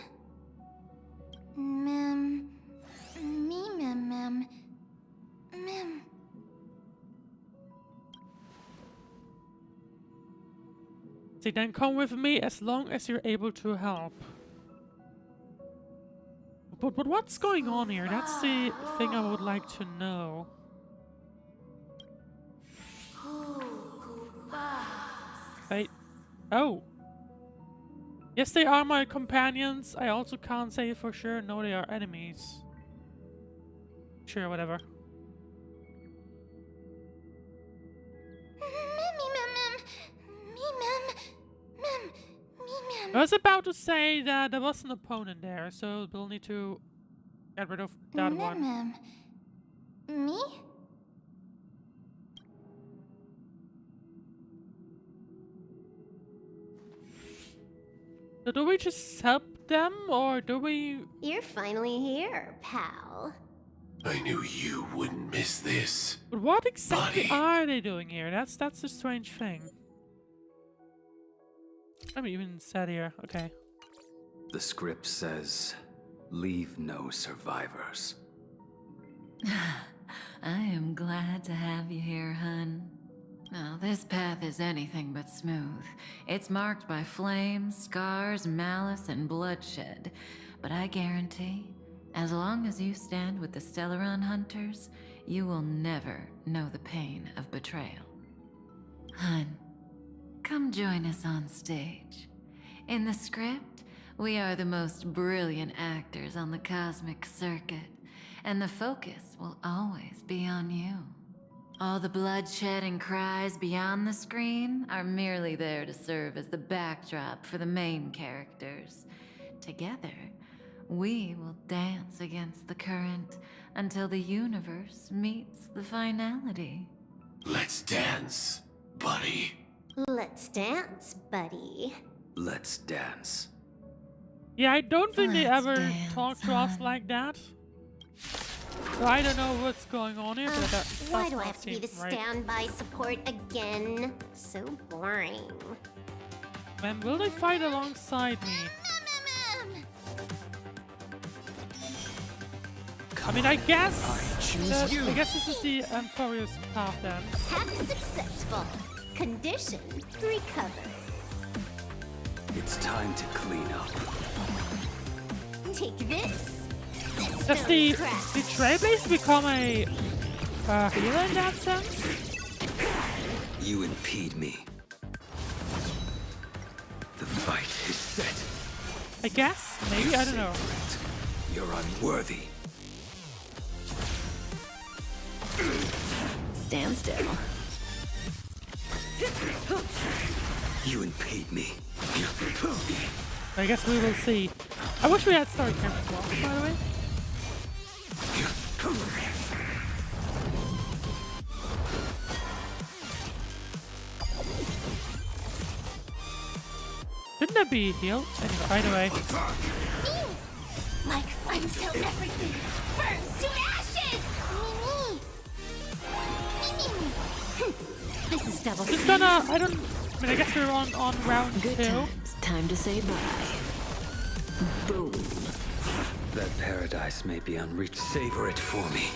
Speaker 6: Mem. Me mem mem. Mem.
Speaker 2: So then come with me as long as you're able to help. But what's going on here? That's the thing I would like to know. Wait. Oh. Yes, they are my companions. I also can't say for sure. No, they are enemies. Sure, whatever. I was about to say that there was an opponent there, so we'll need to get rid of that one.
Speaker 6: Me?
Speaker 2: So do we just help them, or do we...
Speaker 15: You're finally here, pal.
Speaker 13: I knew you wouldn't miss this.
Speaker 2: But what exactly are they doing here? That's the strange thing. I mean, even said here. Okay.
Speaker 14: The script says, leave no survivors.
Speaker 10: I am glad to have you here, hun. Now, this path is anything but smooth. It's marked by flames, scars, malice, and bloodshed. But I guarantee, as long as you stand with the Stellaron Hunters, you will never know the pain of betrayal. Hun, come join us on stage. In the script, we are the most brilliant actors on the cosmic circuit, and the focus will always be on you. All the bloodshed and cries beyond the screen are merely there to serve as the backdrop for the main characters. Together, we will dance against the current until the universe meets the finality.
Speaker 13: Let's dance, buddy.
Speaker 15: Let's dance, buddy.
Speaker 14: Let's dance.
Speaker 2: Yeah, I don't think they
Speaker 10: Let's
Speaker 2: ever
Speaker 10: dance,
Speaker 2: talk to us
Speaker 10: hon.
Speaker 2: like that. So I don't know what's going on here, but that
Speaker 15: Why
Speaker 2: does
Speaker 15: do I
Speaker 2: not
Speaker 15: have to be
Speaker 2: seem
Speaker 15: the
Speaker 2: right.
Speaker 15: standby support again? So boring.
Speaker 2: Man, will they fight alongside me? I mean, I guess I guess this is the Amorpheus path then.
Speaker 15: Hack successful. Condition recovered.
Speaker 14: It's time to clean up.
Speaker 15: Take this.
Speaker 2: Does the Trailblaze become a healer in that sense?
Speaker 14: You impede me. The fight is set.
Speaker 2: I guess, maybe, I don't know.
Speaker 14: You're unworthy.
Speaker 10: Stand still.
Speaker 14: You impede me.
Speaker 2: I guess we will see. I wish we had story camp as well, by the way. Shouldn't that be healed? Anyway, either way.
Speaker 6: Like friends till everything burns to ashes!
Speaker 10: This is double
Speaker 2: Just gonna, I mean, I guess we're on round
Speaker 10: Good
Speaker 2: 2.
Speaker 10: times. Time to say bye. Boom.
Speaker 14: That paradise may be unreached. Savor it for me.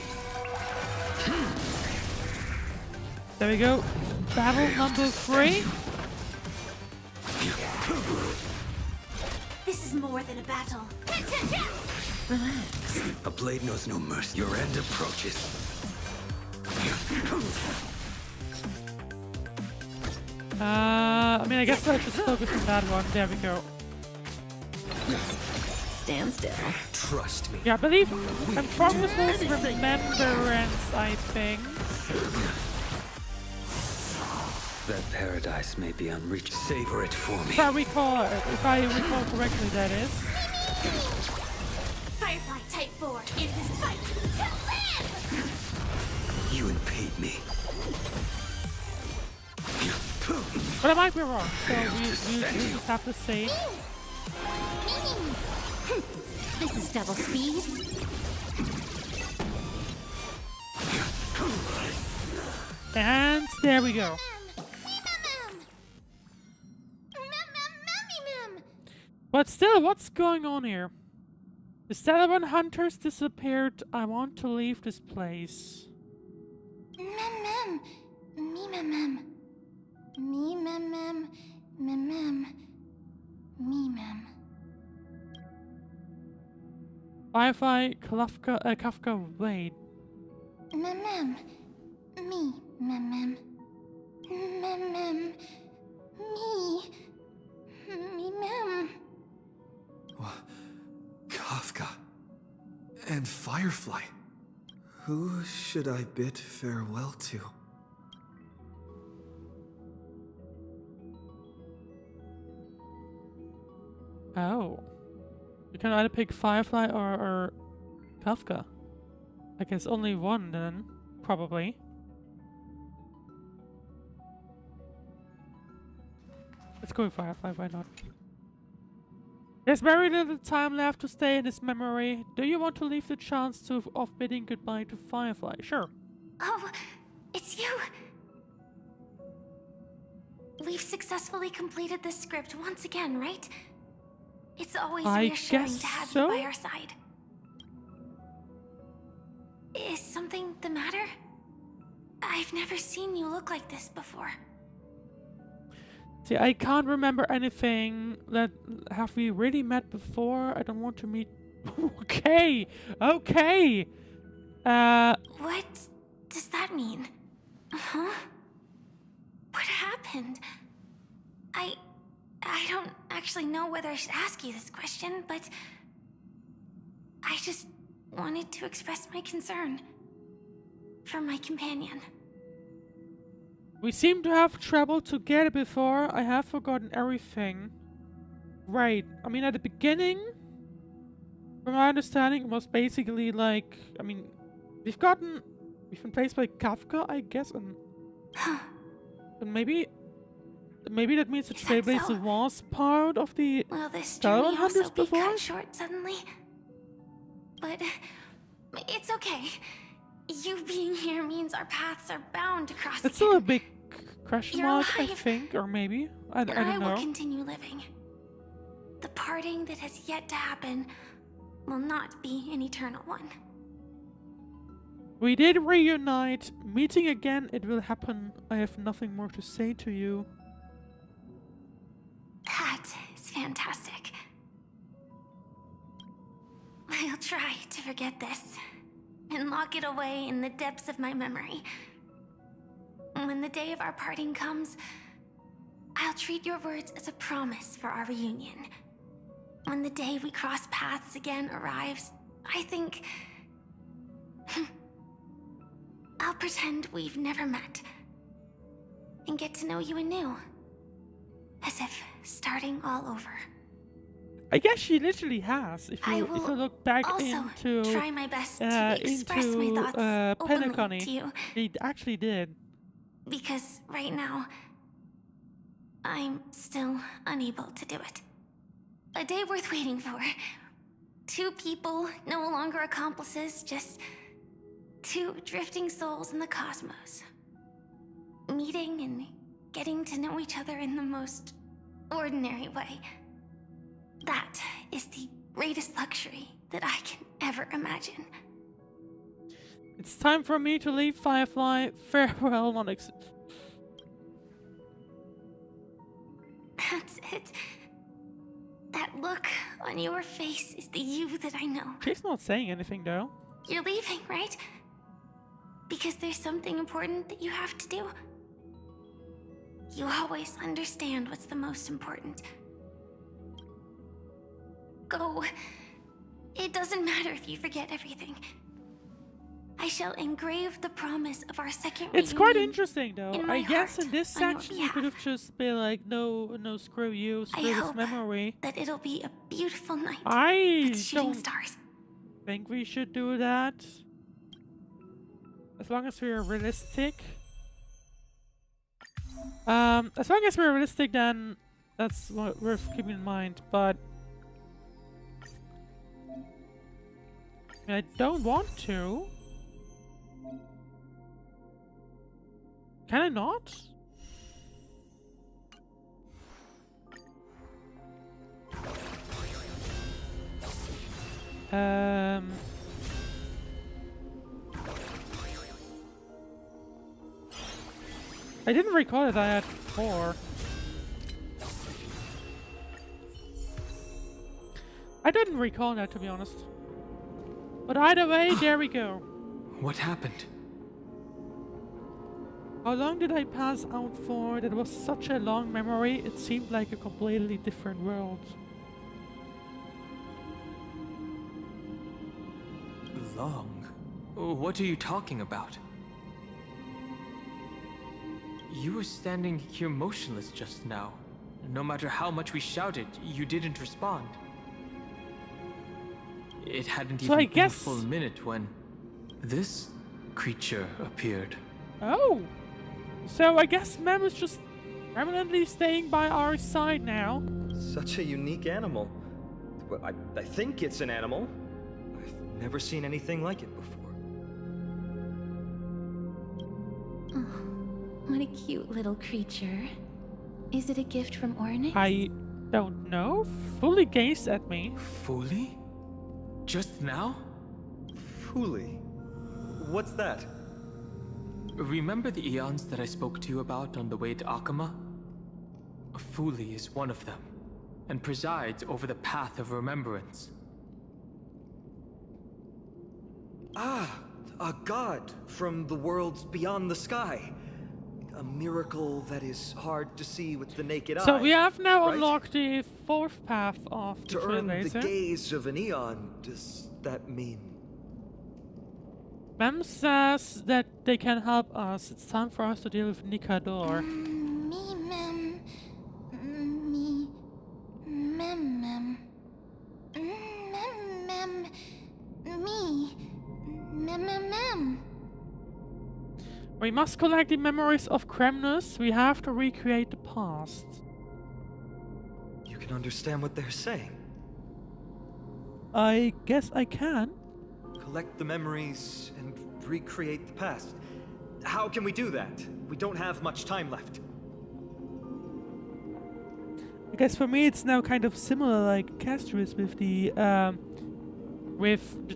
Speaker 2: There we go. Battle number 3.
Speaker 6: This is more than a battle.
Speaker 10: Relax.
Speaker 14: A blade knows no mercy. Your end approaches.
Speaker 2: I mean, I guess let's just focus on that one. There we go.
Speaker 10: Stand still.
Speaker 14: Trust me.
Speaker 2: Yeah, I believe Amorpheus was remembrance, I think.
Speaker 14: That paradise may be unreached. Savor it for me.
Speaker 2: If I recall correctly, that is.
Speaker 6: Firefly Type 4 in this fight to live!
Speaker 14: You impede me.
Speaker 2: But I might be wrong, so we just have to see.
Speaker 6: This is double speed.
Speaker 2: And there we go. But still, what's going on here? The Stellaron Hunters disappeared. I want to leave this place. Firefly, Kafka, wait.
Speaker 11: Kafka. And Firefly. Who should I bid farewell to?
Speaker 2: Oh. You can either pick Firefly or Kafka. I guess only one then, probably. Let's go with Firefly, why not? There's very little time left to stay in this memory. Do you want to leave the chance of bidding goodbye to Firefly? Sure.
Speaker 6: Oh, it's you! We've successfully completed this script once again, right? It's always
Speaker 2: I
Speaker 6: reassuring
Speaker 2: guess
Speaker 6: to have
Speaker 2: so.
Speaker 6: you by our side. Is something the matter? I've never seen you look like this before.
Speaker 2: See, I can't remember anything that have we really met before. I don't want to meet. Okay, okay.
Speaker 6: What does that mean? Huh? What happened? I don't actually know whether I should ask you this question, but I just wanted to express my concern for my companion.
Speaker 2: We seem to have traveled together before. I have forgotten everything. Right. I mean, at the beginning, from my understanding, it was basically like, I mean, we've been placed by Kafka, I guess, and maybe that means the Trailblaze was part of the
Speaker 6: Will this
Speaker 2: Talon
Speaker 6: journey
Speaker 2: Hunters
Speaker 6: also be
Speaker 2: before?
Speaker 6: cut short suddenly? But it's okay. You being here means our paths are bound to cross
Speaker 2: It's
Speaker 6: again.
Speaker 2: still a big question
Speaker 6: You're
Speaker 2: mark, I
Speaker 6: alive.
Speaker 2: think, or maybe. I
Speaker 6: And
Speaker 2: don't
Speaker 6: I
Speaker 2: know.
Speaker 6: will continue living. The parting that has yet to happen will not be an eternal one.
Speaker 2: We did reunite. Meeting again, it will happen. I have nothing more to say to you.
Speaker 6: That is fantastic. I'll try to forget this and lock it away in the depths of my memory. When the day of our parting comes, I'll treat your words as a promise for our reunion. When the day we cross paths again arrives, I think I'll pretend we've never met and get to know you anew, as if starting all over.
Speaker 2: I guess she literally has. If you look back
Speaker 6: also
Speaker 2: into
Speaker 6: try my best to express my thoughts openly
Speaker 2: Penacony,
Speaker 6: to you.
Speaker 2: she actually did.
Speaker 6: Because right now, I'm still unable to do it. A day worth waiting for. Two people, no longer accomplices, just two drifting souls in the cosmos. Meeting and getting to know each other in the most ordinary way. That is the greatest luxury that I can ever imagine.
Speaker 2: It's time for me to leave, Firefly. Farewell, Onyx.
Speaker 6: That's it. That look on your face is the you that I know.
Speaker 2: She's not saying anything, though.
Speaker 6: You're leaving, right? Because there's something important that you have to do. You always understand what's the most important. Go. It doesn't matter if you forget everything. I shall engrave the promise of our second
Speaker 2: It's quite
Speaker 6: reunion
Speaker 2: interesting, though.
Speaker 6: in
Speaker 2: I
Speaker 6: my
Speaker 2: guess
Speaker 6: heart
Speaker 2: in this
Speaker 6: on your
Speaker 2: section you
Speaker 6: behalf.
Speaker 2: could have just been like, no, screw you, screw this
Speaker 6: hope
Speaker 2: memory.
Speaker 6: that it'll be a beautiful night.
Speaker 2: I
Speaker 6: with shooting
Speaker 2: don't
Speaker 6: stars.
Speaker 2: think we should do that. As long as we're realistic. As long as we're realistic, then that's worth keeping in mind. But I don't want to. Can I not? I didn't recall that I had 4. I didn't recall that, to be honest. But either way, there we go.
Speaker 9: What happened?
Speaker 2: How long did I pass out for? That was such a long memory, it seemed like a completely different world.
Speaker 9: Long? What are you talking about? You were standing here motionless just now. No matter how much we shouted, you didn't respond. It hadn't
Speaker 2: So I
Speaker 9: even been a
Speaker 2: guess-
Speaker 9: full minute when this creature appeared.
Speaker 2: Oh! So I guess Mem is just permanently staying by our side now.
Speaker 3: Such a unique animal. Well, I think it's an animal. I've never seen anything like it before.
Speaker 1: What a cute little creature. Is it a gift from Ornix?
Speaker 2: I don't know. Fully gazed at me.
Speaker 9: Fully? Just now?
Speaker 3: Fully? What's that?
Speaker 9: Remember the eons that I spoke to you about on the way to Akama? Fuli is one of them, and presides over the path of remembrance.
Speaker 3: Ah, a god from the worlds beyond the sky. A miracle that is hard to see with the naked eye.
Speaker 2: So we have now
Speaker 3: right?
Speaker 2: unlocked the fourth path of the
Speaker 3: To earn the
Speaker 2: Trailblaze.
Speaker 3: gaze of an eon, does that mean?
Speaker 2: Mem says that they can help us. It's time for us to deal with Nikador.
Speaker 6: Me, mem. Me. Mem, mem. Mem, mem. Me. Mem, mem, mem.
Speaker 2: We must collect the memories of Kremnos. We have to recreate the past.
Speaker 3: You can understand what they're saying.
Speaker 2: I guess I can.
Speaker 3: Collect the memories and recreate the past. How can we do that? We don't have much time left.
Speaker 2: I guess for me it's now kind of similar like Castrum is with the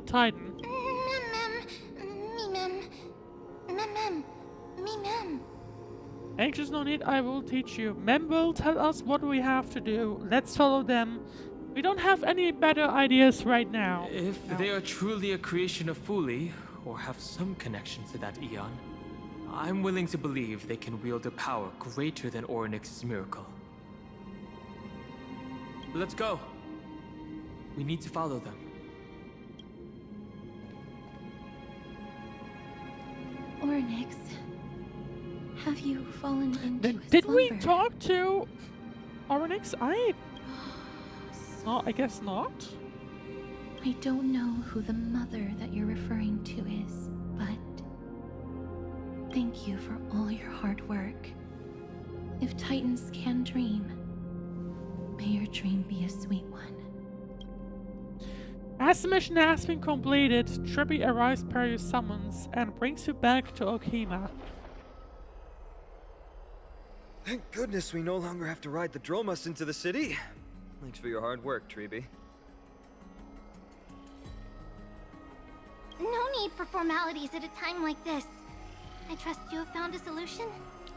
Speaker 2: Titan. Anxious no need, I will teach you. Mem will tell us what we have to do. Let's follow them. We don't have any better ideas right now.
Speaker 9: If they are truly a creation of Fuli, or have some connection to that eon, I'm willing to believe they can wield a power greater than Oryx's miracle. Let's go. We need to follow them.
Speaker 1: Oryx, have you fallen into a
Speaker 2: Did we
Speaker 1: slumber?
Speaker 2: talk to Oryx? No, I guess not.
Speaker 1: I don't know who the mother that you're referring to is, but thank you for all your hard work. If Titans can dream, may your dream be a sweet one.
Speaker 2: As the mission has been completed, Trippy arrives per your summons and brings you back to Okima.
Speaker 3: Thank goodness we no longer have to ride the Dromus into the city. Thanks for your hard work, Treeby.
Speaker 6: No need for formalities at a time like this. I trust you have found a solution?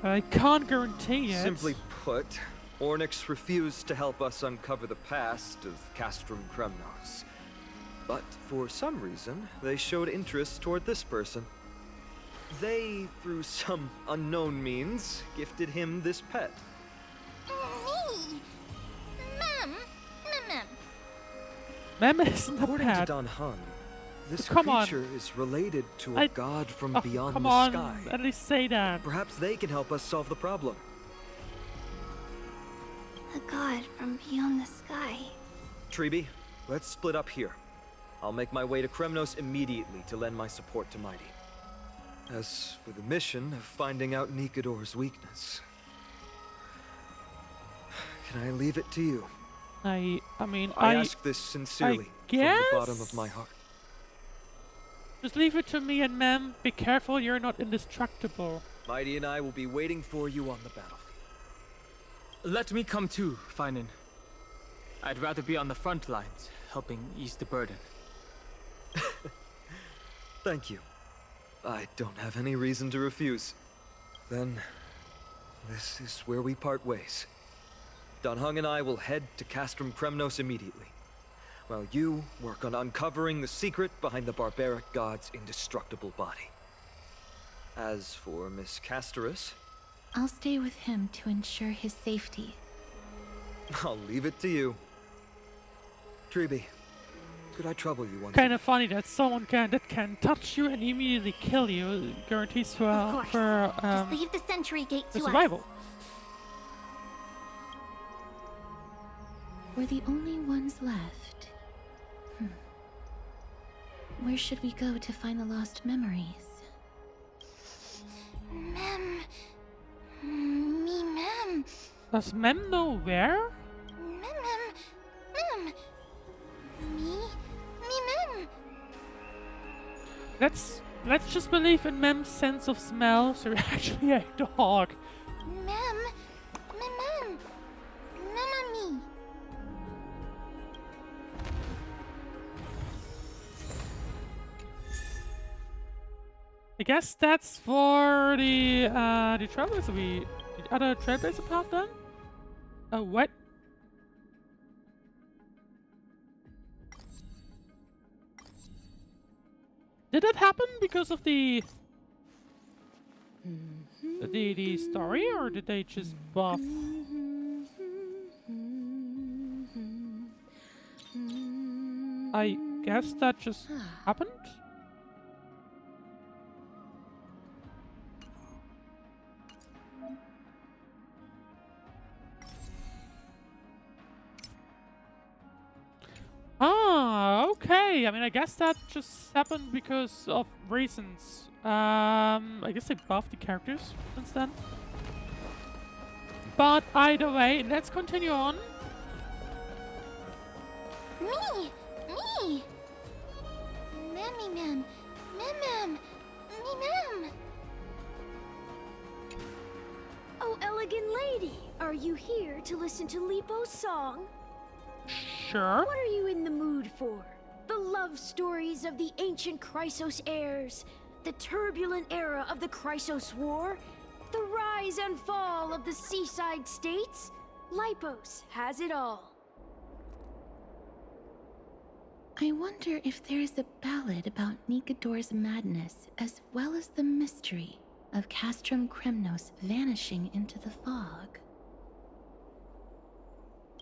Speaker 2: I can't guarantee it.
Speaker 3: Simply put, Ornyx refused to help us uncover the past of Castrum Kremnos. But for some reason, they showed interest toward this person. They, through some unknown means, gifted him this pet.
Speaker 6: Me? Mem? Mem.
Speaker 2: Mem isn't a
Speaker 3: According to
Speaker 2: pet.
Speaker 3: Dan Heng, this
Speaker 2: Come on.
Speaker 3: creature is related to a god from beyond
Speaker 2: come
Speaker 3: the
Speaker 2: on,
Speaker 3: sky.
Speaker 2: at least say that.
Speaker 3: Perhaps they can help us solve the problem.
Speaker 6: A god from beyond the sky.
Speaker 3: Treeby, let's split up here. I'll make my way to Kremnos immediately to lend my support to Mydei. As for the mission of finding out Nikador's weakness, can I leave it to you?
Speaker 2: I
Speaker 3: ask this sincerely from the bottom of my heart.
Speaker 2: Just leave it to me and Mem. Be careful you're not indestructible.
Speaker 3: Mydei and I will be waiting for you on the battlefield.
Speaker 9: Let me come too, Phainon. I'd rather be on the front lines, helping ease the burden.
Speaker 3: Thank you. I don't have any reason to refuse. Then, this is where we part ways. Dan Heng and I will head to Castrum Kremnos immediately, while you work on uncovering the secret behind the barbaric god's indestructible body. As for Miss Castorus,
Speaker 1: I'll stay with him to ensure his safety.
Speaker 3: I'll leave it to you. Treeby, could I trouble you once?
Speaker 2: Kind of funny that someone can touch you and immediately kill you. Guarantees for
Speaker 6: Just leave the sentry gate to
Speaker 2: survival.
Speaker 6: us.
Speaker 1: We're the only ones left. Where should we go to find the lost memories?
Speaker 6: Mem. Me, Mem.
Speaker 2: Does Mem know where?
Speaker 6: Mem. Me, Mem.
Speaker 2: Let's just believe in Mem's sense of smell. So you're actually a dog.
Speaker 6: Mem. Me.
Speaker 2: I guess that's for the Trailblaze. The other Trailblazer path then? Oh, what? Did that happen because of the story, or did they just buff? I guess that just happened. Ah, okay. I mean, I guess that just happened because of reasons. I guess they buffed the characters since then. But either way, let's continue on.
Speaker 6: Me! Mammy mem! Mem! Me mem!
Speaker 16: Oh, elegant lady, are you here to listen to Lipo's song?
Speaker 2: Sure.
Speaker 16: What are you in the mood for? The love stories of the ancient Chrysos heirs, the turbulent era of the Chrysos War, the rise and fall of the seaside states? Lipos has it all.
Speaker 1: I wonder if there is a ballad about Nikador's madness, as well as the mystery of Castrum Kremnos vanishing into the fog.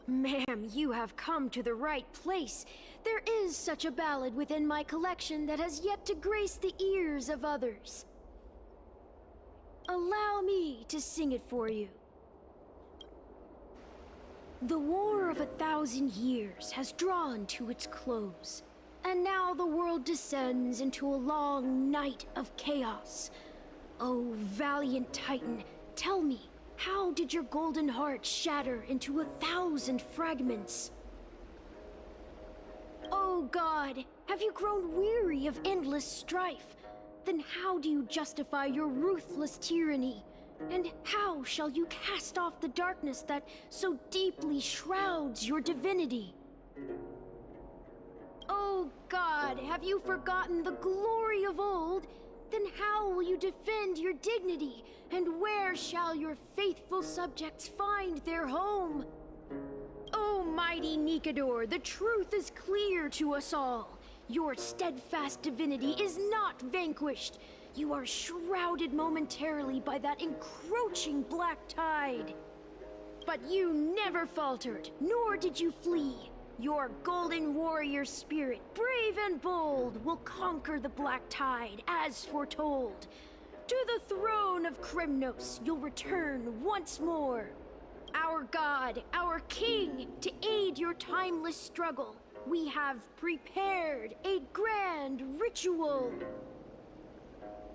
Speaker 16: Ma'am, you have come to the right place. There is such a ballad within my collection that has yet to grace the ears of others. Allow me to sing it for you. The War of 1,000 Years has drawn to its close, and now the world descends into a long night of chaos. Oh, valiant Titan, tell me, how did your golden heart shatter into 1,000 fragments? Oh God, have you grown weary of endless strife? Then how do you justify your ruthless tyranny? And how shall you cast off the darkness that so deeply shrouds your divinity? Oh God, have you forgotten the glory of old? Then how will you defend your dignity? And where shall your faithful subjects find their home? Oh mighty Nikador, the truth is clear to us all. Your steadfast divinity is not vanquished. You are shrouded momentarily by that encroaching black tide. But you never faltered, nor did you flee. Your golden warrior spirit, brave and bold, will conquer the black tide, as foretold. To the throne of Kremnos, you'll return once more. Our god, our king, to aid your timeless struggle, we have prepared a grand ritual.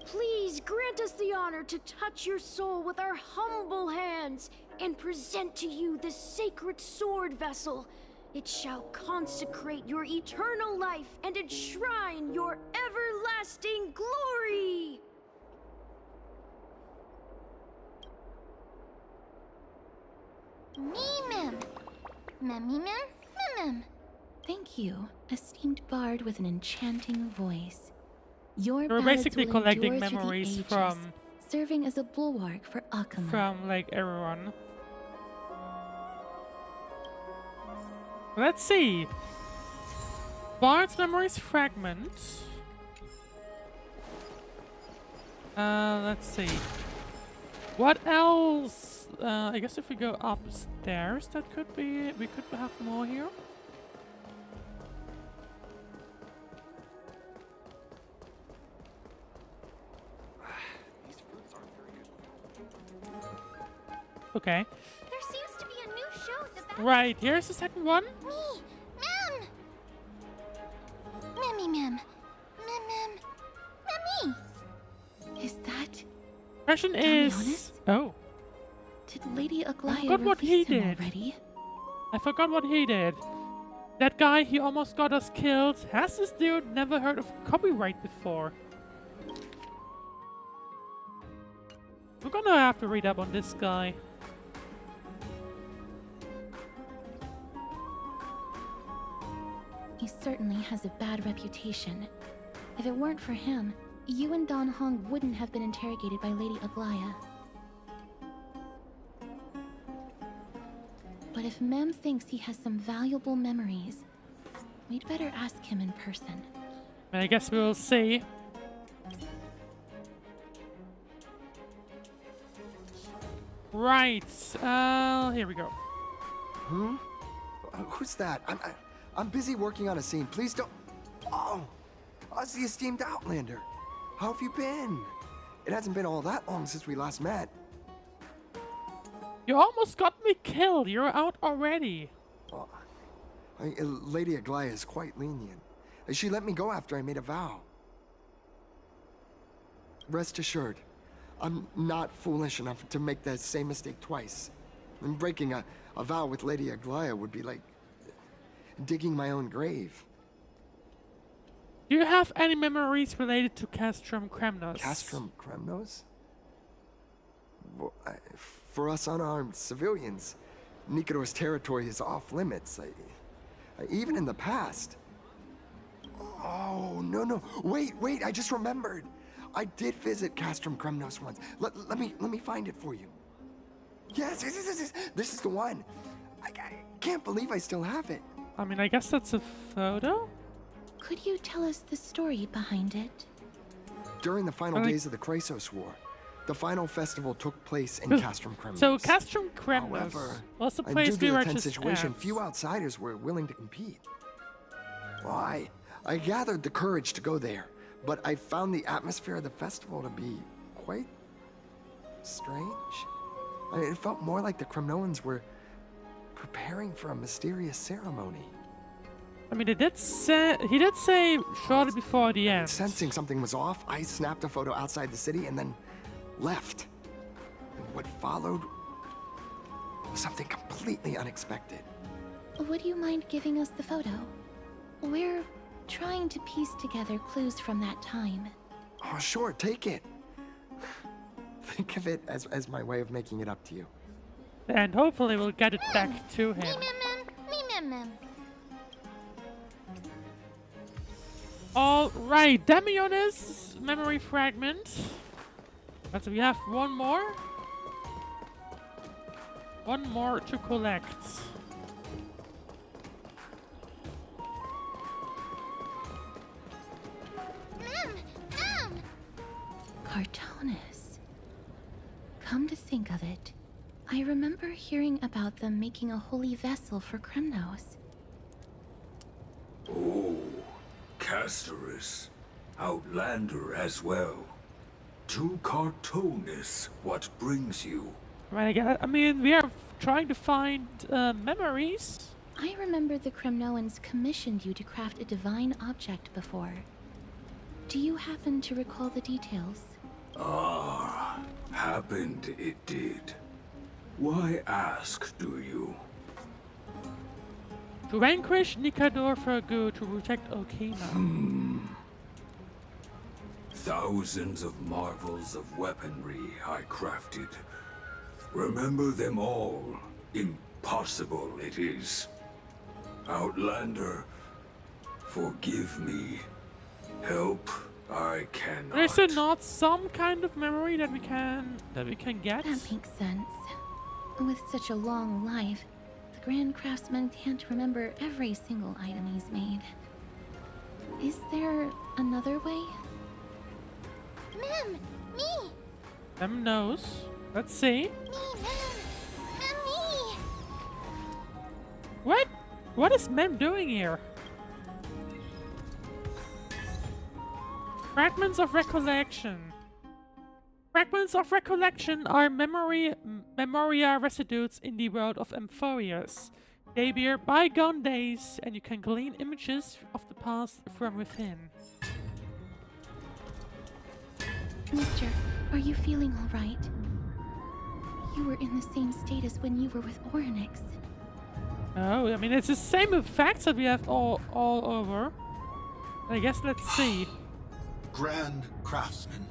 Speaker 16: Please grant us the honor to touch your soul with our humble hands and present to you this sacred sword vessel. It shall consecrate your eternal life and enshrine your everlasting glory!
Speaker 6: Me-mem. Mem-me-mem.
Speaker 1: Thank you, esteemed bard with an enchanting voice. Your
Speaker 2: We're
Speaker 1: ballads
Speaker 2: basically
Speaker 1: will
Speaker 2: collecting
Speaker 1: endure through the
Speaker 2: memories
Speaker 1: ages,
Speaker 2: from
Speaker 1: serving as a bulwark for Akama.
Speaker 2: From like everyone. Let's see. Bard's Memories Fragment. Let's see. What else? I guess if we go upstairs, that could be. We could have more here. Okay.
Speaker 6: There seems to be a new show at the back.
Speaker 2: Right, here's the second one.
Speaker 6: Me-mem. Mem-me-mem. Mem-mem. Mem-me.
Speaker 1: Is that...
Speaker 2: Question is... Oh.
Speaker 1: Did Lady Aglaya
Speaker 2: I forgot what he
Speaker 1: release him
Speaker 2: did.
Speaker 1: already?
Speaker 2: I forgot what he did. That guy, he almost got us killed. Has this dude never heard of copyright before? We're gonna have to read up on this guy.
Speaker 1: He certainly has a bad reputation. If it weren't for him, you and Dan Heng wouldn't have been interrogated by Lady Aglaya. But if Mem thinks he has some valuable memories, we'd better ask him in person.
Speaker 2: I guess we'll see. Right. Here we go.
Speaker 17: Who's that? I'm busy working on a scene. Please don't. Oh, it's the esteemed Outlander. How have you been? It hasn't been all that long since we last met.
Speaker 2: You almost got me killed. You're out already.
Speaker 17: Oh, Lady Aglaia is quite lenient. She let me go after I made a vow. Rest assured, I'm not foolish enough to make the same mistake twice. And breaking a vow with Lady Aglaia would be like digging my own grave.
Speaker 2: Do you have any memories related to Castrum Kremnos?
Speaker 17: Castrum Kremnos? For us unarmed civilians, Nikador's territory is off limits. Even in the past. Oh, no. Wait, I just remembered. I did visit Castrum Kremnos once. Let me find it for you. Yes. This is the one. I can't believe I still have it.
Speaker 2: I mean, I guess that's a photo?
Speaker 1: Could you tell us the story behind it?
Speaker 17: During the final days of the Chrysos War, the final festival took place in Castrum Kremnos.
Speaker 2: So Castrum Kremnos
Speaker 17: However,
Speaker 2: was the place
Speaker 17: due
Speaker 2: we
Speaker 17: to
Speaker 2: were
Speaker 17: the tense
Speaker 2: just
Speaker 17: situation,
Speaker 2: at.
Speaker 17: few outsiders were willing to compete. Well, I gathered the courage to go there, but I found the atmosphere of the festival to be quite strange. It felt more like the Kremnoans were preparing for a mysterious ceremony.
Speaker 2: I mean, he did say shortly before the end.
Speaker 17: Sensing something was off, I snapped a photo outside the city and then left. And what followed was something completely unexpected.
Speaker 1: Would you mind giving us the photo? We're trying to piece together clues from that time.
Speaker 17: Oh, sure, take it. Think of it as my way of making it up to you.
Speaker 2: And hopefully we'll get it back to him.
Speaker 6: Mem.
Speaker 2: Alright, Demionis memory fragment. And so we have one more. One more to collect.
Speaker 6: Mem!
Speaker 1: Cartonus. Come to think of it, I remember hearing about them making a holy vessel for Kremnos.
Speaker 18: Oh, Castorus. Outlander as well. To Cartonus, what brings you?
Speaker 2: Right, I mean, we are trying to find memories.
Speaker 1: I remember the Kremnoans commissioned you to craft a divine object before. Do you happen to recall the details?
Speaker 18: Ah, happened it did. Why ask, do you?
Speaker 2: To vanquish Nikador for good, to protect Okina.
Speaker 18: Thousands of marvels of weaponry I crafted. Remember them all. Impossible it is. Outlander, forgive me. Help I cannot.
Speaker 2: Is there not some kind of memory that we can get?
Speaker 1: That makes sense. With such a long life, the Grand Craftsman can't remember every single item he's made. Is there another way?
Speaker 6: Mem! Me!
Speaker 2: Mem knows. Let's see.
Speaker 6: Me!
Speaker 2: What? What is Mem doing here? Fragments of recollection. Fragments of recollection are memoria residues in the world of Amorpheus. They bear bygone days, and you can glean images of the past from within.
Speaker 1: Mister, are you feeling all right? You were in the same state as when you were with Orynyx.
Speaker 2: Oh, I mean, it's the same effects that we have all over. I guess let's see.
Speaker 13: Grand Craftsman,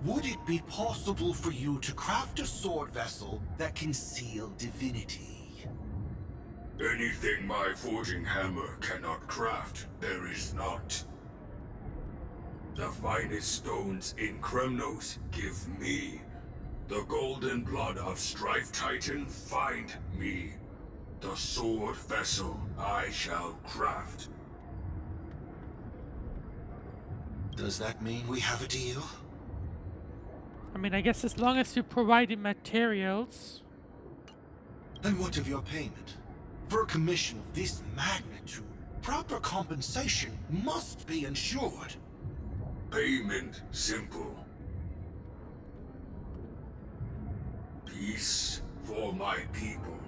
Speaker 13: would it be possible for you to craft a sword vessel that can seal divinity?
Speaker 18: Anything my forging hammer cannot craft, there is not. The finest stones in Kremnos give me. The golden blood of Strife Titan find me. The sword vessel I shall craft.
Speaker 13: Does that mean we have a deal?
Speaker 2: I mean, I guess as long as you provide the materials.
Speaker 13: And what of your payment? For a commission of this magnitude, proper compensation must be ensured.
Speaker 18: Payment simple. Peace for my people.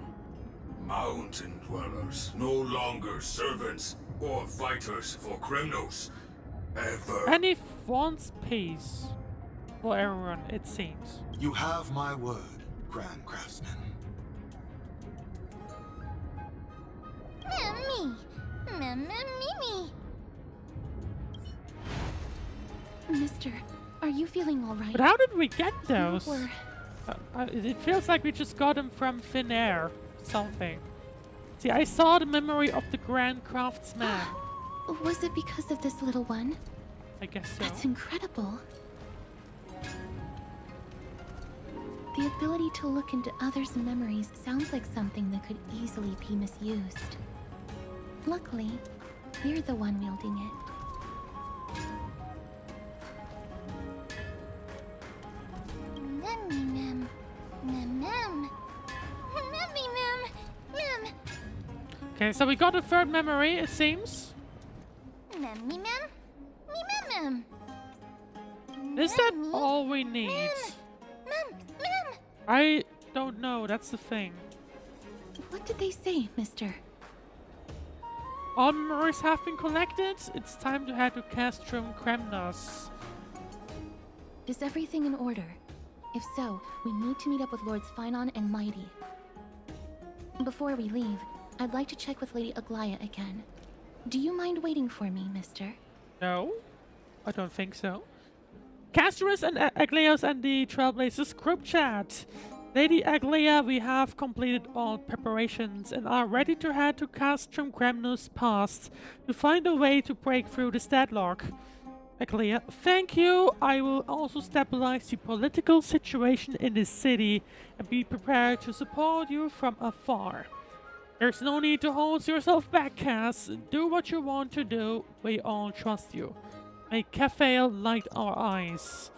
Speaker 18: Mountain dwellers, no longer servants or fighters for Kremnos. Ever.
Speaker 2: And he wants peace for everyone, it seems.
Speaker 13: You have my word, Grand Craftsman.
Speaker 6: Me. Me.
Speaker 1: Mister, are you feeling all right?
Speaker 2: But how did we get those?
Speaker 1: Or-
Speaker 2: It feels like we just got them from thin air. Something. See, I saw the memory of the Grand Craftsman.
Speaker 1: Was it because of this little one?
Speaker 2: I guess so.
Speaker 1: That's incredible. The ability to look into others' memories sounds like something that could easily be misused. Luckily, you're the one wielding it.
Speaker 2: Okay, so we got a third memory, it seems. Is that all we need? I don't know, that's the thing.
Speaker 1: What did they say, mister?
Speaker 2: All memories have been collected. It's time to head to Castrum Kremnos.
Speaker 1: Is everything in order? If so, we need to meet up with Lords Phainon and Mydei. Before we leave, I'd like to check with Lady Aglaia again. Do you mind waiting for me, mister?
Speaker 2: No, I don't think so. Casterus and Aglaia's and the Trailblazers group chat. Lady Aglaia, we have completed all preparations and are ready to head to Castrum Kremnos past to find a way to break through the deadlock. Aglaia, thank you. I will also stabilize the political situation in this city and be prepared to support you from afar. There's no need to hold yourself back, Cass. Do what you want to do. We all trust you. May Caphael light our eyes.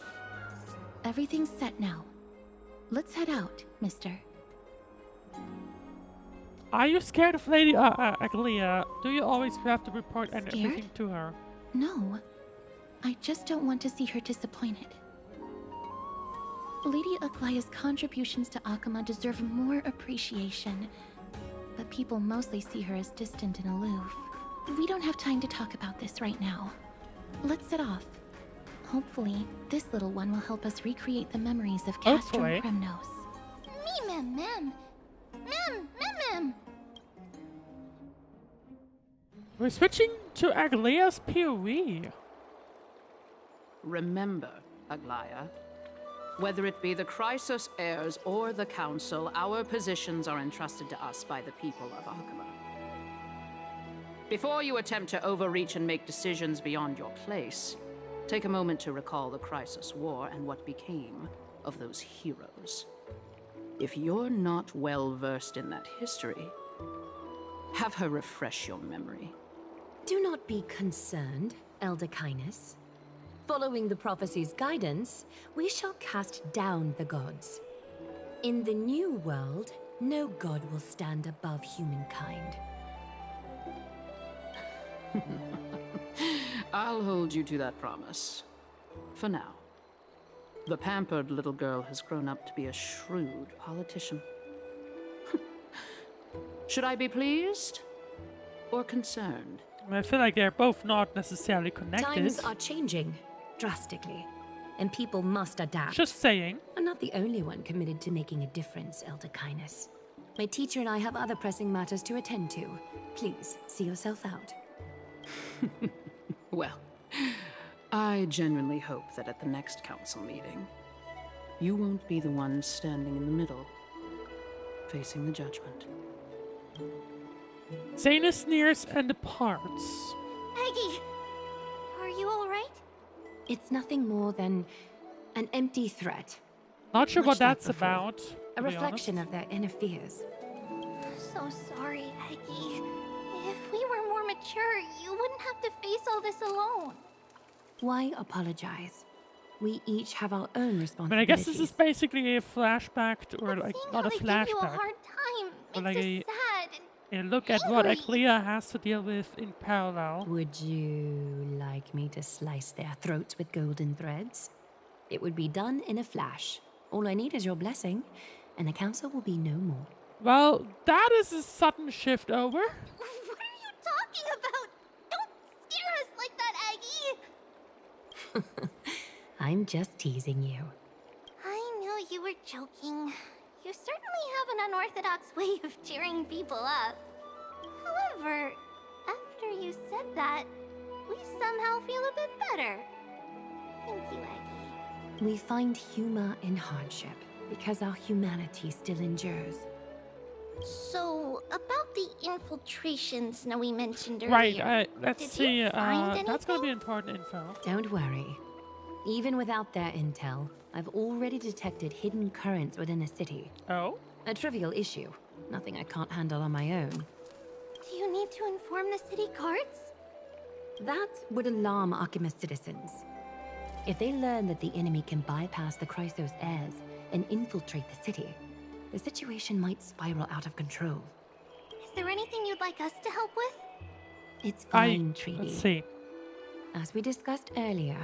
Speaker 1: Everything's set now. Let's head out, mister.
Speaker 2: Are you scared of Lady Aglaia? Do you always have to report everything to her?
Speaker 1: No. I just don't want to see her disappointed. Lady Aglaia's contributions to Akama deserve more appreciation, but people mostly see her as distant and aloof. We don't have time to talk about this right now. Let's set off. Hopefully, this little one will help us recreate the memories of Castrum Kremnos.
Speaker 2: We're switching to Aglaia's POV.
Speaker 19: Remember, Aglaia, whether it be the Chrysos heirs or the Council, our positions are entrusted to us by the people of Akama. Before you attempt to overreach and make decisions beyond your place, take a moment to recall the Chrysos War and what became of those heroes. If you're not well versed in that history, have her refresh your memory.
Speaker 7: Do not be concerned, Elder Kindness. Following the prophecy's guidance, we shall cast down the gods. In the new world, no god will stand above humankind.
Speaker 19: I'll hold you to that promise. For now. The pampered little girl has grown up to be a shrewd politician. Should I be pleased or concerned?
Speaker 2: I feel like they're both not necessarily connected.
Speaker 7: Times are changing drastically, and people must adapt.
Speaker 2: Just saying.
Speaker 7: I'm not the only one committed to making a difference, Elder Kindness. My teacher and I have other pressing matters to attend to. Please, see yourself out.
Speaker 19: Well, I genuinely hope that at the next council meeting, you won't be the one standing in the middle, facing the judgment.
Speaker 2: Zayna sneers and departs.
Speaker 6: Aggie, are you all right?
Speaker 7: It's nothing more than an empty threat.
Speaker 2: Not sure
Speaker 7: Much
Speaker 2: what that's
Speaker 7: like before.
Speaker 2: about.
Speaker 7: A reflection of their inner fears.
Speaker 6: so sorry, Eggy. If we were more mature, you wouldn't have to face all this alone.
Speaker 7: Why apologize? We each have our own
Speaker 2: But
Speaker 7: responsibilities.
Speaker 2: I guess this is basically a flashback, or like not a
Speaker 6: They give you a
Speaker 2: flashback,
Speaker 6: hard time.
Speaker 2: but
Speaker 6: Makes
Speaker 2: like
Speaker 6: us sad.
Speaker 2: a look at what
Speaker 6: angry.
Speaker 2: Aclea has to deal with in parallel.
Speaker 7: Would you like me to slice their throats with golden threads? It would be done in a flash. All I need is your blessing, and the council will be no more.
Speaker 2: Well, that is a sudden shift over.
Speaker 6: What are you talking about? Don't scare us like that, Aggie!
Speaker 7: I'm just teasing you.
Speaker 6: I knew you were joking. You certainly have an unorthodox way of cheering people up. However, after you said that, we somehow feel a bit better. Thank you, Aggie.
Speaker 7: We find humor in hardship because our humanity still endures.
Speaker 6: So, about the infiltration Snowy mentioned earlier.
Speaker 2: Right, let's
Speaker 6: did
Speaker 2: see.
Speaker 6: you find
Speaker 2: That's gonna be important info.
Speaker 7: Don't worry. Even without their intel, I've already detected hidden currents within the city.
Speaker 2: Oh?
Speaker 7: A trivial issue. Nothing I can't handle on my own.
Speaker 6: Do you need to inform the city guards?
Speaker 7: That would alarm Archimus citizens. If they learn that the enemy can bypass the Chrysos heirs and infiltrate the city, the situation might spiral out of control.
Speaker 6: Is there anything you'd like us to help with?
Speaker 7: It's fine, Treaty.
Speaker 2: Let's see.
Speaker 7: As we discussed earlier,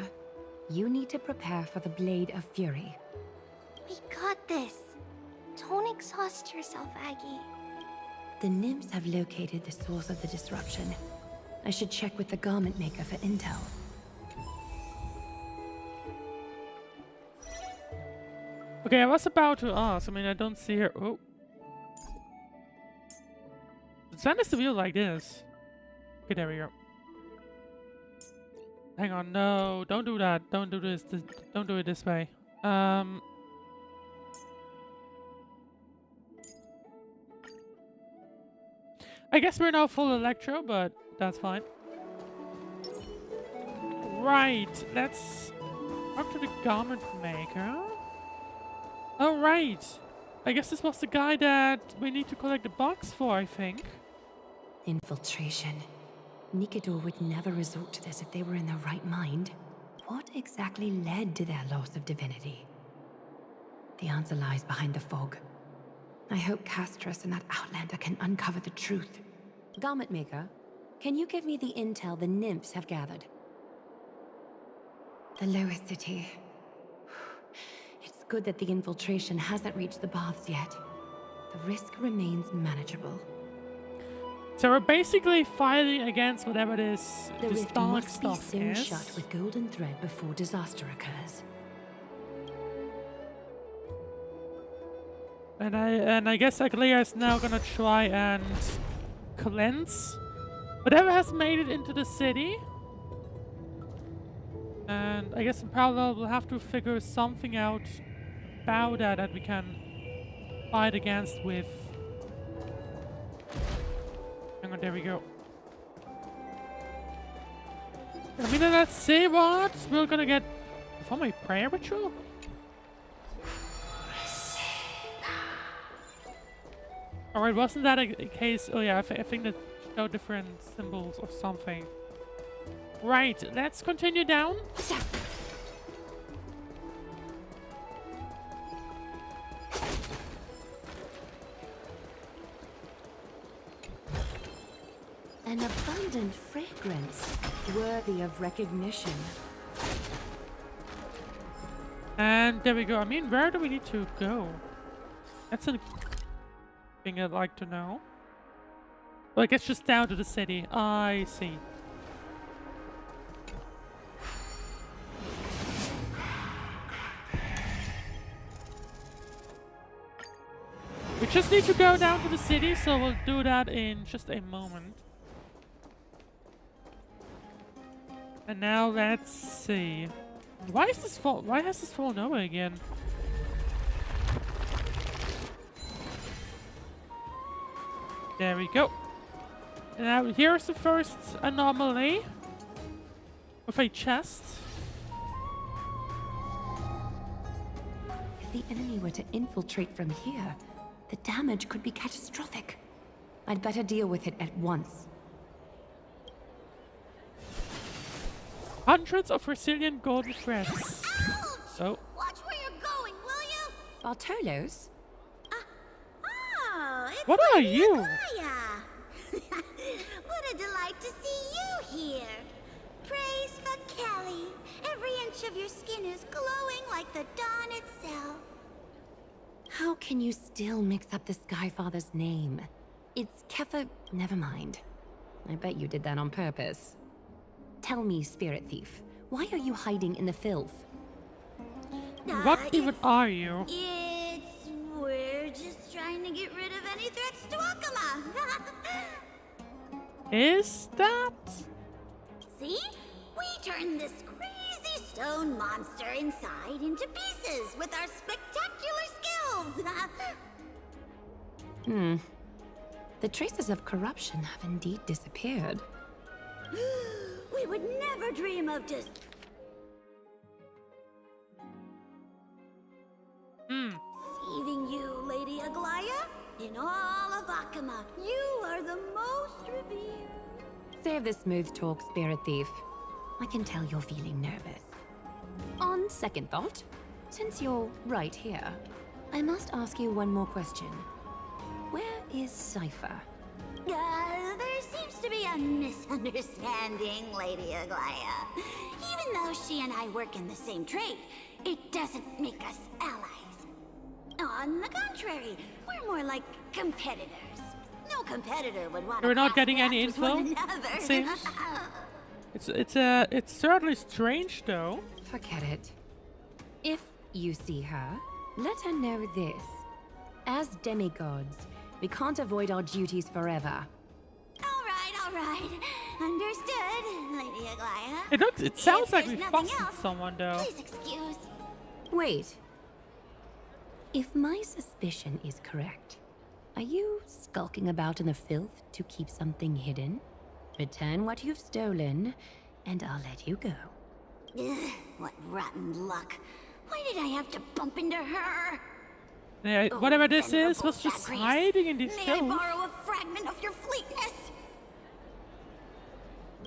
Speaker 7: you need to prepare for the Blade of Fury.
Speaker 6: We got this. Don't exhaust yourself, Aggie.
Speaker 7: The nymphs have located the source of the disruption. I should check with the garment maker for intel.
Speaker 2: Okay, I was about to ask. I mean, I don't see her. Oh. Send us the wheel like this. Okay, there we go. Hang on, no, don't do that. Don't do this. Don't do it this way. I guess we're now full Electro, but that's fine. Right, let's talk to the garment maker. Oh, right. I guess this was the guy that we need to collect the box for, I think.
Speaker 7: Infiltration. Nikador would never resort to this if they were in their right mind. What exactly led to their loss of divinity? The answer lies behind the fog. I hope Castrum and that Outlander can uncover the truth. Garment Maker, can you give me the intel the nymphs have gathered? The lower city. It's good that the infiltration hasn't reached the baths yet. The risk remains manageable.
Speaker 2: So we're basically fighting against whatever this
Speaker 7: The
Speaker 2: this
Speaker 7: rift
Speaker 2: dark
Speaker 7: must be
Speaker 2: stuff
Speaker 7: soon
Speaker 2: is.
Speaker 7: shut with golden thread before disaster occurs.
Speaker 2: And I guess Aclea is now gonna try and cleanse whatever has made it into the city. And I guess in parallel we'll have to figure something out about that we can fight against with. Hang on, there we go. I mean, let's see what we're gonna get for my prayer ritual. Alright, wasn't that a case? Oh yeah, I think that showed different symbols or something. Right, let's continue down.
Speaker 7: An abundant fragrance, worthy of recognition.
Speaker 2: And there we go. I mean, where do we need to go? That's a thing I'd like to know. Well, I guess just down to the city. I see. We just need to go down to the city, so we'll do that in just a moment. And now let's see. Why is this fall? Why has this fallen over again? There we go. Now here's the first anomaly with a chest.
Speaker 7: If the enemy were to infiltrate from here, the damage could be catastrophic. I'd better deal with it at once.
Speaker 2: Hundreds of resilient golden threads. Oh.
Speaker 6: Watch where you're going, will you?
Speaker 7: Bartolos?
Speaker 6: Oh, it's
Speaker 2: What are you?
Speaker 6: Maya. What a delight to see you here. Praise for Kelly. Every inch of your skin is glowing like the dawn itself.
Speaker 7: How can you still mix up the Skyfather's name? It's Kefir... Never mind. I bet you did that on purpose. Tell me, Spirit Thief, why are you hiding in the filth?
Speaker 2: What even are you?
Speaker 6: We're just trying to get rid of any threats to Akama.
Speaker 2: Is that?
Speaker 6: See? We turned this crazy stone monster inside into pieces with our spectacular skills.
Speaker 7: The traces of corruption have indeed disappeared.
Speaker 6: We would never dream of just... deceiving you, Lady Aglaya. In all of Akama, you are the most revered.
Speaker 7: Save the smooth talk, Spirit Thief. I can tell you're feeling nervous. On second thought, since you're right here, I must ask you one more question. Where is Cypher?
Speaker 6: There seems to be a misunderstanding, Lady Aglaya. Even though she and I work in the same trade, it doesn't make us allies. On the contrary, we're more like competitors. No competitor would want to.
Speaker 2: We're not getting
Speaker 6: pass
Speaker 2: any
Speaker 6: with
Speaker 2: info.
Speaker 6: one another.
Speaker 2: It seems. It's certainly strange though.
Speaker 7: Forget it. If you see her, let her know this. As demigods, we can't avoid our duties forever.
Speaker 6: All right. Understood, Lady Aglaya.
Speaker 2: It sounds like we
Speaker 6: there's
Speaker 2: fucked
Speaker 6: nothing else,
Speaker 2: someone though.
Speaker 6: Please excuse.
Speaker 7: Wait. If my suspicion is correct, are you skulking about in the filth to keep something hidden? Return what you've stolen, and I'll let you go.
Speaker 6: Ugh, what rotten luck. Why did I have to bump into her?
Speaker 2: Yeah, whatever this is
Speaker 6: venerable
Speaker 2: was just
Speaker 6: Zagreus,
Speaker 2: hiding in this
Speaker 6: May I
Speaker 2: filth.
Speaker 6: borrow a fragment of your fleetness?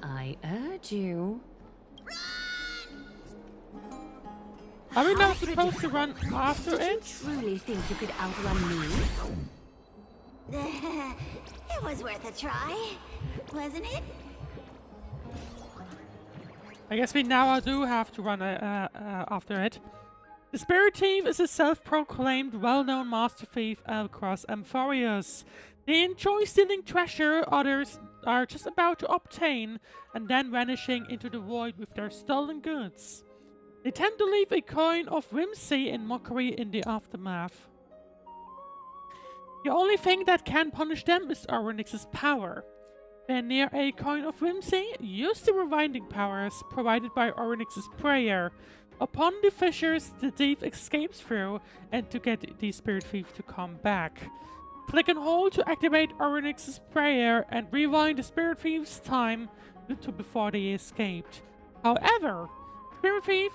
Speaker 7: I urge you.
Speaker 2: Are we now supposed to run after
Speaker 7: Did
Speaker 2: it?
Speaker 7: you truly think you could outrun me?
Speaker 6: It was worth a try, wasn't it?
Speaker 2: I guess we now do have to run after it. The Spirit Thief is a self-proclaimed, well-known master thief across Amorpheus. They enjoy stealing treasure others are just about to obtain and then vanishing into the void with their stolen goods. They tend to leave a coin of whimsy and mockery in the aftermath. The only thing that can punish them is Orynyx's power. When near a coin of whimsy, use the rewinding powers provided by Orynyx's prayer. Upon the fissures the thief escapes through and to get the Spirit Thief to come back. Click and hold to activate Orynyx's prayer and rewind the Spirit Thief's time to before they escaped. However, Spirit Thief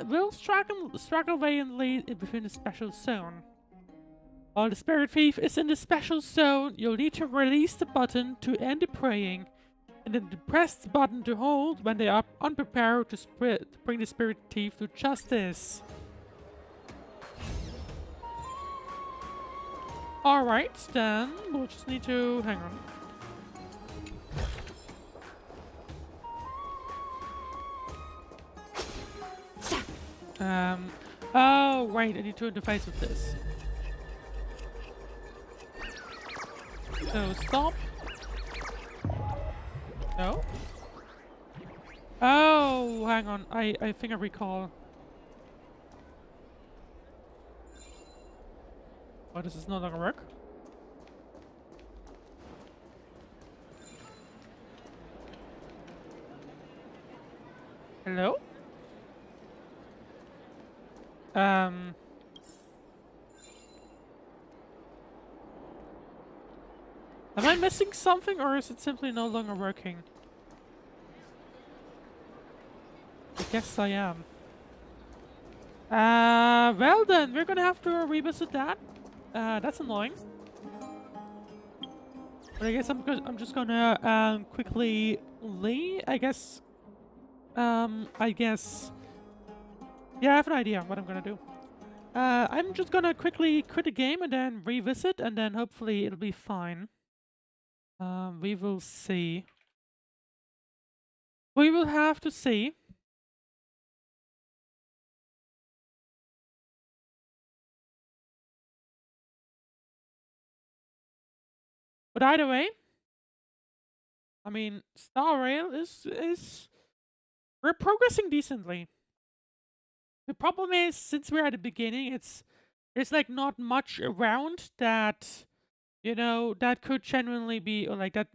Speaker 2: will struggle valiantly within the special zone. While the Spirit Thief is in the special zone, you'll need to release the button to end the praying, and then press the button to hold when they are unprepared to bring the Spirit Thief to justice. Alright, then we'll just need to hang on. Oh wait, I need to interface with this. So stop. No. Oh, hang on. I think I recall. Oh, does this no longer work? Hello? Am I missing something, or is it simply no longer working? I guess I am. Well then, we're gonna have to revisit that. That's annoying. But I guess I'm just gonna quickly leave. I guess. Yeah, I have an idea what I'm gonna do. I'm just gonna quickly quit the game and then revisit, and then hopefully it'll be fine. We will see. We will have to see. But either way, I mean, Star Rail is we're progressing decently. The problem is, since we're at the beginning, there's like not much around that, you know, that could genuinely be, or like that.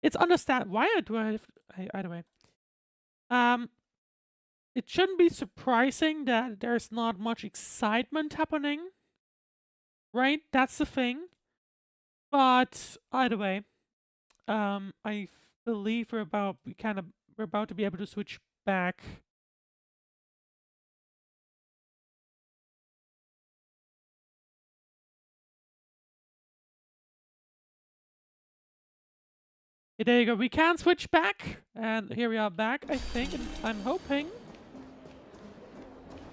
Speaker 2: It's understand why do I have either way. It shouldn't be surprising that there's not much excitement happening, right? That's the thing. But either way, I believe we're about to be able to switch back. Yeah, there you go. We can switch back, and here we are back. I think, and I'm hoping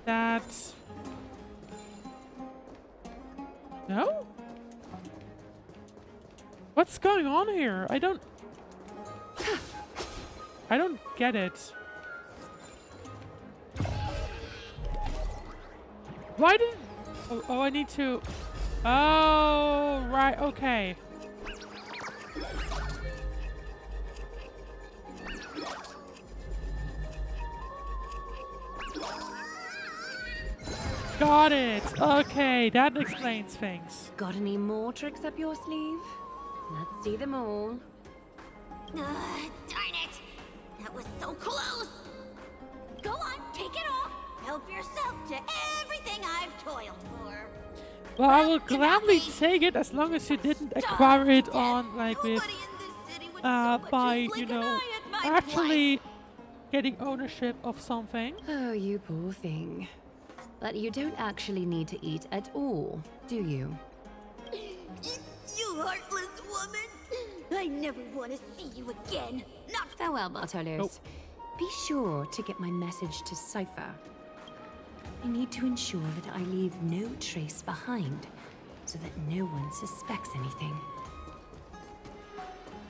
Speaker 2: that no. What's going on here? I don't get it. Why did? Oh, I need to. Oh, right. Okay. Got it. Okay, that explains things.
Speaker 7: Got any more tricks up your sleeve? Let's see them all.
Speaker 6: Darn it! That was so close! Go on, take it off! Help yourself to everything I've toiled for.
Speaker 2: Well, I will gladly take it as long as you didn't acquire it on, like, with, by, you know, actually getting ownership of something.
Speaker 7: Oh, you poor thing. But you don't actually need to eat at all, do you?
Speaker 6: You heartless woman! I never want to see you again. Not
Speaker 7: farewell, Bartolios. Be sure to get my message to Cypher. I need to ensure that I leave no trace behind, so that no one suspects anything.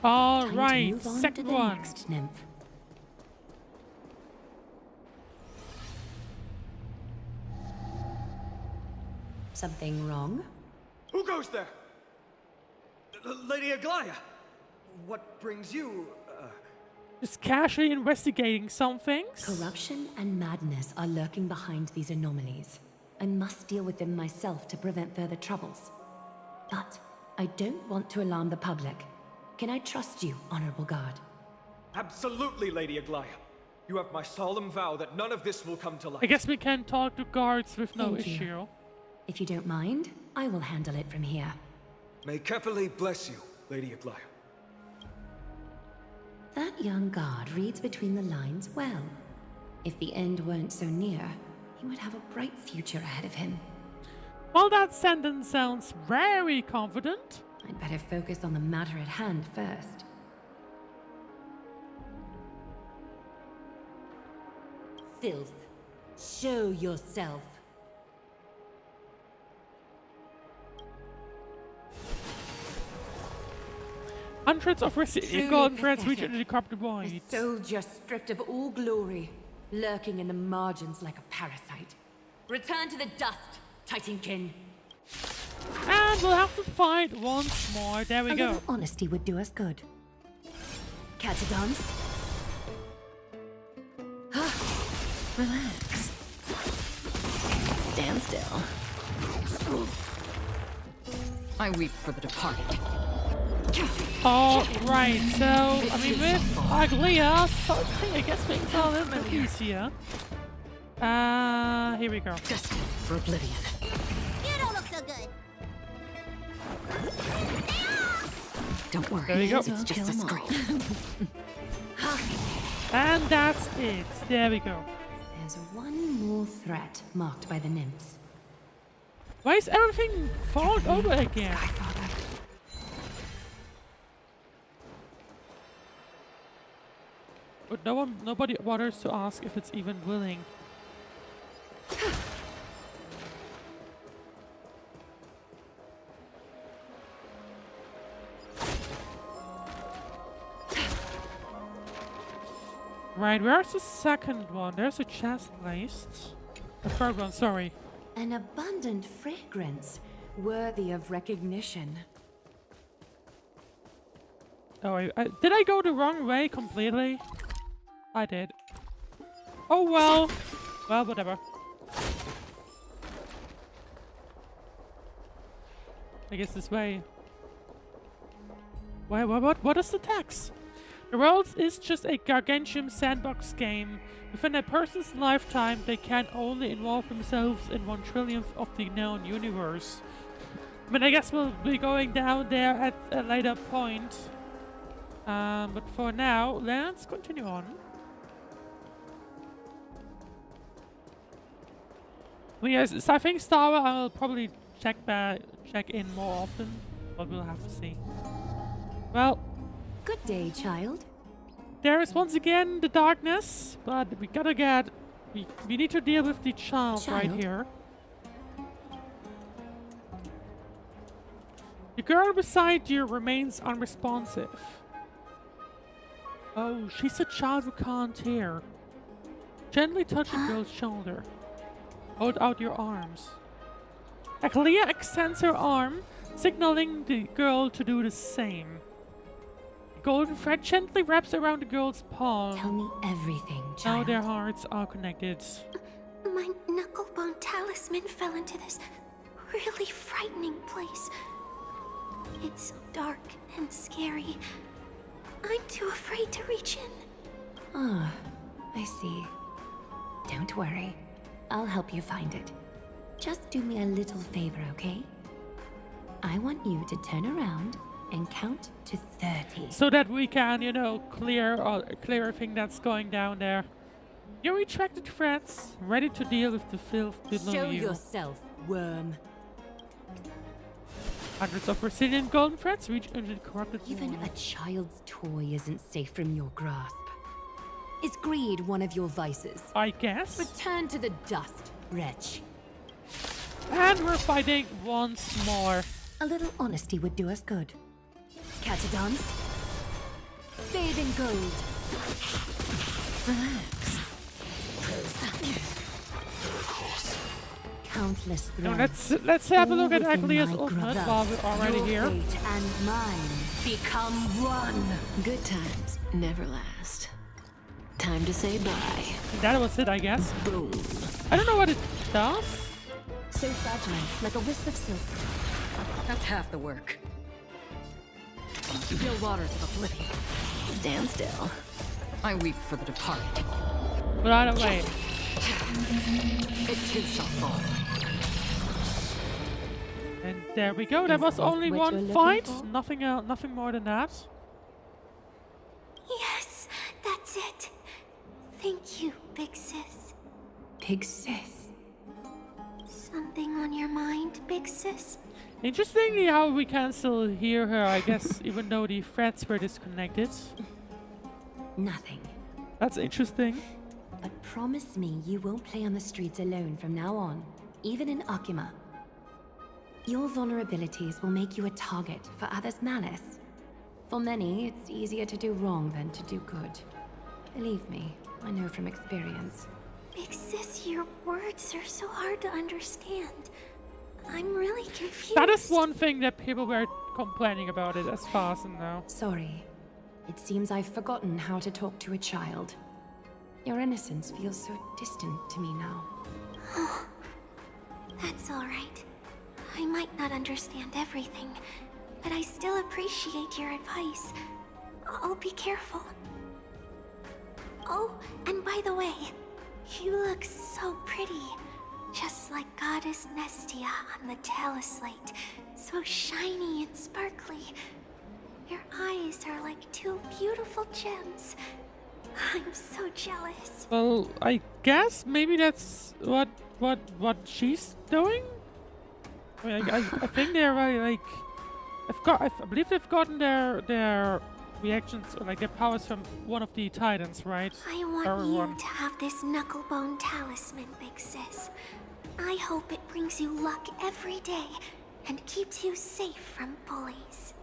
Speaker 2: All
Speaker 7: Time
Speaker 2: right,
Speaker 7: to move on
Speaker 2: second
Speaker 7: to the
Speaker 2: one.
Speaker 7: next nymph. Something wrong?
Speaker 8: Who goes there? Lady Aglaia! What brings you,
Speaker 2: Just casually investigating some things.
Speaker 7: Corruption and madness are lurking behind these anomalies. I must deal with them myself to prevent further troubles. But I don't want to alarm the public. Can I trust you, Honorable Guard?
Speaker 8: Absolutely, Lady Aglaia. You have my solemn vow that none of this will come to light.
Speaker 2: I guess we can talk to guards with no
Speaker 7: Thank you.
Speaker 2: issue.
Speaker 7: If you don't mind, I will handle it from here.
Speaker 8: May Kepali bless you, Lady Aglaia.
Speaker 7: That young guard reads between the lines well. If the end weren't so near, he would have a bright future ahead of him.
Speaker 2: Well, that sentence sounds very confident.
Speaker 7: I'd better focus on the matter at hand first. Filth, show yourself.
Speaker 2: Hundreds of golden threads reach into the corrupted void.
Speaker 7: A soldier stripped of all glory, lurking in the margins like a parasite. Return to the dust, Titankin.
Speaker 2: And we'll have to fight once more. There we
Speaker 7: A
Speaker 2: go.
Speaker 7: little honesty would do us good. Catadons?
Speaker 10: Relax. Stand still. I weep for the departed.
Speaker 2: Alright, so, I mean, with Aglaia, suddenly I guess things are a little bit easier. Here we go.
Speaker 10: Destined for oblivion.
Speaker 6: You don't look so good.
Speaker 10: Don't worry.
Speaker 2: There we go.
Speaker 10: It's just a scream.
Speaker 2: And that's it. There we go.
Speaker 7: There's one more threat marked by the nymphs.
Speaker 2: Why is everything falling over again? But nobody bothers to ask if it's even willing. Right, where's the second one? There's a chest placed. The third one, sorry.
Speaker 7: An abundant fragrance, worthy of recognition.
Speaker 2: Oh, did I go the wrong way completely? I did. Oh well. Well, whatever. I guess this way. What is the text? The world is just a gargantuan sandbox game. Within a person's lifetime, they can only involve themselves in 1/1,000,000th of the known universe. I mean, I guess we'll be going down there at a later point. But for now, let's continue on. Well, yes, so I think Star Wars I'll probably check in more often, but we'll have to see. Well,
Speaker 7: good day, child.
Speaker 2: There is once again the darkness, but we gotta we need to deal with the child right here. The girl beside you remains unresponsive. Oh, she's a child who can't hear. Gently touch the girl's shoulder. Hold out your arms. Aklia extends her arm, signaling the girl to do the same. The golden thread gently wraps around the girl's palm.
Speaker 7: Tell me everything, child.
Speaker 2: Now their hearts are connected.
Speaker 6: My knucklebone talisman fell into this really frightening place. It's so dark and scary. I'm too afraid to reach in.
Speaker 7: Ah, I see. Don't worry. I'll help you find it. Just do me a little favor, okay? I want you to turn around and count to 30.
Speaker 2: So that we can, you know, clear everything that's going down there. You retracted threads, ready to deal with the filth below
Speaker 7: Show
Speaker 2: you.
Speaker 7: yourself, worm.
Speaker 2: Hundreds of resilient golden threads reach into the corrupted
Speaker 7: Even
Speaker 2: world.
Speaker 7: a child's toy isn't safe from your grasp. Is greed one of your vices?
Speaker 2: I guess.
Speaker 7: Return to the dust, wretch.
Speaker 2: And we're fighting once more.
Speaker 7: A little honesty would do us good. Catch a dance? Bathe in gold. Relax. Countless
Speaker 2: Now
Speaker 7: threads.
Speaker 2: let's have a look at
Speaker 7: all within
Speaker 2: Aglia's
Speaker 7: my
Speaker 2: ultimate
Speaker 7: grasp.
Speaker 2: while we're already
Speaker 7: Your
Speaker 2: here.
Speaker 7: fate and mine become one.
Speaker 10: Good times never last. Time to say bye.
Speaker 2: That was it, I guess.
Speaker 10: Boom.
Speaker 2: I don't know what it does.
Speaker 7: So fragile, like a wisp of silk. That's half the work. Still waters of oblivion.
Speaker 10: Stand still.
Speaker 7: I weep for the departed.
Speaker 2: But either way.
Speaker 7: It too shall fall.
Speaker 2: And there we go. There
Speaker 7: Is
Speaker 2: was
Speaker 7: this
Speaker 2: only
Speaker 7: what
Speaker 2: one
Speaker 7: you're looking
Speaker 2: fight.
Speaker 7: for?
Speaker 2: Nothing more than that.
Speaker 6: Yes, that's it. Thank you, Big Sis.
Speaker 7: Big Sis.
Speaker 6: Something on your mind, Big Sis?
Speaker 2: Interestingly how we can still hear her, I guess, even though the threads were disconnected.
Speaker 7: Nothing.
Speaker 2: That's interesting.
Speaker 7: But promise me you won't play on the streets alone from now on, even in Akima. Your vulnerabilities will make you a target for others' malice. For many, it's easier to do wrong than to do good. Believe me, I know from experience.
Speaker 6: Big Sis, your words are so hard to understand. I'm really confused.
Speaker 2: That is one thing that people were complaining about it as far as I know.
Speaker 7: Sorry. It seems I've forgotten how to talk to a child. Your innocence feels so distant to me now.
Speaker 6: That's all right. I might not understand everything, but I still appreciate your advice. I'll be careful. Oh, and by the way, you look so pretty. Just like Goddess Nestia on the teleslate. So shiny and sparkly. Your eyes are like two beautiful gems. I'm so jealous.
Speaker 2: Well, I guess maybe that's what she's doing. I think they're like I believe they've gotten their reactions or like their powers from one of the titans, right?
Speaker 15: I want
Speaker 2: Everyone.
Speaker 15: you to have this knucklebone talisman, big sis. I hope it brings you luck every day and keeps you safe from bullies.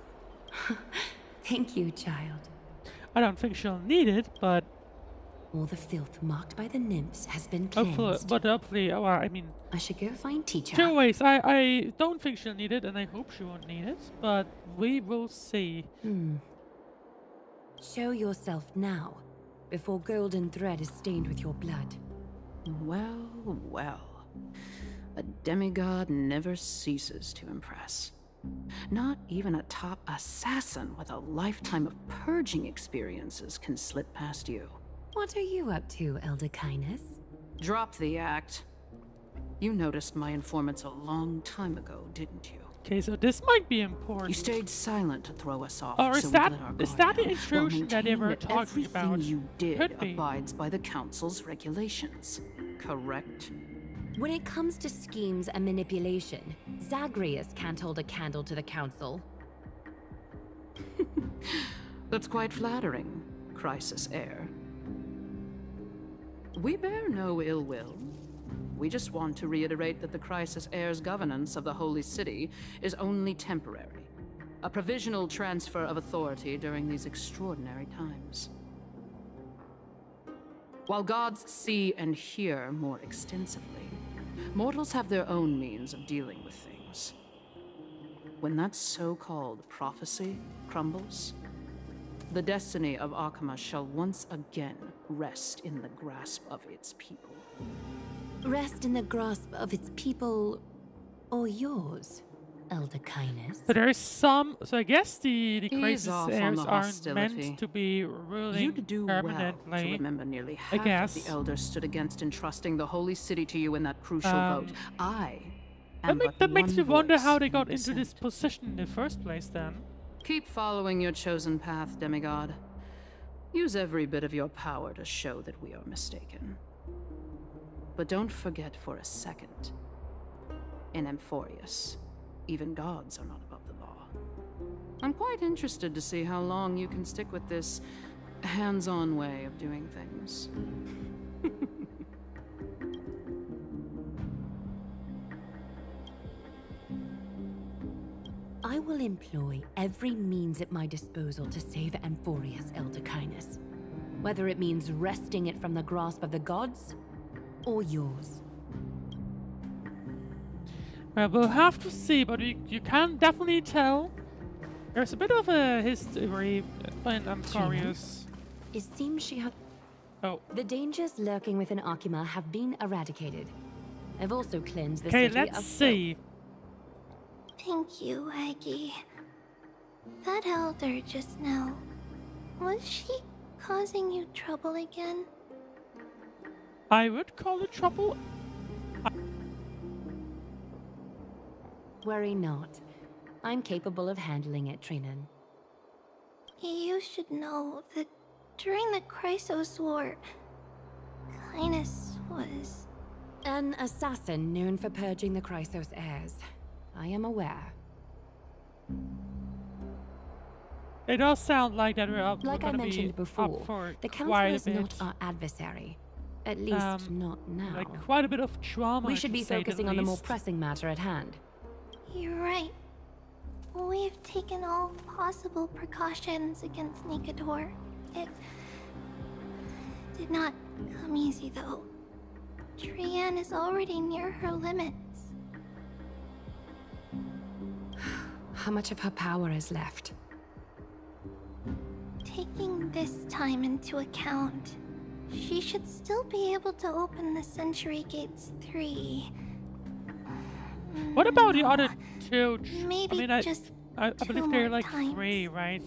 Speaker 7: Thank you, child.
Speaker 2: I don't think she'll need it, but
Speaker 7: All the filth marked by the nymphs has been
Speaker 2: hopefully,
Speaker 7: cleansed.
Speaker 2: well, I mean,
Speaker 7: I should go find teacher.
Speaker 2: two ways. I don't think she'll need it, and I hope she won't need it, but we will see.
Speaker 7: Show yourself now, before golden thread is stained with your blood.
Speaker 19: Well, well. A demigod never ceases to impress. Not even a top assassin with a lifetime of purging experiences can slip past you.
Speaker 7: What are you up to, Elder Kindness?
Speaker 19: Drop the act. You noticed my informants a long time ago, didn't you?
Speaker 2: Okay, so this might be important.
Speaker 19: You stayed silent to throw us off.
Speaker 2: Or
Speaker 19: so
Speaker 2: is
Speaker 19: we
Speaker 2: that
Speaker 19: let our
Speaker 2: is
Speaker 19: guard
Speaker 2: that the
Speaker 19: down,
Speaker 2: intrusion
Speaker 19: while
Speaker 2: that they were
Speaker 19: maintaining
Speaker 2: talking about?
Speaker 19: everything you did
Speaker 2: Could be.
Speaker 19: abides by the Council's regulations. Correct?
Speaker 7: When it comes to schemes and manipulation, Zagreus can't hold a candle to the Council.
Speaker 19: That's quite flattering, Crisis Heir. We bear no ill will. We just want to reiterate that the Crisis Heir's governance of the Holy City is only temporary. A provisional transfer of authority during these extraordinary times. While gods see and hear more extensively, mortals have their own means of dealing with things. When that so-called prophecy crumbles, the destiny of Akama shall once again rest in the grasp of its people.
Speaker 7: Rest in the grasp of its people, or yours, Elder Kindness.
Speaker 2: So there is some. So I guess the
Speaker 19: Ease
Speaker 2: crisis
Speaker 19: off on
Speaker 2: heirs
Speaker 19: the
Speaker 2: aren't
Speaker 19: hostility.
Speaker 2: meant to be ruling
Speaker 19: You'd do well to
Speaker 2: permanently.
Speaker 19: remember nearly
Speaker 2: I
Speaker 19: half
Speaker 2: guess.
Speaker 19: of the elders stood against entrusting the Holy City to you in that crucial vote. I am
Speaker 2: That makes me
Speaker 19: one
Speaker 2: wonder
Speaker 19: voice
Speaker 2: how they
Speaker 19: in
Speaker 2: got into
Speaker 19: dissent.
Speaker 2: this position in the first place. Then.
Speaker 19: Keep following your chosen path, demigod. Use every bit of your power to show that we are mistaken. But don't forget for a second, in Amorpheus, even gods are not above the law. I'm quite interested to see how long you can stick with this hands-on way of doing things.
Speaker 7: I will employ every means at my disposal to save Amorpheus, Elder Kindness. Whether it means wresting it from the grasp of the gods, or yours.
Speaker 2: Well, we'll have to see, but you can definitely tell there's a bit of a history in Amorpheus.
Speaker 7: It seems she had...
Speaker 2: Oh.
Speaker 7: The dangers lurking within Akima have been eradicated. I've also cleansed the
Speaker 2: Okay,
Speaker 7: city
Speaker 2: let's
Speaker 7: of...
Speaker 2: see.
Speaker 6: Thank you, Aggie. That elder just now, was she causing you trouble again?
Speaker 2: I would call it trouble.
Speaker 7: Worry not. I'm capable of handling it, Trinan.
Speaker 6: You should know that during the Chrysos War, Kindness was...
Speaker 7: An assassin known for purging the Chrysos heirs. I am aware.
Speaker 2: It does sound like that we're up.
Speaker 7: Like
Speaker 2: we're
Speaker 7: I
Speaker 2: gonna
Speaker 7: mentioned
Speaker 2: be
Speaker 7: before,
Speaker 2: up for
Speaker 7: the
Speaker 2: quite
Speaker 7: Council
Speaker 2: a
Speaker 7: is
Speaker 2: bit.
Speaker 7: not our adversary. At least not now.
Speaker 2: Like quite a bit of trauma.
Speaker 7: We should
Speaker 2: to
Speaker 7: be
Speaker 2: say the
Speaker 7: focusing on the more
Speaker 2: least.
Speaker 7: pressing matter at hand.
Speaker 6: You're right. We've taken all possible precautions against Nikador. It did not come easy, though. Trian is already near her limits.
Speaker 7: How much of her power is left?
Speaker 6: Taking this time into account, she should still be able to open the Century Gates 3.
Speaker 2: What about the other two?
Speaker 6: Maybe
Speaker 2: I
Speaker 6: just
Speaker 2: I
Speaker 6: two
Speaker 2: believe they're
Speaker 6: more
Speaker 2: like
Speaker 6: times.
Speaker 2: 3, right?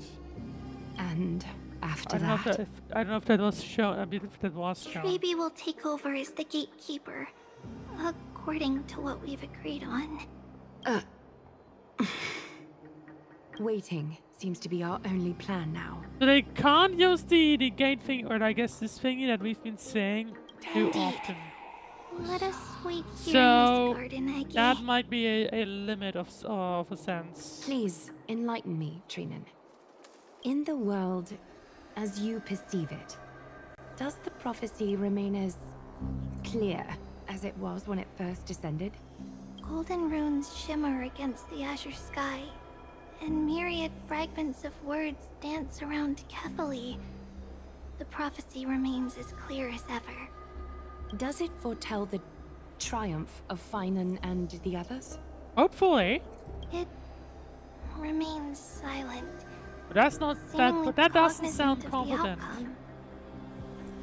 Speaker 7: And after
Speaker 2: I don't know
Speaker 7: that?
Speaker 2: I don't know if that was shown. I believe that was shown.
Speaker 6: Treeby will take over as the gatekeeper, according to what we've agreed on.
Speaker 7: Waiting seems to be our only plan now.
Speaker 2: So they can't use the gate thing, or I guess this thingy that we've been saying too
Speaker 6: Indeed.
Speaker 2: often.
Speaker 6: Let us wait here
Speaker 2: So
Speaker 6: in this garden, Aggie.
Speaker 2: that might be a limit of a sense.
Speaker 7: Please enlighten me, Trinan. In the world as you perceive it, does the prophecy remain as clear as it was when it first descended?
Speaker 6: Golden runes shimmer against the azure sky, and myriad fragments of words dance around carefully. The prophecy remains as clear as ever.
Speaker 7: Does it foretell the triumph of Phainon and the others?
Speaker 2: Hopefully.
Speaker 6: It remains silent.
Speaker 2: But that's not that.
Speaker 6: seemingly
Speaker 2: But that doesn't
Speaker 6: cognizant
Speaker 2: sound
Speaker 6: of the
Speaker 2: confident.
Speaker 6: outcome,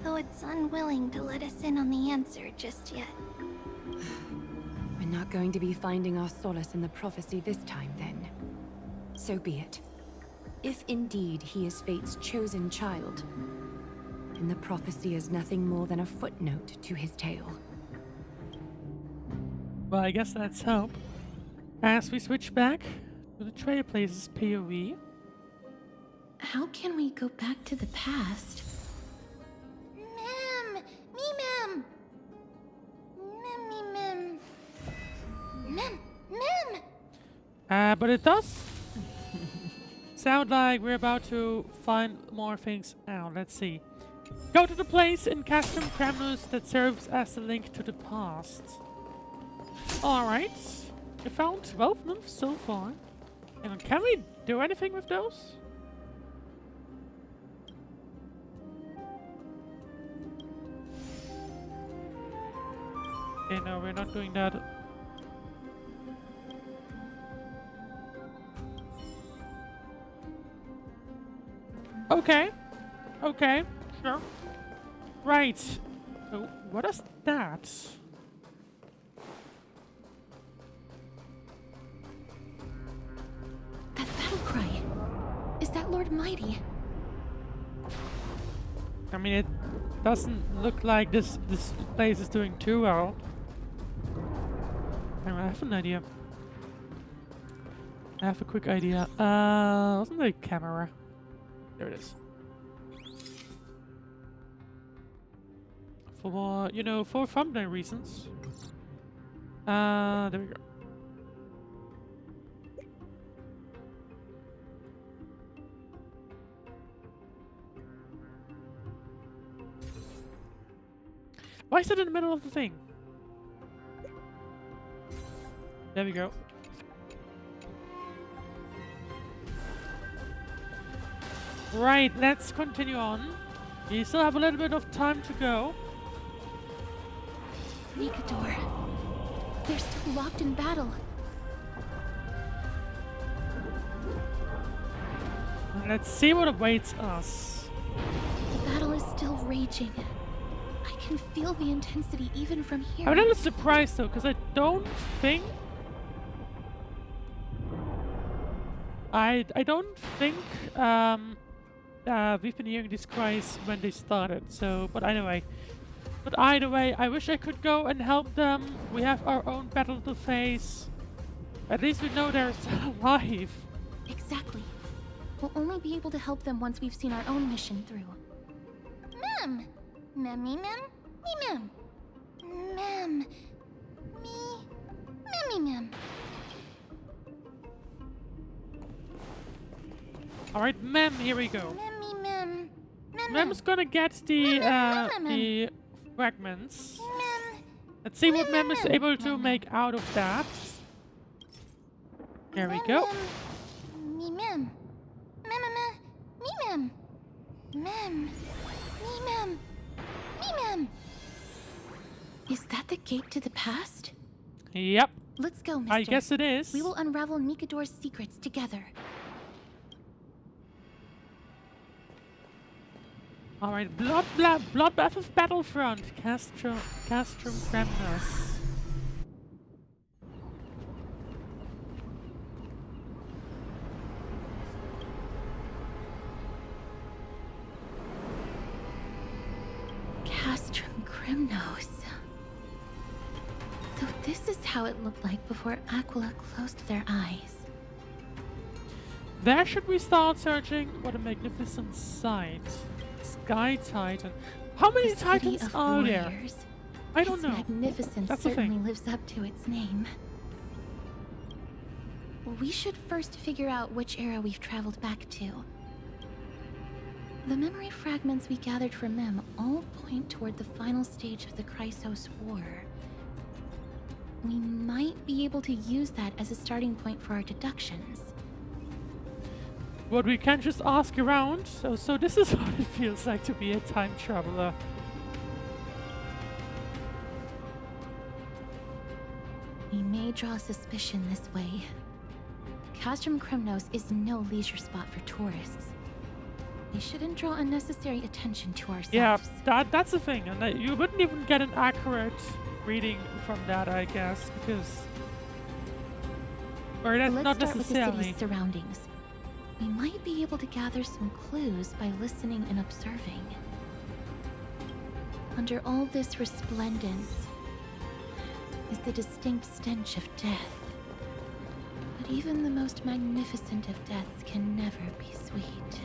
Speaker 6: though it's unwilling to let us in on the answer just yet.
Speaker 7: We're not going to be finding our solace in the prophecy this time, then. So be it. If indeed he is Fate's chosen child, then the prophecy is nothing more than a footnote to his tale.
Speaker 2: Well, I guess let's hope. As we switch back to the Trailblaze's POV.
Speaker 1: How can we go back to the past?
Speaker 6: Mem! Me mem! Mem me mem! Mem! Mem!
Speaker 2: But it does sound like we're about to find more things out. Let's see. Go to the place in Castrum Kremnos that serves as a link to the past. Alright. We found 12 nymphs so far. And can we do anything with those? Okay, no, we're not doing that. Okay. Okay, sure. Right. So, what is that?
Speaker 1: That battle cry. Is that Lord Mydei?
Speaker 2: I mean, it doesn't look like this place is doing too well. I have an idea. I have a quick idea. Wasn't there a camera? There it is. For, you know, for thumbnail reasons. There we go. Why is it in the middle of the thing? There we go. Right, let's continue on. We still have a little bit of time to go.
Speaker 1: Nikador. They're still locked in battle.
Speaker 2: Let's see what awaits us.
Speaker 1: The battle is still raging. I can feel the intensity even from here.
Speaker 2: I'm a little surprised though, because I don't think... I don't think we've been hearing these cries when they started, so... But either way, I wish I could go and help them. We have our own battle to face. At least we know they're still alive.
Speaker 1: Exactly. We'll only be able to help them once we've seen our own mission through.
Speaker 6: Mem! Mem me mem? Me mem. Mem. Me. Mem me mem.
Speaker 2: Alright, Mem, here we go.
Speaker 6: Mem me mem. Mem
Speaker 2: Mem's gonna get the fragments. Let's see what Mem is able to make out of that. There we go.
Speaker 6: Me mem. Mem me mem. Mem. Me mem. Me mem.
Speaker 1: Is that the gate to the past?
Speaker 2: Yep.
Speaker 1: Let's go, mister.
Speaker 2: I guess it is.
Speaker 1: We will unravel Nikador's secrets together.
Speaker 2: Alright, Bloodbath of Battlefront, Castrum Kremnos.
Speaker 1: Castrum Kremnos. So this is how it looked like before Aquila closed their eyes.
Speaker 2: There should we start searching? What a magnificent sight. Sky Titan. How many Titans are there? I don't know.
Speaker 1: Magnificence
Speaker 2: That's the
Speaker 1: certainly
Speaker 2: thing.
Speaker 1: lives up to its name. We should first figure out which era we've traveled back to. The memory fragments we gathered from them all point toward the final stage of the Chrysos War. We might be able to use that as a starting point for our deductions.
Speaker 2: But we can just ask around. So this is what it feels like to be a time traveler.
Speaker 1: We may draw suspicion this way. Castrum Kremnos is no leisure spot for tourists. We shouldn't draw unnecessary attention to ourselves.
Speaker 2: Yeah, that's the thing, and you wouldn't even get an accurate reading from that, I guess, because... Or that's
Speaker 1: Let's
Speaker 2: not
Speaker 1: start
Speaker 2: necessarily.
Speaker 1: with the city's surroundings. We might be able to gather some clues by listening and observing. Under all this resplendence is the distinct stench of death. But even the most magnificent of deaths can never be sweet.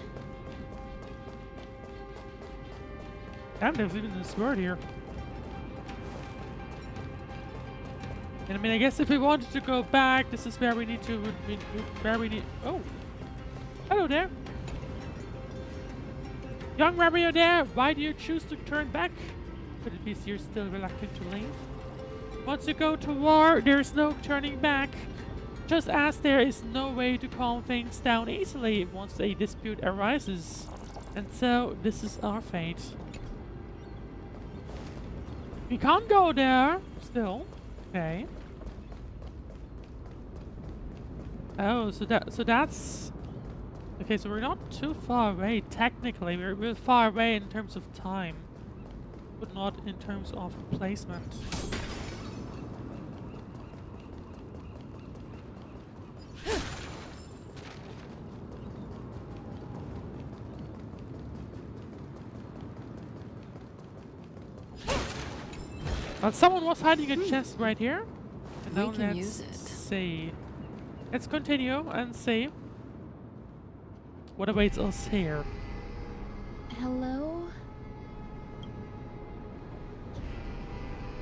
Speaker 2: Damn, there's even this word here. And I mean, I guess if we wanted to go back, this is where we need to... Oh! Hello there! Young warrior there, why do you choose to turn back? Could it be you're still reluctant to leave? Once you go to war, there's no turning back. Just as there is no way to calm things down easily once a dispute arises. And so, this is our fate. We can't go there, still. Okay. Oh, so that's... Okay, so we're not too far away, technically. We're far away in terms of time. But not in terms of placement. But someone was hiding a chest right here. And now let's see. Let's continue and see what awaits us here.
Speaker 1: Hello?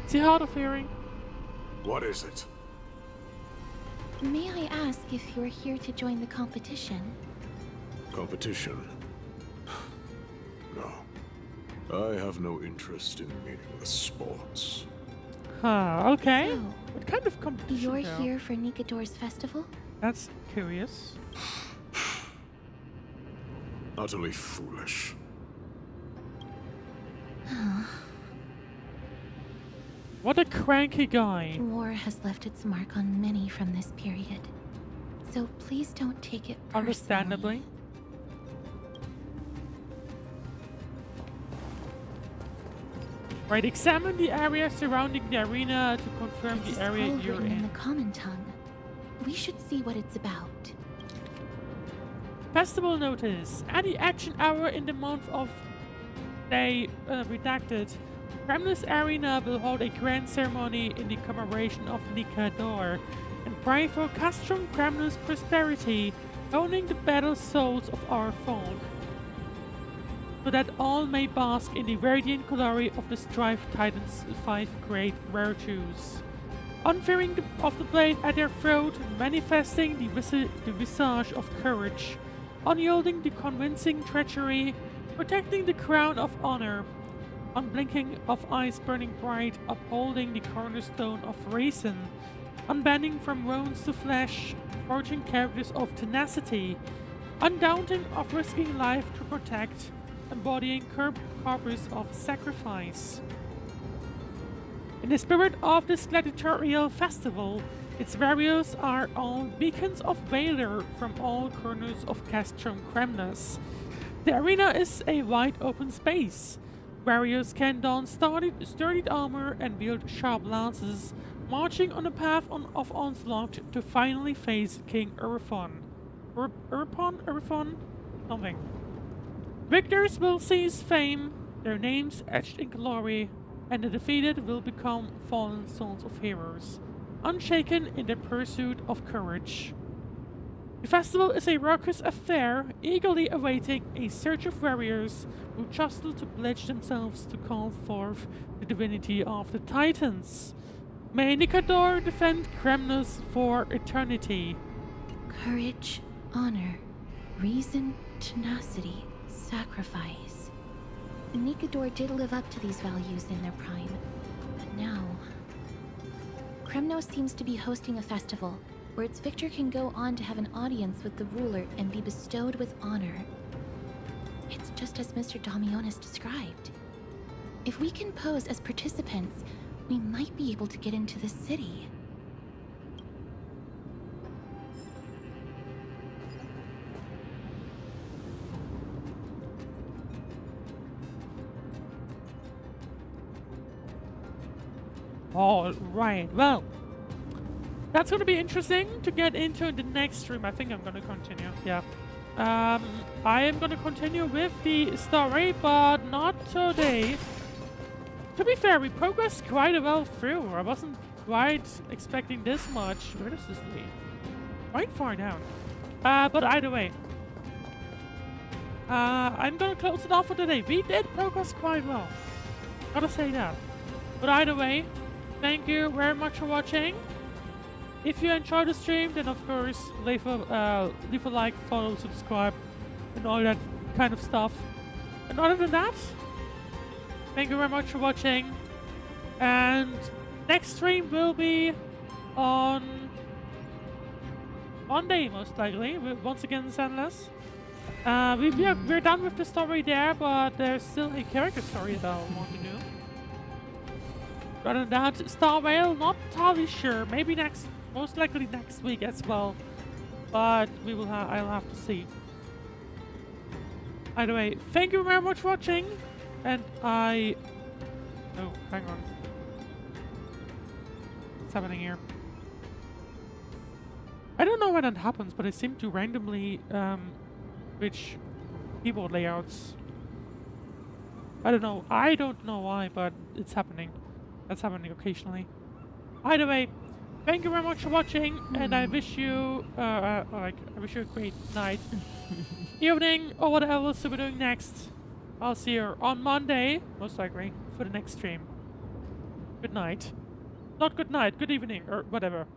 Speaker 2: Is he hard of hearing?
Speaker 18: What is it?
Speaker 1: May I ask if you're here to join the competition?
Speaker 18: Competition? No. I have no interest in meaningless sports.
Speaker 2: Huh, okay.
Speaker 1: So,
Speaker 2: what kind of competition?
Speaker 1: You're here for Nikador's festival?
Speaker 2: That's curious.
Speaker 18: Utterly foolish.
Speaker 2: What a cranky guy.
Speaker 1: War has left its mark on many from this period. So please don't take it personally.
Speaker 2: Understandably. Right, examine the area surrounding the arena to confirm the area you're
Speaker 1: written in
Speaker 2: in.
Speaker 1: the common tongue. We should see what it's about.
Speaker 2: Festival notice. At the action hour in the month of Day redacted, Kremnos Arena will hold a grand ceremony in the commemoration of Nikador and pray for Castrum Kremnos prosperity, owning the battle souls of our folk, so that all may bask in the radiant glory of the Strife Titans' 5 great virtues. Unfearing of the blade at their throat, manifesting the visage of courage, unyielding the convincing treachery, protecting the crown of honor, unblinking of eyes burning bright, upholding the cornerstone of reason, unbending from bones to flesh, forging characters of tenacity, undaunting of risking life to protect, embodying corpus of sacrifice. In the spirit of this gladiatorial festival, its warriors are all beacons of valor from all corners of Castrum Kremnos. The arena is a wide open space. Warriors can don sturdy armor and wield sharp lances, marching on a path of onslaught to finally face King Urfon. Urfon? Something. Victors will seize fame, their names etched in glory, and the defeated will become fallen sons of heroes, unshaken in their pursuit of courage. The festival is a raucous affair, eagerly awaiting a surge of warriors who jostle to pledge themselves to call forth the divinity of the Titans. May Nikador defend Kremnos for eternity.
Speaker 1: Courage, honor, reason, tenacity, Sacrifice. Nikador did live up to these values in their prime, but now... Kremnos seems to be hosting a festival, where its victor can go on to have an audience with the ruler and be bestowed with honor. It's just as Mr. Damionis described. If we can pose as participants, we might be able to get into the city.
Speaker 2: All right, well, that's gonna be interesting to get into in the next stream. I think I'm gonna continue, yeah. I am gonna continue with the story, but not today. To be fair, we progressed quite well through. I wasn't quite expecting this much. Where does this lead? Quite far down. But either way, I'm gonna close it off for today. We did progress quite well. Gotta say that. But either way, thank you very much for watching. If you enjoyed the stream, then of course leave a like, follow, subscribe, and all that kind of stuff. And other than that, thank you very much for watching. And next stream will be on Monday, most likely. Once again, Sandless. We're done with the story there, but there's still a character story that I want to do. Other than that, Star Whale, not entirely sure. Maybe most likely next week as well. But I'll have to see. Either way, thank you very much for watching. And oh, hang on. What's happening here? I don't know when that happens, but I seem to randomly switch keyboard layouts. I don't know why, but it's happening. That's happening occasionally. Either way, thank you very much for watching, and I wish you I wish you a great night, evening, or whatever else we're doing next. I'll see you on Monday, most likely, for the next stream. Good night. Not good night, good evening, or whatever.